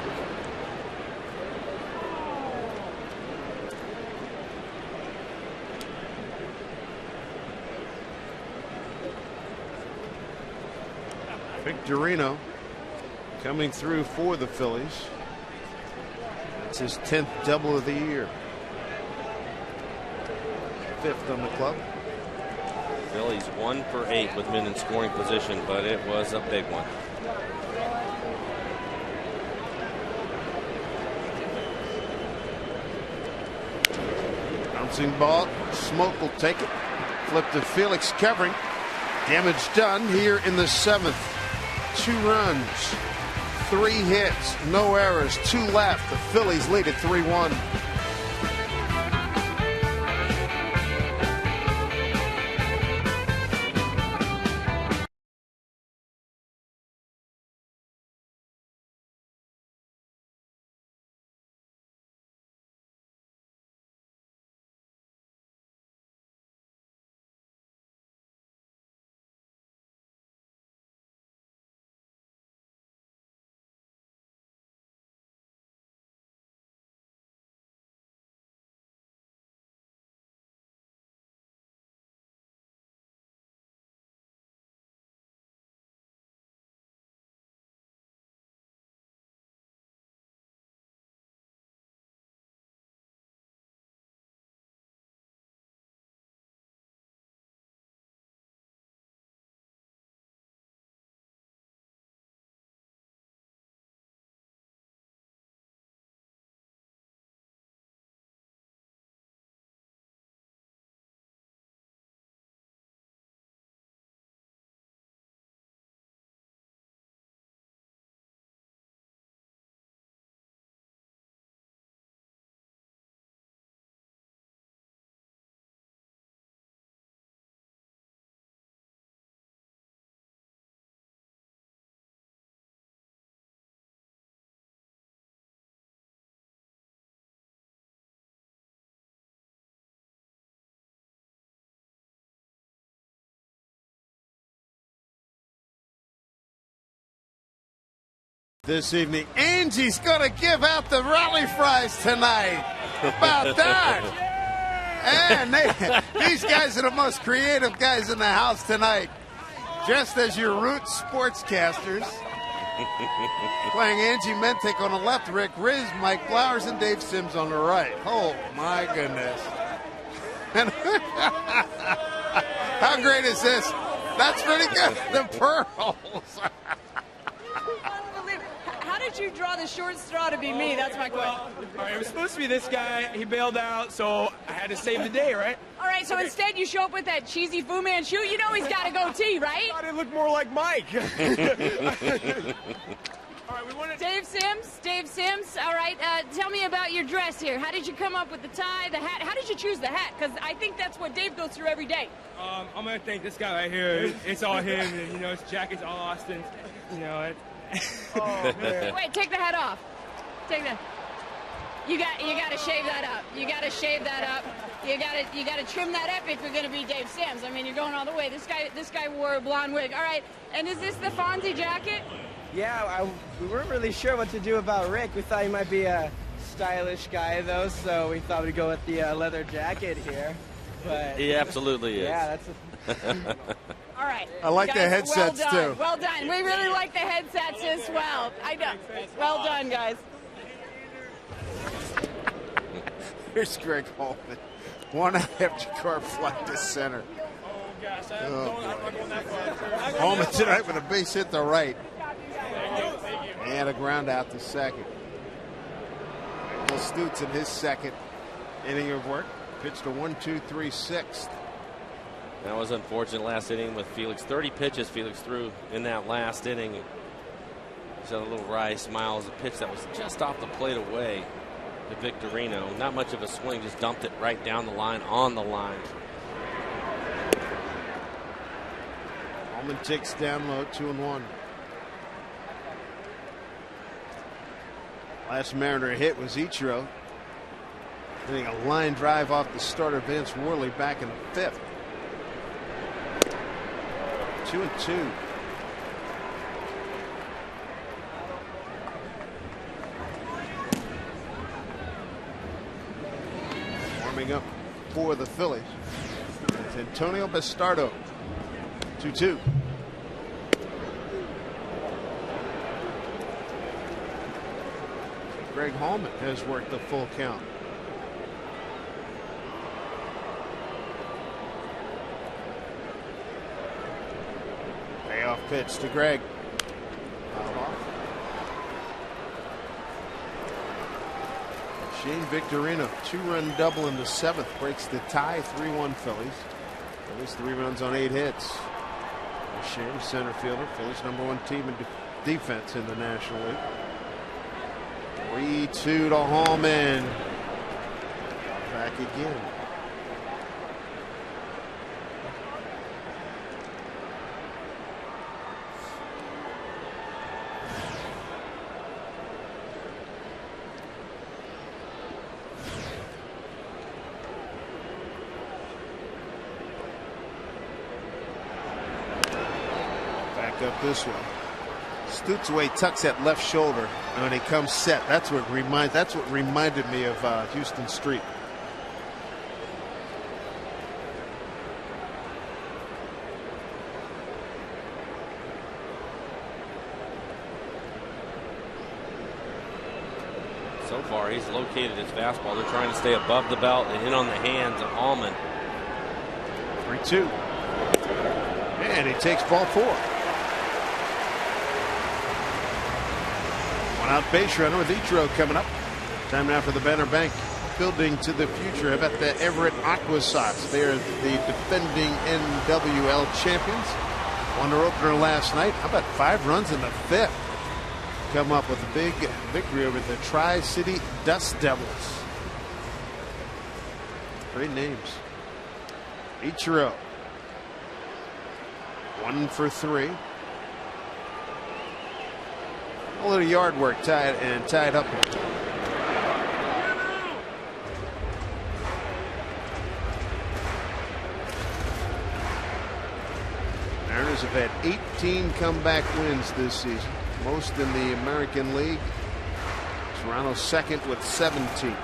Victorino coming through for the Phillies. It's his 10th double of the year. 5th on the club. Phillies 1 for 8 with men in scoring position, but it was a big one. Bouncing ball, Smoke will take it. Flip to Felix covering. Damage done here in the 7th. 2 runs, 3 hits, no errors, 2 left. The Phillies lead at 3-1. This evening, Angie's going to give out the rally fries tonight. How about that? And these guys are the most creative guys in the house tonight. Just as your root sportscasters. Playing Angie Mentek on the left, Rick Riz, Mike Flowers, and Dave Sims on the right. Oh, my goodness. And how great is this? That's pretty good. The pearls. How did you draw the short straw to be me? That's my question. All right, it was supposed to be this guy. He bailed out, so I had to save the day, right? All right, so instead you show up with that cheesy Fu Manchu. You know he's got a goatee, right? I thought it looked more like Mike. All right, we wanted... Dave Sims. All right, tell me about your dress here. How did you come up with the tie, the hat? How did you choose the hat? Because I think that's what Dave goes through every day. I'm going to thank this guy right here. It's all him, and, you know, his jacket's all Austin's. You know, oh, man. Wait, take the hat off. Take that. You got to shave that up. You got to shave that up. You got to trim that up if you're going to be Dave Sims. I mean, you're going all the way. This guy wore a blonde wig. All right. And is this the Fonzie jacket? Yeah, we weren't really sure what to do about Rick. We thought he might be a stylish guy, though, so we thought we'd go with the leather jacket here. But he absolutely is. Yeah, that's all right. I like guys, the headsets, well done, too. Well done. We really like the headsets as well. I know. Well done, guys. Here's Greg Holman. 1 after car flight to center. Holman tonight with a base hit to right. And a ground out to second. Michael Stutz in his second inning of work. Pitched a 1-2-3 6th. That was unfortunate last inning with Felix. 30 pitches Felix threw in that last inning. He's had a little wry smile as a pitch that was just off the plate away to Victorino. Not much of a swing, just dumped it right down the line, on the line. Holman ticks down low, 2-1. Last Mariner hit was Ichiro. Hitting a line drive off the starter Vince Worley back in the 5th. 2-2. Warming up for the Phillies. It's Antonio Bastardo. 2-2. Greg Hallman has worked the full count. Payoff pitch to Greg. Fouled off. Shane Victorino, 2-run double in the 7th, breaks the tie. 3-1 Phillies. Phillies 3 runs on 8 hits. Shane, center fielder, Phillies #1 team in defense in the National League. 3-2 to Hallman. Back again. Up this one. Stutzway tucks at left shoulder, and when he comes set, that's what reminded me of Houston Street. So far, he's located his fastball. They're trying to stay above the belt and hit on the hands of Hallman. 3-2. And he takes ball 4. One out base runner with Ichiro coming up. Time now for the Banner Bank building to the future. How about the Everett Aqua Sox? They're the defending NWL champions. Won their opener last night. How about 5 runs in the 5th? Come up with a big victory over the Tri-City Dust Devils. Great names. Ichiro. 1 for 3. A little yard work tied up. Mariners have had 18 comeback wins this season, most in the American League. Toronto second with 17.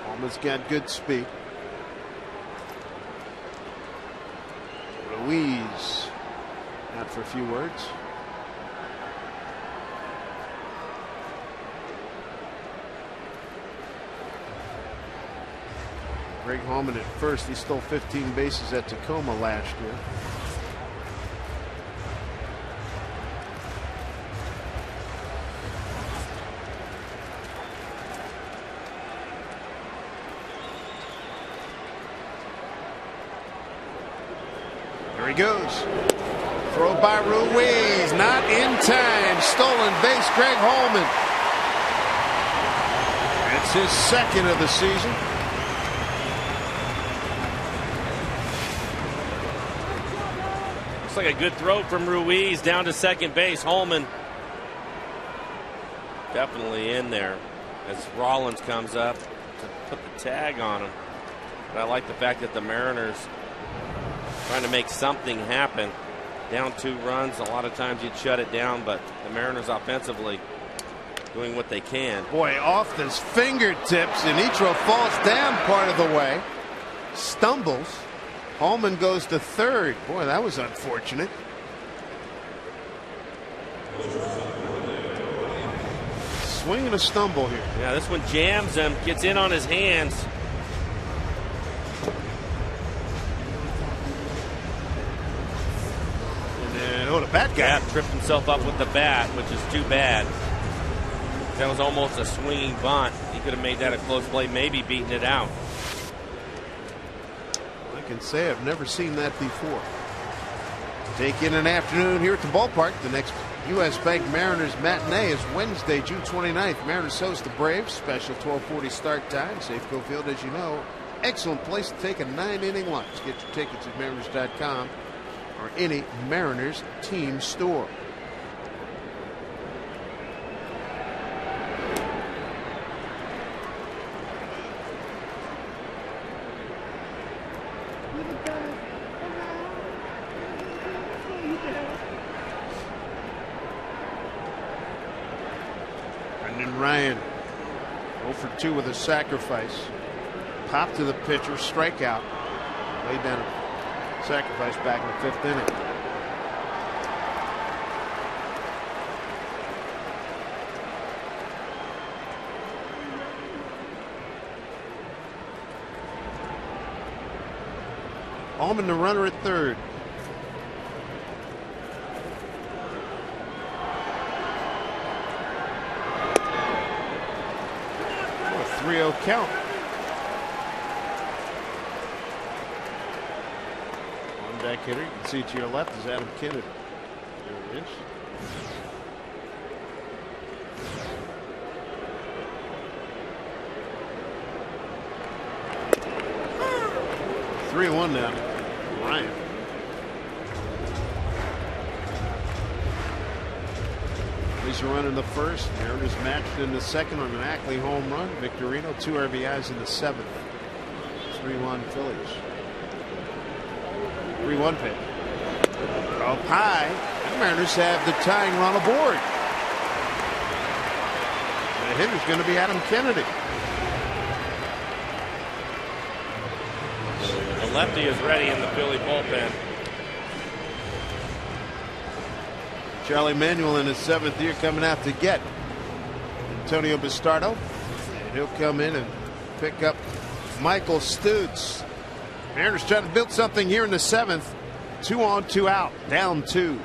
Hallman's got good speed. Ruiz out for a few words. Greg Hallman at first. He stole 15 bases at Tacoma last year. There he goes. Throw by Ruiz. Not in time. Stolen base, Greg Hallman. It's his 2nd of the season. Looks like a good throw from Ruiz down to second base. Hallman definitely in there as Rollins comes up to put the tag on him. But I like the fact that the Mariners trying to make something happen. Down 2 runs, a lot of times you'd shut it down, but the Mariners offensively doing what they can. Boy, off his fingertips, and Ichiro falls down part of the way. Stumbles. Hallman goes to third. Boy, that was unfortunate. Swing and a stumble here. Yeah, this one jams him, gets in on his hands. Oh, the bat guy. Yeah, tripped himself up with the bat, which is too bad. That was almost a swinging bunt. He could have made that a close play, maybe beaten it out. I can say I've never seen that before. Take in an afternoon here at the ballpark. The next U.S. Bank Mariners matinee is Wednesday, June 29th. Mariners host the Braves. Special 12:40 start time. Safeco Field, as you know. Excellent place to take a 9-inning lunch. Get your tickets at Mariners.com. or any Mariners team store. Brendan Ryan 0 for 2 with a sacrifice. Pop to the pitcher, strikeout. Laid down a sacrifice back in the 5th inning. Allman the runner at third. A 3-0 count. On deck hitter, you can see to your left is Adam Kennedy. There it is. Three-one now. Ryan. Phillies are running the first. Mariners matched in the second on an Ackley home run. Victorino 2 RBIs in the seventh. 3-1 Phillies. 3-1 pitch. Up high. The Mariners have the tying run aboard. The hitter's going to be Adam Kennedy. The lefty is ready in the Philly bullpen. Charlie Manuel in his seventh year coming out to get Antonio Bastardo. And he'll come in and pick up Michael Stutz. Mariners trying to build something here in the seventh. 2 on, 2 out, down 2.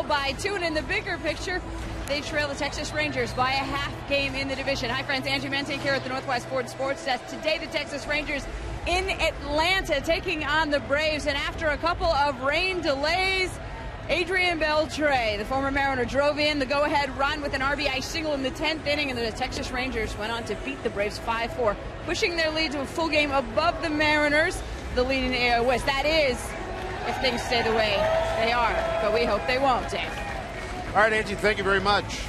By 2, and in the bigger picture, they trail the Texas Rangers by a half game in the division. Hi friends, Angie Mentink here at the Northwest Ford Sports Desk. Today the Texas Rangers in Atlanta taking on the Braves, and after a couple of rain delays, Adrian Beltre, the former Mariner, drove in the go-ahead run with an RBI single in the 10th inning, and the Texas Rangers went on to beat the Braves 5-4, pushing their lead to a full game above the Mariners, the lead in the AL West. That is, if things stay the way they are, but we hope they won't, Dave. All right, Angie, thank you very much.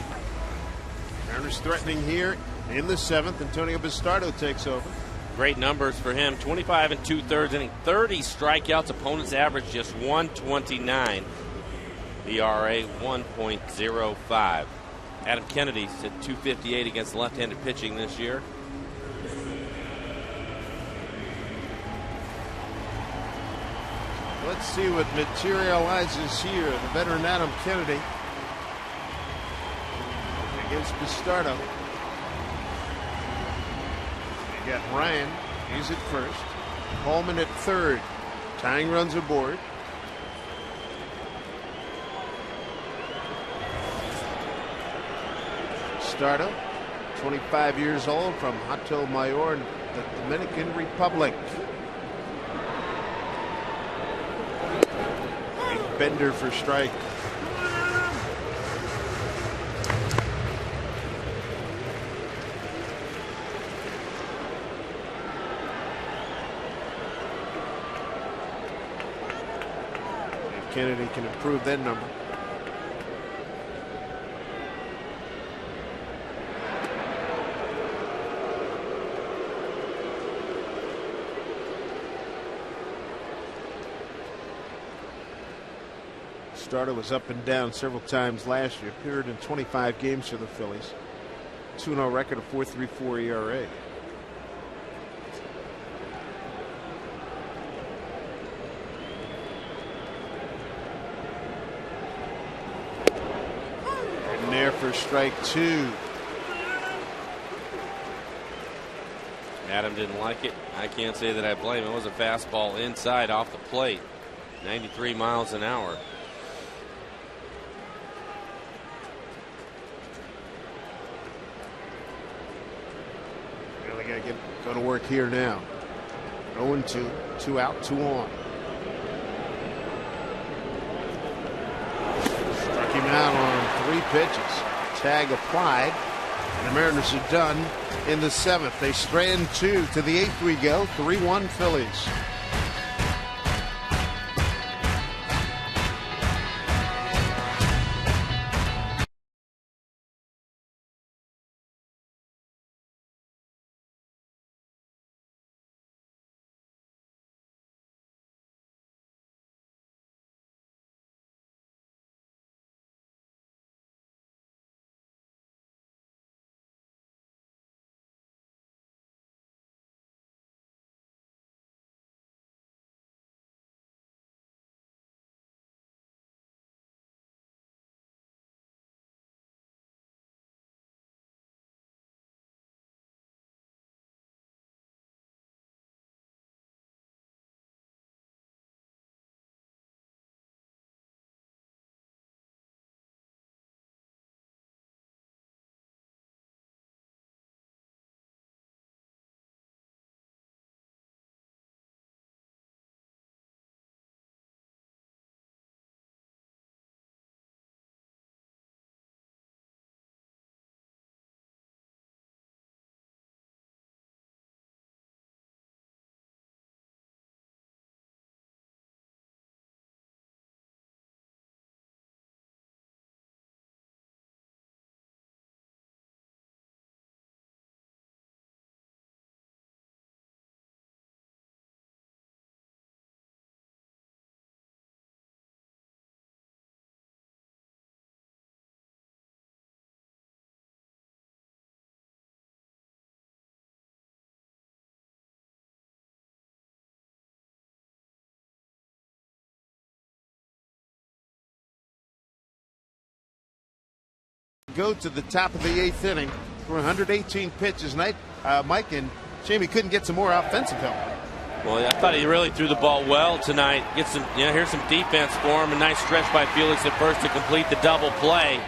Mariners threatening here in the seventh. Antonio Bastardo takes over. Great numbers for him. 25 2/3 inning, 30 strikeouts. Opponents average just 129. ERA 1.05. Adam Kennedy's at 258 against left-handed pitching this year. Let's see what materializes here. The veteran Adam Kennedy against Bastardo. You got Ryan, he's at first. Coleman at third. Tying runs aboard. Bastardo, 25 years old, from Hato Mayor, the Dominican Republic. Bender for strike. If Kennedy can improve that number. Starter was up and down several times last year. Appeared in 25 games for the Phillies. 2-0 record, a 4.34 ERA. And there for strike 2. Adam didn't like it. I can't say that I blame him. It was a fastball inside off the plate. 93 miles an hour. Really got to go to work here now. 0-2, 2 out, 2 on. Struck him out on 3 pitches. Tag applied. And the Mariners are done in the 7th. They strand 2 to the 8th. We go 3-1 Phillies. Go to the top of the 8th inning for 118 pitches tonight. Mike and Jamie couldn't get some more offensive help. Well, I thought he really threw the ball well tonight. Get some, here's some defense for him. A nice stretch by Felix at first to complete the double play.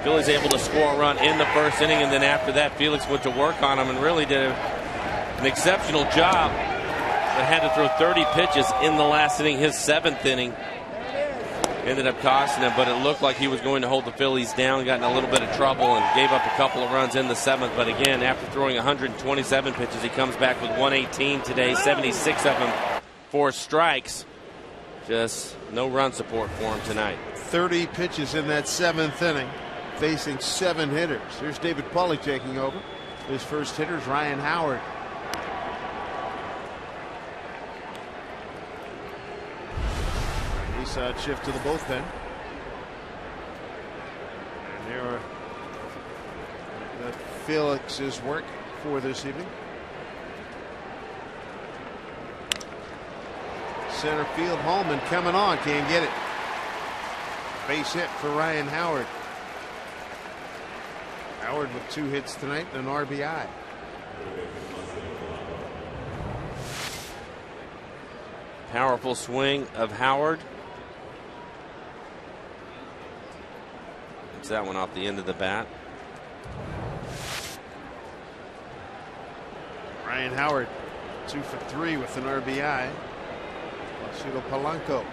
Phillies able to score a run in the first inning, and then after that, Felix went to work on him and really did an exceptional job. But had to throw 30 pitches in the last inning, his 7th inning. Ended up costing him, but it looked like he was going to hold the Phillies down, got in a little bit of trouble, and gave up a couple of runs in the 7th. But again, after throwing 127 pitches, he comes back with 118 today, 76 of them for strikes. Just no run support for him tonight. 30 pitches in that 7th inning, facing 7 hitters. Here's David Pauly taking over. His first hitter is Ryan Howard. Shift to the bullpen. And there are Felix's work for this evening. Center field, Holman coming on, can't get it. Base hit for Ryan Howard. Howard with 2 hits tonight and an RBI. Powerful swing of Howard. That one off the end of the bat. Ryan Howard 2 for 3 with an RBI. Lucido Polanco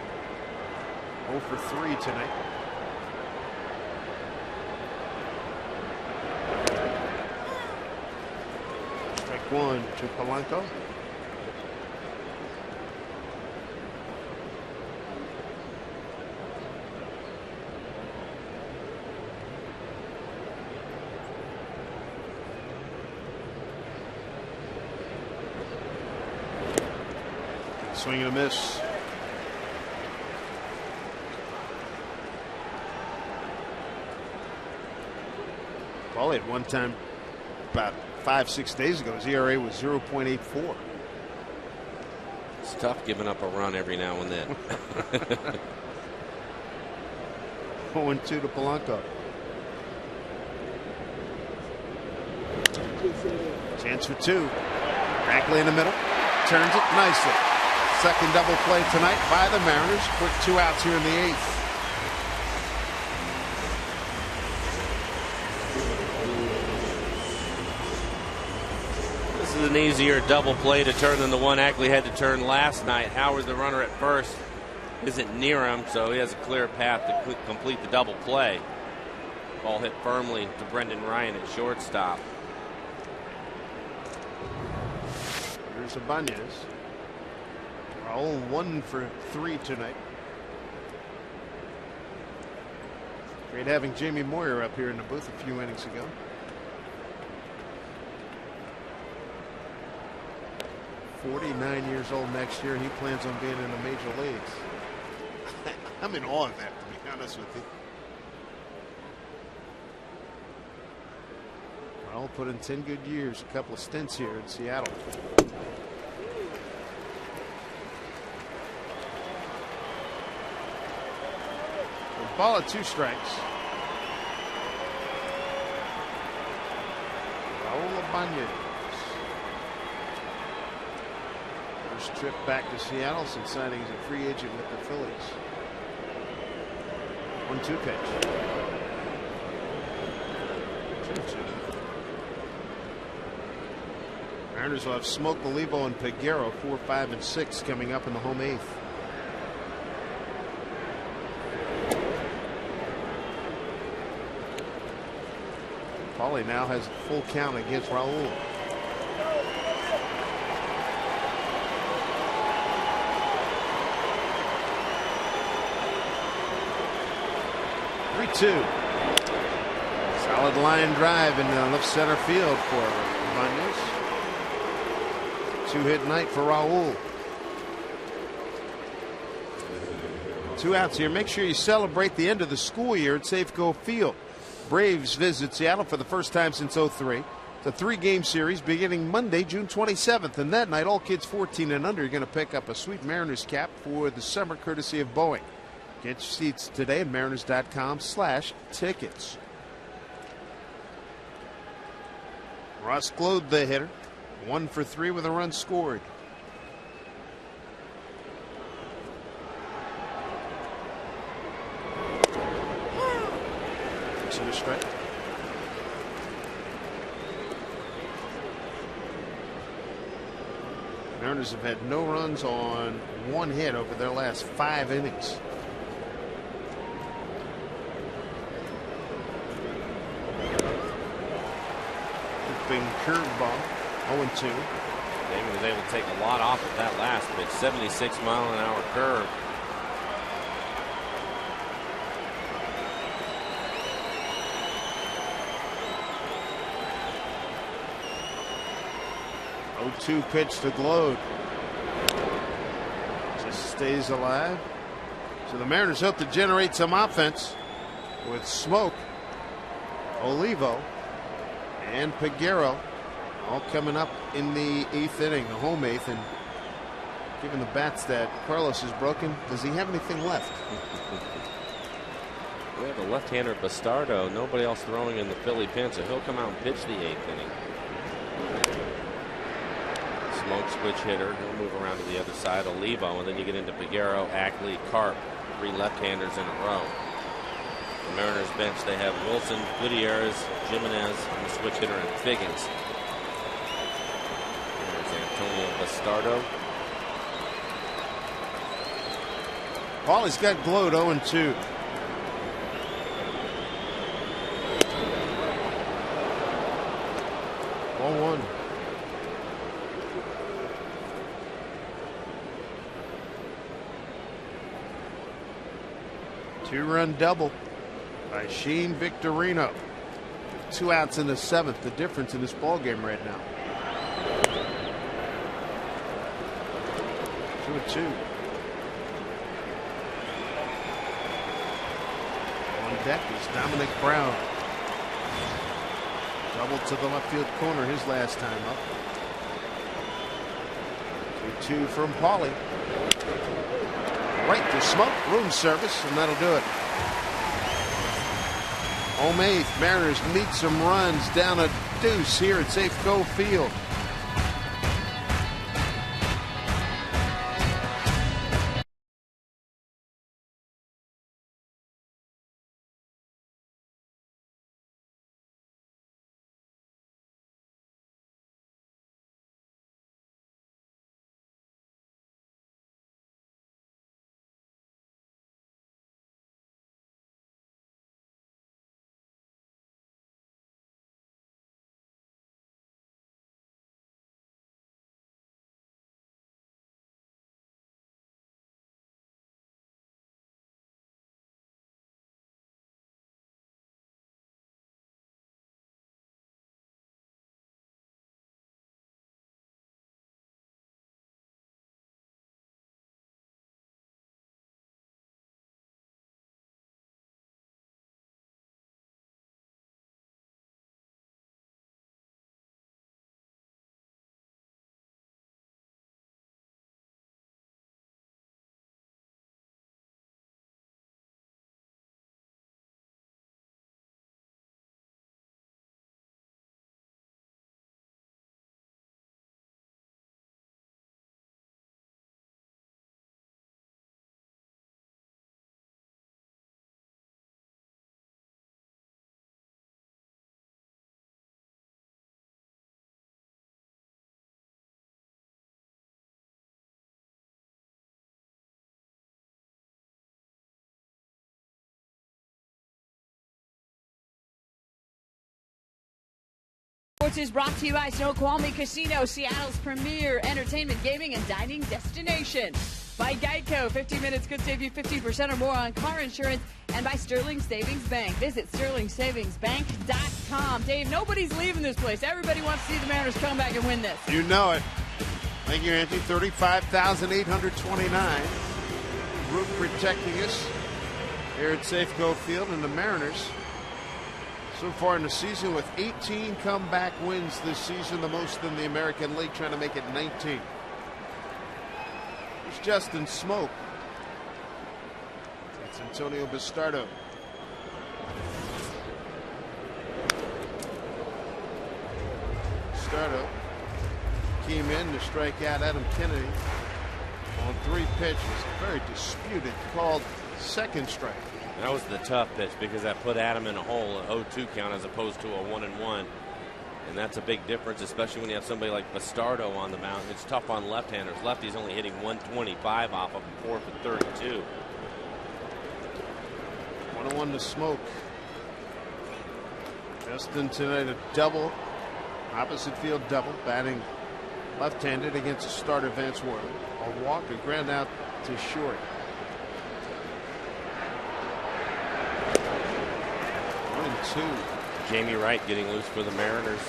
0 for 3 tonight. Strike 1 to Polanco. Swing and a miss. Paulie at one time about 5-6 days ago, his ERA was 0.84. It's tough giving up a run every now and then. 0-2 to Polanco. Chance for two. Ackley in the middle. Turns it nicely. Second double play tonight by the Mariners. Quick 2 outs here in the 8th. This is an easier double play to turn than the one Ackley had to turn last night. Howard, the runner at first, isn't near him, so he has a clear path to complete the double play. Ball hit firmly to Brendan Ryan at shortstop. Here's Ibanez. Raul 1 for 3 tonight. Great having Jamie Moyer up here in the booth a few innings ago. "49 years old next year, and he plans on being in the major leagues." I'm in awe of that, to be honest with you. Raul put in 10 good years, a couple of stints here in Seattle. A ball at 2 strikes. Raul Ibanez. First trip back to Seattle since signing as a free agent with the Phillies. 1-2 pitch. 2-2. Mariners will have Smoke, Olivo, and Peguero 4, 5, and 6 coming up in the home 8th. Paulie now has a full count against Raul. Two. Solid line drive in left center field for Ibanez. 2-hit night for Raul. 2 outs here. Make sure you celebrate the end of the school year at Safeco Field. Braves visit Seattle for the first time since '03. It's a 3-game series beginning Monday, June 27th. And that night, all kids 14 and under are going to pick up a sweet Mariners cap for the summer courtesy of Boeing. Get your seats today at mariners.com/tickets. Ross Glode, the hitter, 1 for 3 with a run scored. To the strike. Mariners have had no runs on 1 hit over their last 5 innings. Curveball, 0-2. Jamie was able to take a lot off of that last pitch. 76-mile-an-hour curve. Oh, 0-2 pitch to Glode. Just stays alive. So the Mariners hope to generate some offense with Smoke, Olivo, and Peguero all coming up in the 8th inning, the home 8th. And given the bats that Carlos has broken, does he have anything left? We have a left-hander, Bastardo. Nobody else throwing in the Philly pen, so he'll come out and pitch the 8th inning. Smoke switch hitter. He'll move around to the other side. Olivo, and then you get into Peguero, Ackley, Carp. 3 left-handers in a row. The Mariners bench, they have Wilson, Gutierrez, Jimenez, and the switch hitter, and Figgins. There's Antonio Bastardo. Paulie's got Glode 0-2. Ball 1. Two-run double by Shane Victorino. 2 outs in the 7th. The difference in this ball game right now. 2-2. On deck is Dominic Brown. Double to the left field corner his last time up. 2-2 from Paulie. Right to Smoke, room service, and that'll do it. Home eighth, Mariners need some runs down a deuce here at Safeco Field. Sports is brought to you by Snoqualmie Casino, Seattle's premier entertainment, gaming, and dining destination. By Geico, 15 minutes could save you 50% or more on car insurance. And by Sterling Savings Bank. Visit sterlingsavingsbank.com. Dave, nobody's leaving this place. Everybody wants to see the Mariners come back and win this. You know it. Thank you, Angie. 35,829. Roof protecting us here at Safeco Field, and the Mariners so far in the season with 18 comeback wins this season, the most in the American League, trying to make it 19. Here's Justin Smoke. That's Antonio Bastardo. Bastardo came in to strike out Adam Kennedy on 3 pitches. Very disputed, called second strike. That was the tough pitch because that put Adam in a hole, an 0-2 count as opposed to a 1-1. And that's a big difference, especially when you have somebody like Bastardo on the mound. It's tough on left-handers. Lefty's only hitting 125 off of 4 for 32. 1-1 to Smoke. Justin tonight a double, opposite field double, batting left-handed against a starter Vance Worley. A walk, a ground out to short. 1-2. Jamie Wright getting loose for the Mariners.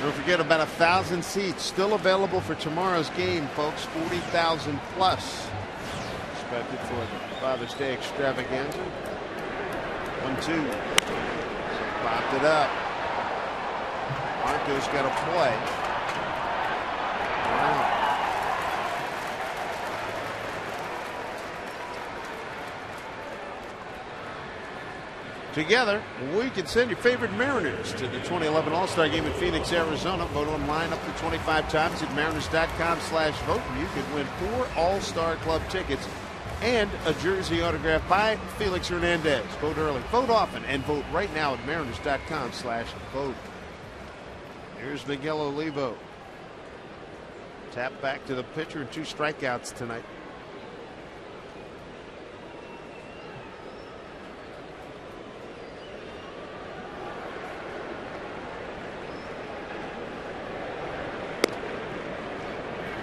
Don't forget, about 1,000 seats still available for tomorrow's game, folks. 40,000 plus expected for the Father's Day extravaganza. 1-2. Popped it up. Marco's got to play. Wow. Together, we can send your favorite Mariners to the 2011 All-Star Game in Phoenix, Arizona. Vote online up to 25 times at mariners.com/vote. And you could win 4 All-Star Club tickets and a jersey autographed by Felix Hernandez. Vote early, vote often, and vote right now at mariners.com/vote. Here's Miguel Olivo. Tap back to the pitcher and 2 strikeouts tonight.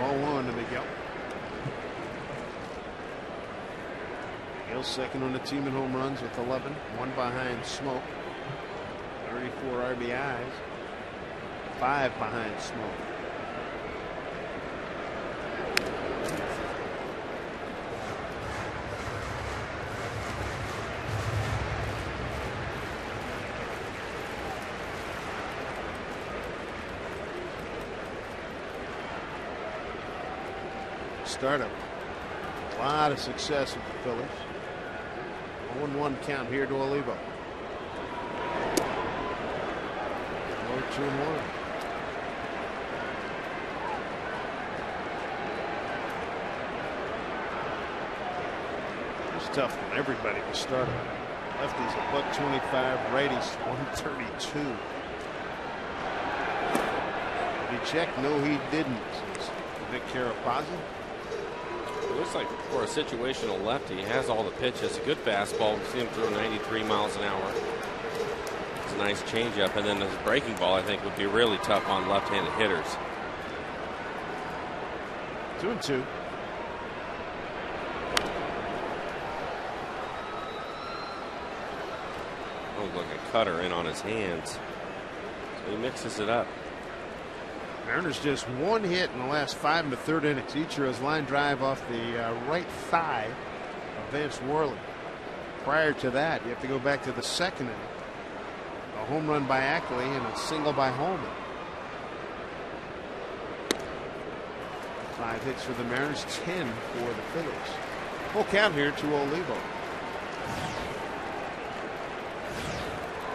Ball 1 to Miguel. Miguel's second on the team in home runs with 11, 1 behind Smoke. 34 RBIs, 5 behind Smoke. startup. A lot of success with the Phillies. 0-1 count here to Olivo. 0-2-1. It's tough for everybody to start him. Lefties a $125, righties 132. Did he check? No, he didn't. Vic Carapazzi. It looks like for a situational lefty, he has all the pitches. A good fastball. We see him throw 93 miles an hour. It's a nice changeup, and then his breaking ball, I think, would be really tough on left-handed hitters. 2-2. Oh, look, a cutter in on his hands. So he mixes it up. Mariners just one hit in the last 5 1/3 innings. Ichiro's line drive off the right thigh of Vance Worley. Prior to that, you have to go back to the second inning. A home run by Ackley and a single by Holman. 5 hits for the Mariners, 10 for the Phillies. Full count here to Olivo.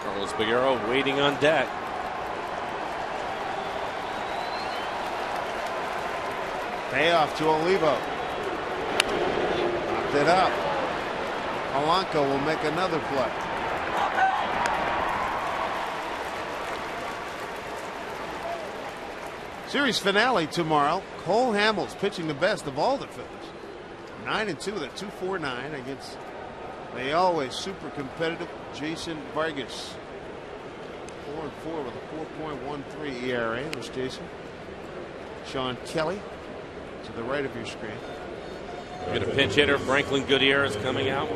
Carlos Figueroa waiting on deck. Payoff to Olivo. Popped it up. Polanco will make another play. Series finale tomorrow. Cole Hamels pitching the best of all the Phillies. 9-2 with a 2.49 against the always super competitive Jason Vargas. 4-4 with a 4.13 ERA. There's Jason. Sean Kelly to the right of your screen. We get a pinch hitter. Franklin Gutierrez coming out.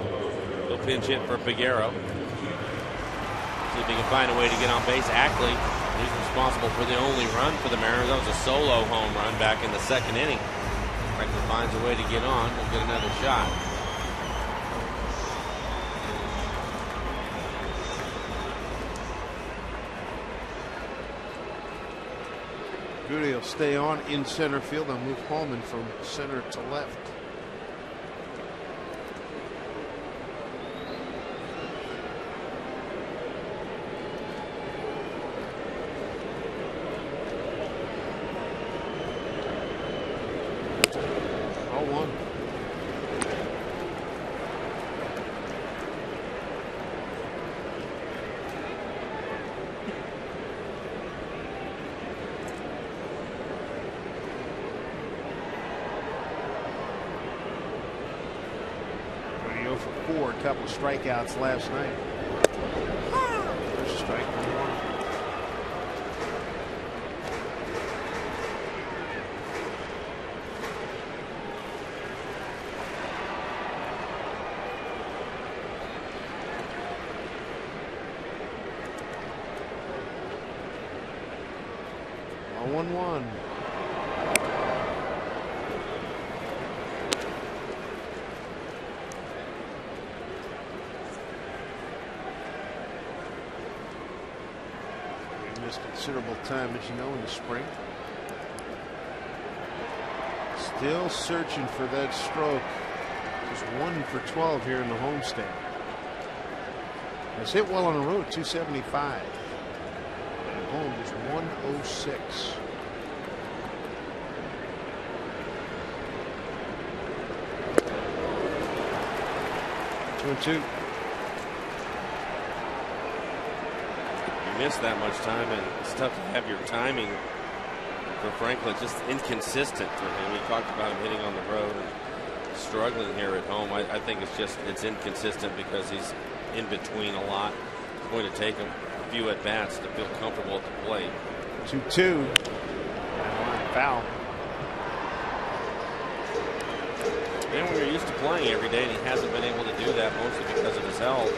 He'll pinch hit for Figueroa. See if he can find a way to get on base. Ackley, he's responsible for the only run for the Mariners. That was a solo home run back in the second inning. Franklin finds a way to get on. We'll get another shot. Goody will stay on in center field and move Holman from center to left. Couple of strikeouts last night. First strike, 1-1. A 1-1. Considerable time, as you know, in the spring. Still searching for that stroke. Just 1 for 12 here in the homestand. Has hit well on the road, 275. At home, just 106. Two. Miss that much time, and it's tough to have your timing for Franklin just inconsistent for him. We talked about him hitting on the road and struggling here at home. I think it's inconsistent because he's in between a lot. It's going to take him a few at bats to feel comfortable at the plate. 2-2. Foul. And we're used to playing every day, and he hasn't been able to do that mostly because of his health.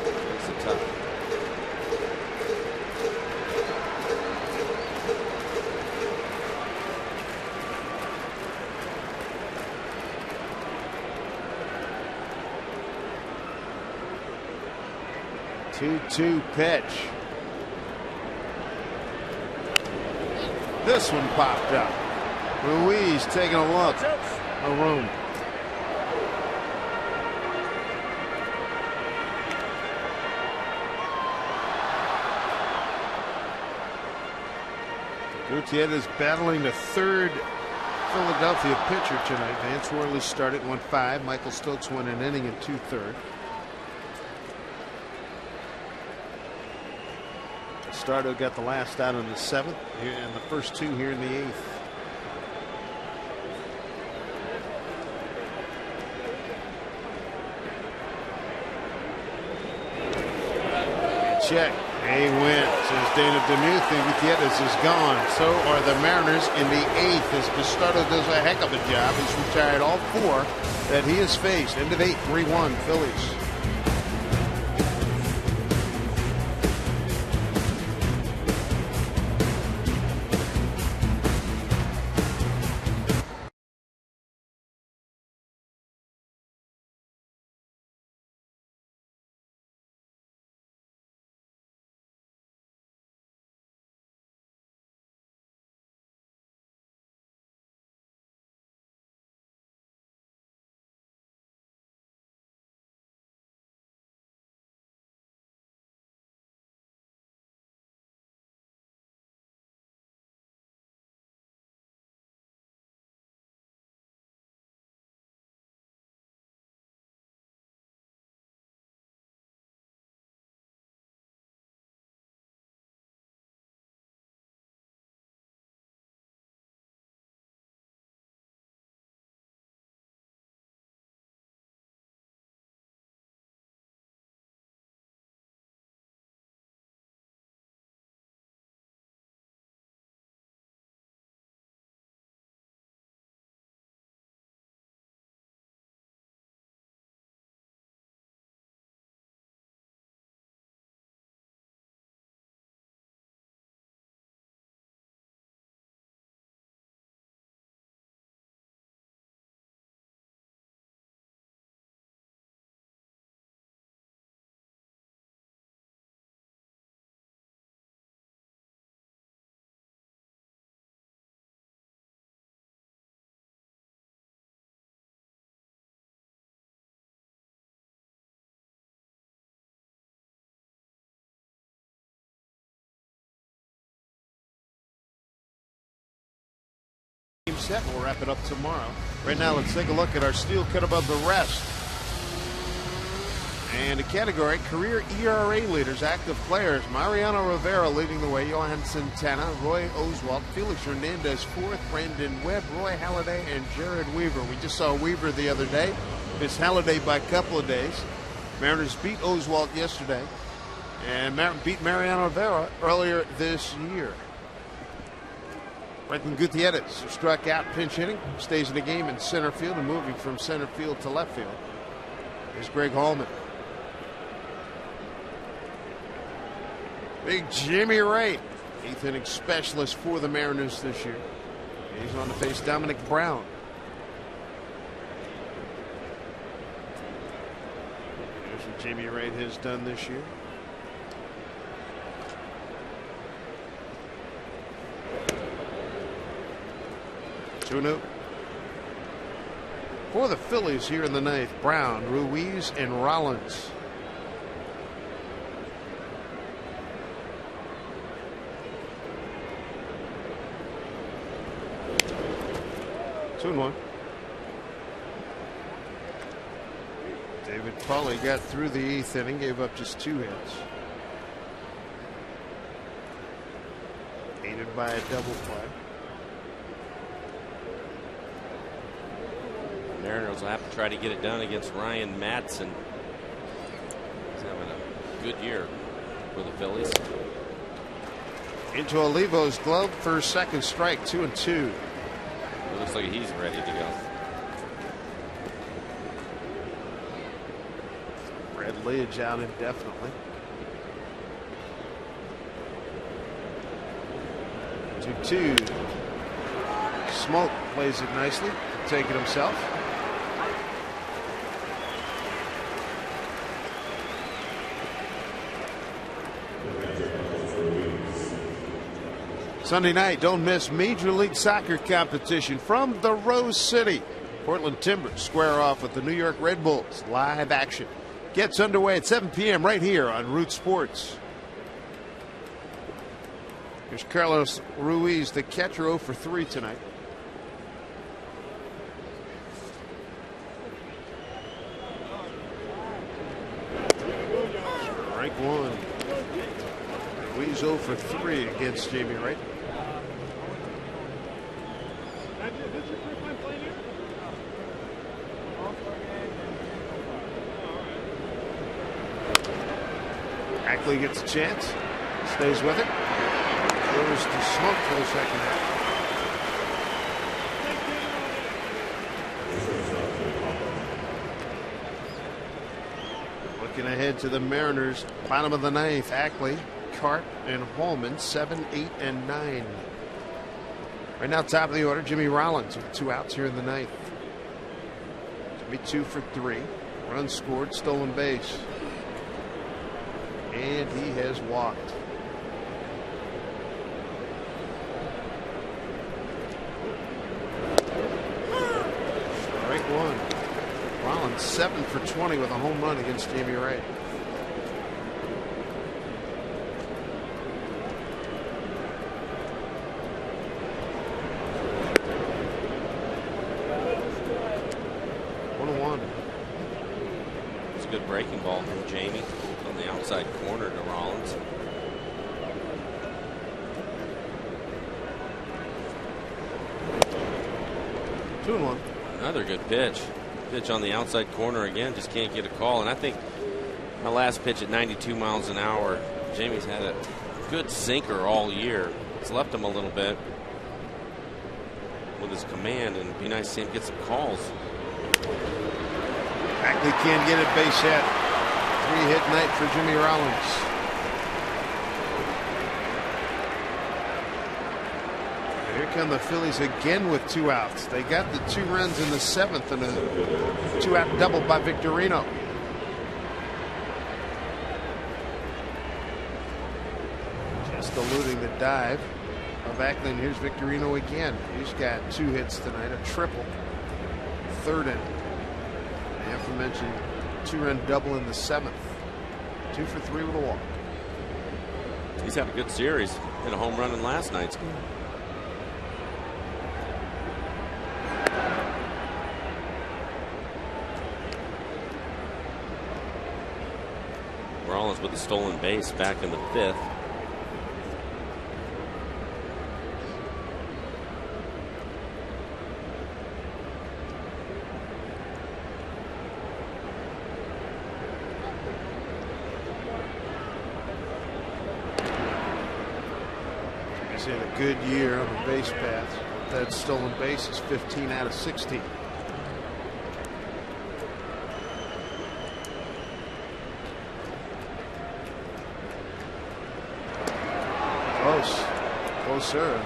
It's a tough. 2-2 pitch. This one popped up. Ruiz taking a look. No room. Gutierrez battling the third Philadelphia pitcher tonight. Vance Worley started, went 5. Michael Stokes won an inning and 2/3. Stardo got the last out in the 7th and the first 2 here in the 8th. Check. A win, says Dana Demuth, and Gutierrez is gone. So are the Mariners in the 8th as Bastardo does a heck of a job. He's retired all 4 that he has faced. End of 8, 3-1 Phillies. Set. We'll wrap it up tomorrow. Right now, let's take a look at our steel cut above the rest. And the category career ERA leaders, active players. Mariano Rivera leading the way. Johan Santana, Roy Oswalt, Felix Hernandez 4th, Brandon Webb, Roy Halladay, and Jared Weaver. We just saw Weaver the other day. Missed Halladay by a couple of days. Mariners beat Oswalt yesterday and beat Mariano Rivera earlier this year. Franklin Gutierrez struck out pinch hitting, stays in the game in center field and moving from center field to left field. Here's Greg Hallman. Big Jimmy Ray, 8th inning specialist for the Mariners this year. He's on to face Dominic Brown. Here's what Jimmy Ray has done this year. For the Phillies here in the 9th, Brown, Ruiz, and Rollins. Two and one. David Pauly got through the 8th inning, gave up just 2 hits. Aided by a double play. Mariners will have to try to get it done against Ryan Madsen. He's having a good year for the Phillies. Into Olivo's glove for 2nd strike, 2-2. It looks like he's ready to go. Brad Lidge out indefinitely. 2-2. Smoke plays it nicely. Take it himself. Sunday night, don't miss Major League Soccer competition from the Rose City. Portland Timbers square off with the New York Red Bulls. Live action gets underway at 7 p.m. right here on Root Sports. Here's Carlos Ruiz, the catcher, 0 for 3 tonight. Strike one. Ruiz 0 for 3 against Jamie Wright. Ackley gets a chance, stays with it, goes to smoke for the second half. Looking ahead to the Mariners, bottom of the ninth, Ackley, Carp, and Holman, 7, 8, and 9. Right now, top of the order, Jimmy Rollins with 2 outs here in the ninth. Jimmy 2 for 3, runs scored, stolen base. And he has walked. Strike one. Rollins 7 for 20 with a home run against Jamie Wright. It's a good breaking ball from Jamie. On the outside corner to Rollins. Two and one. Another good pitch. Pitch on the outside corner again. Just can't get a call. And I think my last pitch at 92 miles an hour, Jamie's had a good sinker all year. It's left him a little bit with his command, and it'd be nice to see him get some calls. Ackley can't get it base hit. 3-hit night for Jimmy Rollins. And here come the Phillies again with 2 outs. They got the 2 runs in the 7th and a 2-out double by Victorino. Just eluding the dive of Ackley. And here's Victorino again. He's got 2 hits tonight, a triple. 3rd inning. I have to mention 2-run double in the 7th. 2 for 3 with a walk. He's had a good series. Hit a home run in last night's game. Rollins with a stolen base back in the 5th. He's had a good year on the base paths. That stolen base is 15 out of 16. Close. Closer.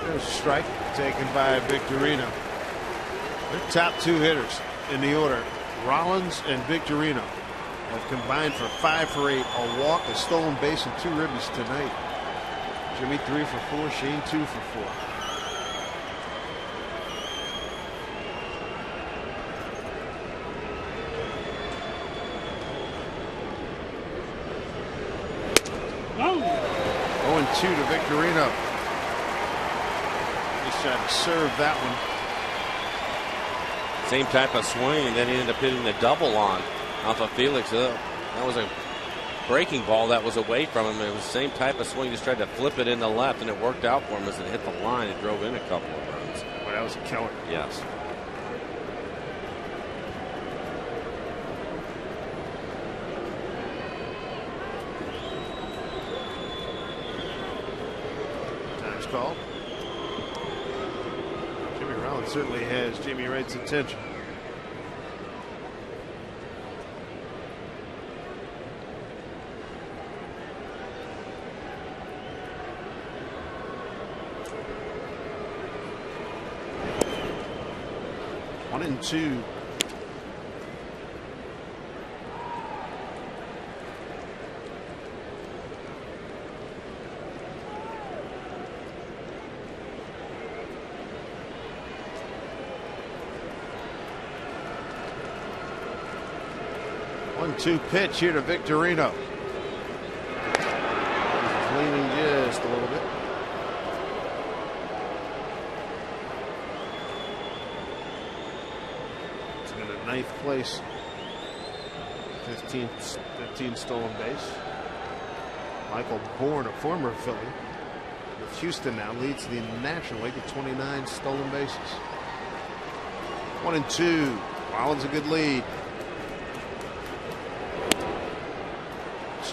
There's a strike taken by Victorino. Their top 2 hitters in the order, Rollins and Victorino, have combined for 5 for 8, a walk, a stolen base, and 2 ribbies tonight. Jimmy 3 for 4, Shane 2 for 4. Oh, 0-2 to Victorino. Just trying to serve that one. Same type of swing, and then he ended up hitting the double on off of Felix. That was a breaking ball that was away from him. It was the same type of swing. Just tried to flip it in the left, and it worked out for him as it hit the line and drove in a couple of runs. Well, that was a killer. Yes. Time's called. Jimmy Rollins certainly has Jamie Wright's attention. 1-2. One-two pitch here to Victorino. He's leaning just a little bit. It's in a ninth place. 15 stolen base. Michael Bourne, a former Philly, with Houston now, leads the National League with 29 stolen bases. 1-2. Rollins a good lead.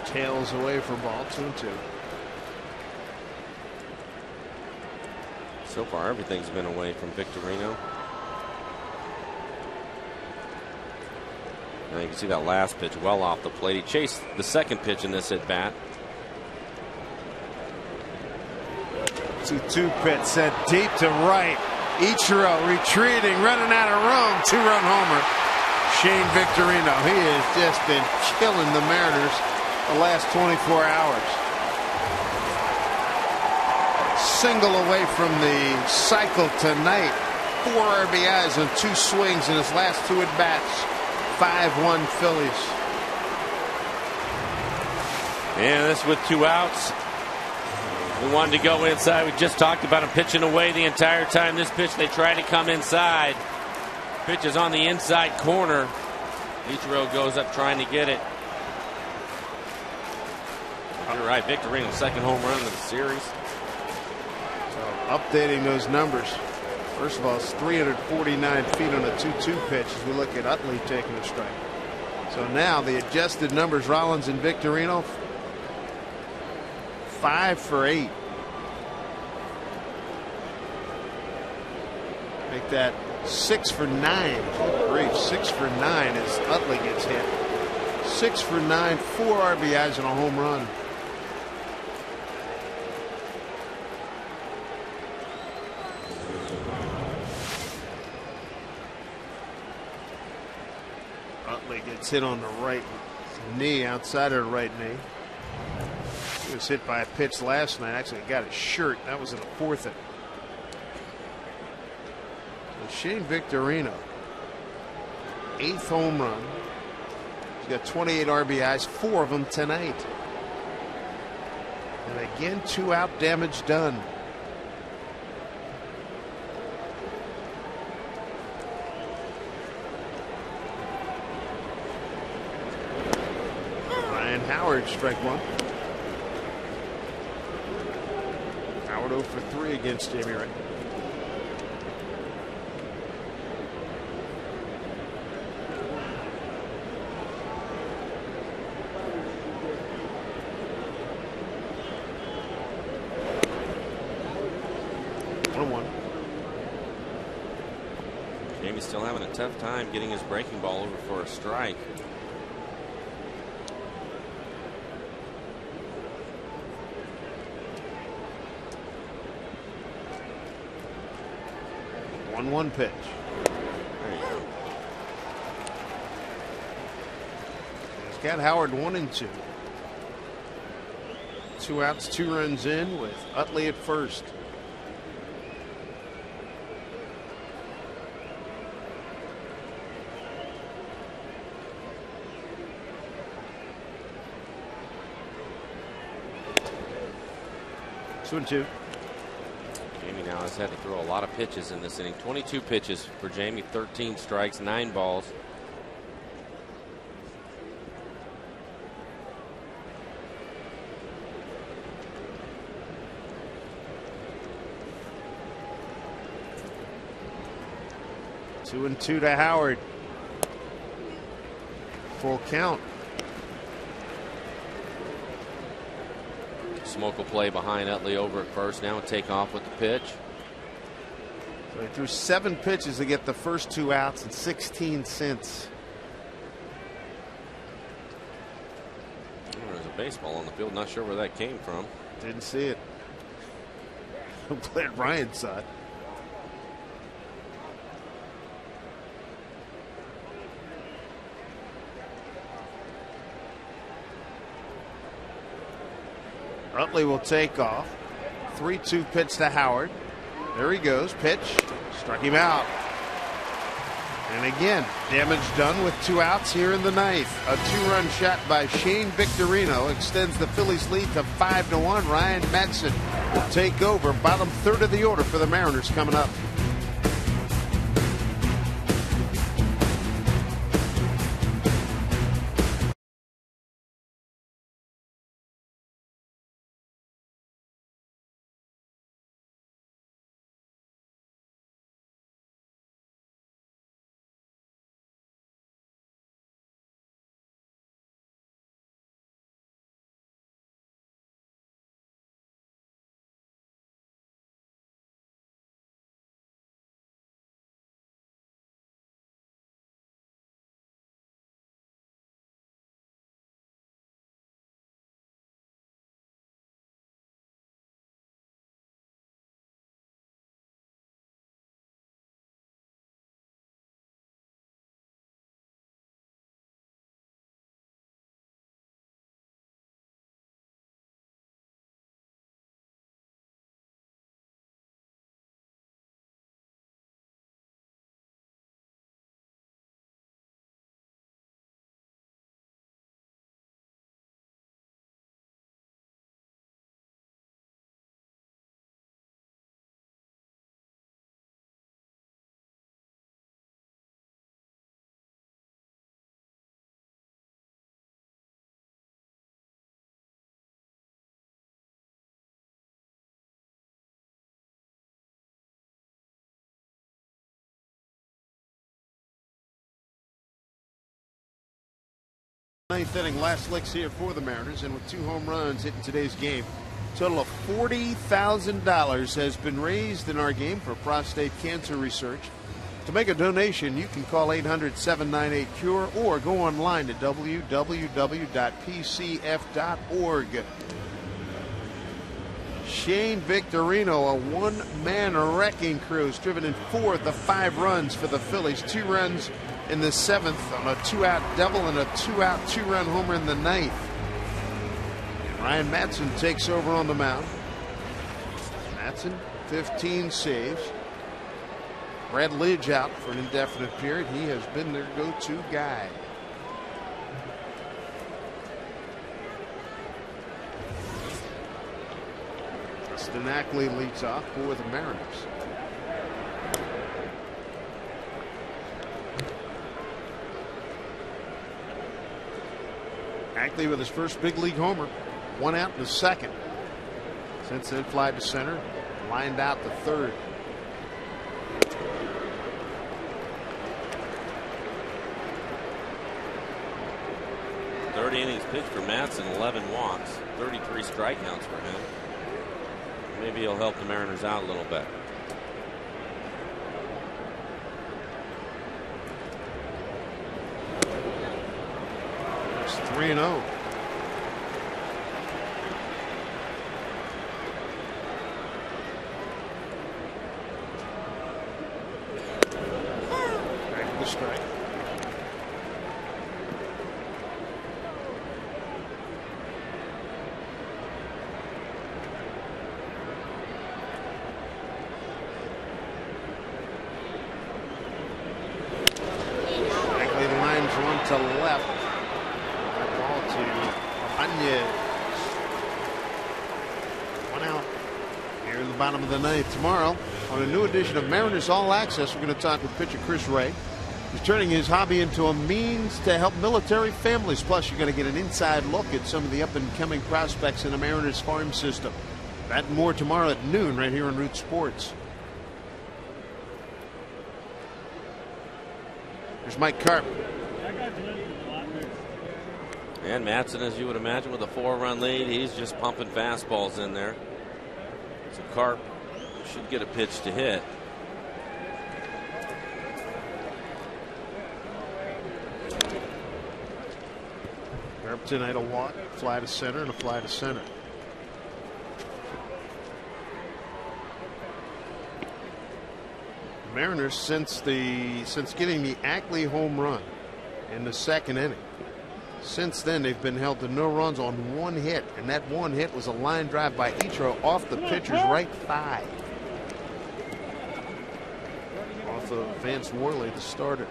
Tails away for ball. 2-2. So far, everything's been away from Victorino. Now you can see that last pitch well off the plate. He chased the second pitch in this at bat. 2-2 pitch sent deep to right. Ichiro retreating, running out of room. 2-run homer. Shane Victorino. He has just been killing the Mariners the last 24 hours. Single away from the cycle tonight. 4 RBIs and 2 swings in his last 2 at bats. 5-1 Phillies. And this with 2 outs. We wanted to go inside. We just talked about him pitching away the entire time. This pitch, they tried to come inside. Pitch is on the inside corner. Ichiro goes up trying to get it. You're right, Victorino's second home run of the series. So updating those numbers. First of all, it's 349 feet on a 2-2 pitch as we look at Utley taking a strike. So now the adjusted numbers, Rollins and Victorino, 5 for 8. Make that 6 for 9. Great, 6 for 9 as Utley gets hit. 6 for 9, 4 RBIs and a home run. Utley gets hit on the right knee, outside of the right knee. He was hit by a pitch last night. Actually got his shirt. That was in the 4th inning. So Shane Victorino, 8th home run. He's got 28 RBIs, 4 of them tonight. And again, 2 out, damage done. Ryan Howard, strike 1. Howard 0 for 3 against Jamie Wright. Jamie's still having a tough time getting his breaking ball over for a strike. One pitch. There you go. He's got Howard 1-2. 2 outs, 2 runs in with Utley at first. Two and 2. Jamie now has had to throw a lot of pitches in this inning. 22 pitches for Jamie, 13 strikes, 9 balls. Two and 2 to Howard. Full count. Smoke will play behind Utley over at first now and take off with the pitch. So he threw 7 pitches to get the first 2 outs and 16 cents. There's a baseball on the field. Not sure where that came from. Didn't see it. I'm glad Ryan saw it. Utley will take off. 3-2 pitch to Howard. There he goes. Pitch. Struck him out. And again, damage done with 2 outs here in the 9th. A 2-run shot by Shane Victorino extends the Phillies lead to 5-1. Ryan Madson will take over. Bottom third of the order for the Mariners coming up. Ninth inning, last licks here for the Mariners, and with 2 home runs hitting today's game, total of $40,000 has been raised in our game for prostate cancer research. To make a donation, you can call 800-798-CURE or go online to www.pcf.org. Shane Victorino, a one-man wrecking crew, has driven in 4 of the 5 runs for the Phillies. 2 runs in the 7th on a 2-out double and a 2-out 2-run homer in the 9th. And Ryan Madson takes over on the mound. Madson, 15 saves. Brad Lidge out for an indefinite period. He has been their go-to guy. Dustin Ackley leads off for the Mariners. Ackley with his first big league homer. 1 out in the 2nd. Since then, fly to center, lined out the 3rd. Innings pitched for Madsen, 11 walks, 33 strikeouts for him. Maybe he'll help the Mariners out a little bit. It's 3-0. Back to the strike. To left. That ball to Anya. 1 out here in the bottom of the 9th. Tomorrow on a new edition of Mariners All Access, we're going to talk with pitcher Chris Ray. He's turning his hobby into a means to help military families. Plus, you're going to get an inside look at some of the up and coming prospects in the Mariners farm system. That and more tomorrow at noon right here on Root Sports. There's Mike Carp. And Madsen, as you would imagine, with a 4-run lead, he's just pumping fastballs in there. So Carp should get a pitch to hit. Carp tonight a walk, fly to center, and a fly to center. Mariners, since getting the Ackley home run in the 2nd inning, Since then, they've been held to no runs on one hit, and that one hit was a line drive by Ichiro off the pitcher's right thigh. Off of Vance Worley, the starter.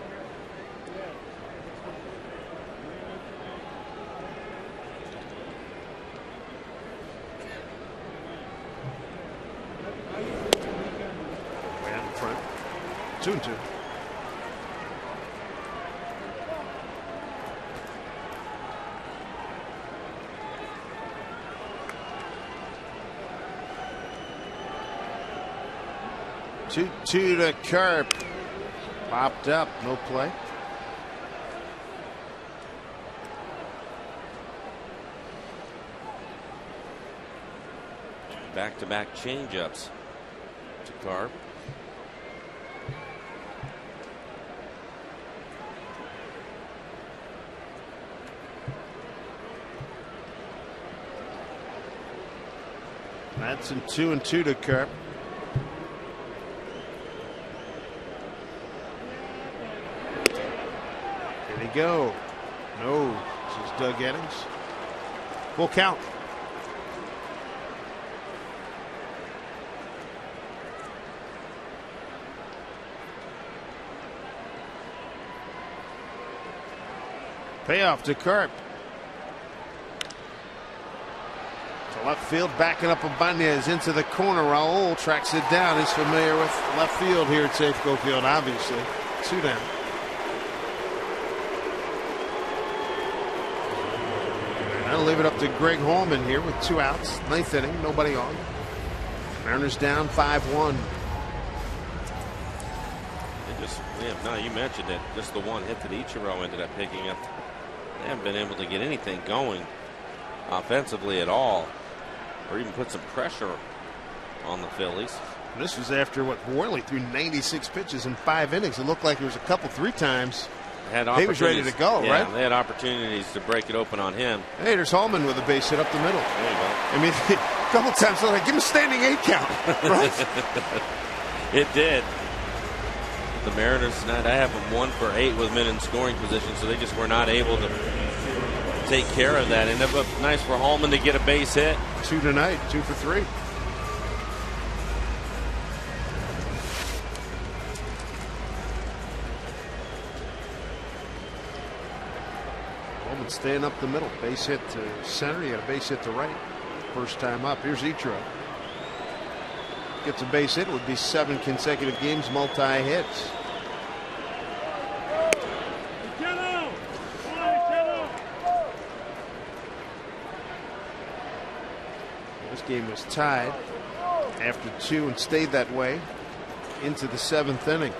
Way out in front. 2-2. Two to Carp. Popped up, no play. Back-to-back changeups to Carp. That's in 2-2 to Carp. Go. No. This is Doug Eddings. Full count. Payoff to Carp. To left field, backing up Ibanez into the corner. Raul tracks it down. He's familiar with left field here at Safeco Field, obviously. 2 down. I'll leave it up to Greg Holman here with 2 outs. 9th inning, nobody on. Mariners down 5-1. Now you mentioned it. Just the one hit that Ichiro ended up picking up. They haven't been able to get anything going offensively at all, or even put some pressure on the Phillies. And this was after Worley threw 96 pitches in 5 innings. It looked like there was a couple, 3 times. He was ready to go, yeah, right? They had opportunities to break it open on him. Hey, there's Holman with a base hit up the middle. There you go. I mean, a couple times they're like, give him a standing 8 count. Right? It did. The Mariners tonight, I have them 1 for 8 with men in scoring position, so they just were not able to take care of that. And it was nice for Holman to get a base hit. 2 tonight, 2 for 3. Staying up the middle. Base hit to center. You got a base hit to right. First time up. Here's Ichiro. Gets a base hit. It would be 7 consecutive games, multi-hits. This game was tied after 2 and stayed that way into the 7th inning.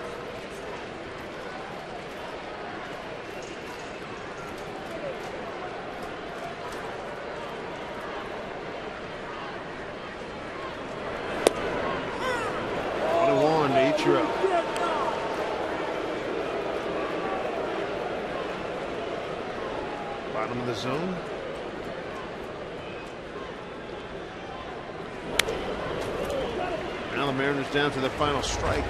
Bottom of the zone. Now the Mariners down to the final strike.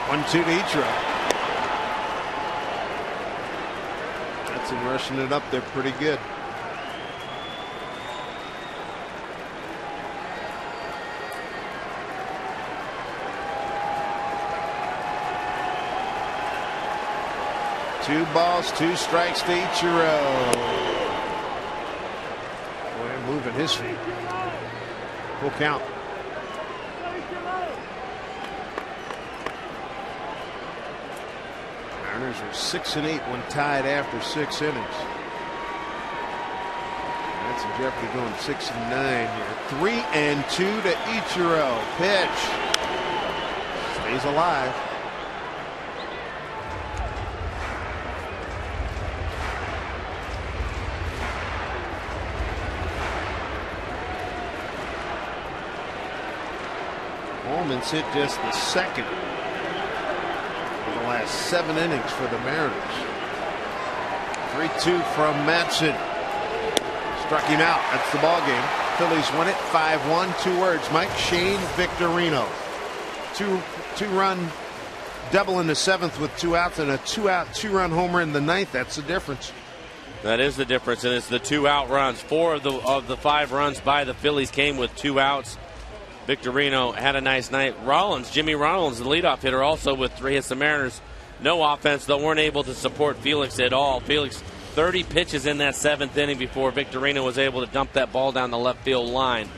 One, 2 to Ichiro. That's him rushing it up there pretty good. Two balls, 2 strikes to Ichiro. Boy, moving his feet. Full count. Mariners were 6 and 8 when tied after 6 innings. That's in jeopardy going 6 and 9 here. 3 and 2 to Ichiro. Pitch. Stays alive. Holman's hit just the 2nd of the last 7 innings for the Mariners. 3-2 from Madsen. Struck him out. That's the ball game. Phillies win it 5-1. 2 words. Mike. Shane Victorino. Two-run double in the 7th with 2 outs and a 2-out 2-run homer in the 9th. That's the difference. That is the difference, and it's the 2-out runs. 4 of the 5 runs by the Phillies came with 2 outs. Victorino had a nice night. Jimmy Rollins, the leadoff hitter, also with 3 hits. The Mariners, no offense, though, weren't able to support Felix at all. Felix, 30 pitches in that 7th inning before Victorino was able to dump that ball down the left field line.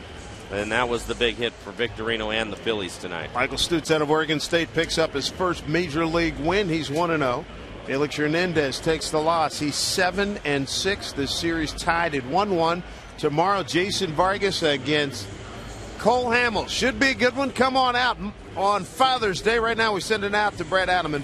And that was the big hit for Victorino and the Phillies tonight. Michael Stutz out of Oregon State picks up his first major league win. He's 1-0. Felix Hernandez takes the loss. He's 7-6. This series tied at 1-1. Tomorrow, Jason Vargas against Cole Hamels. Should be a good one. Come on out on Father's Day. Right now, we send it out to Brad Adam and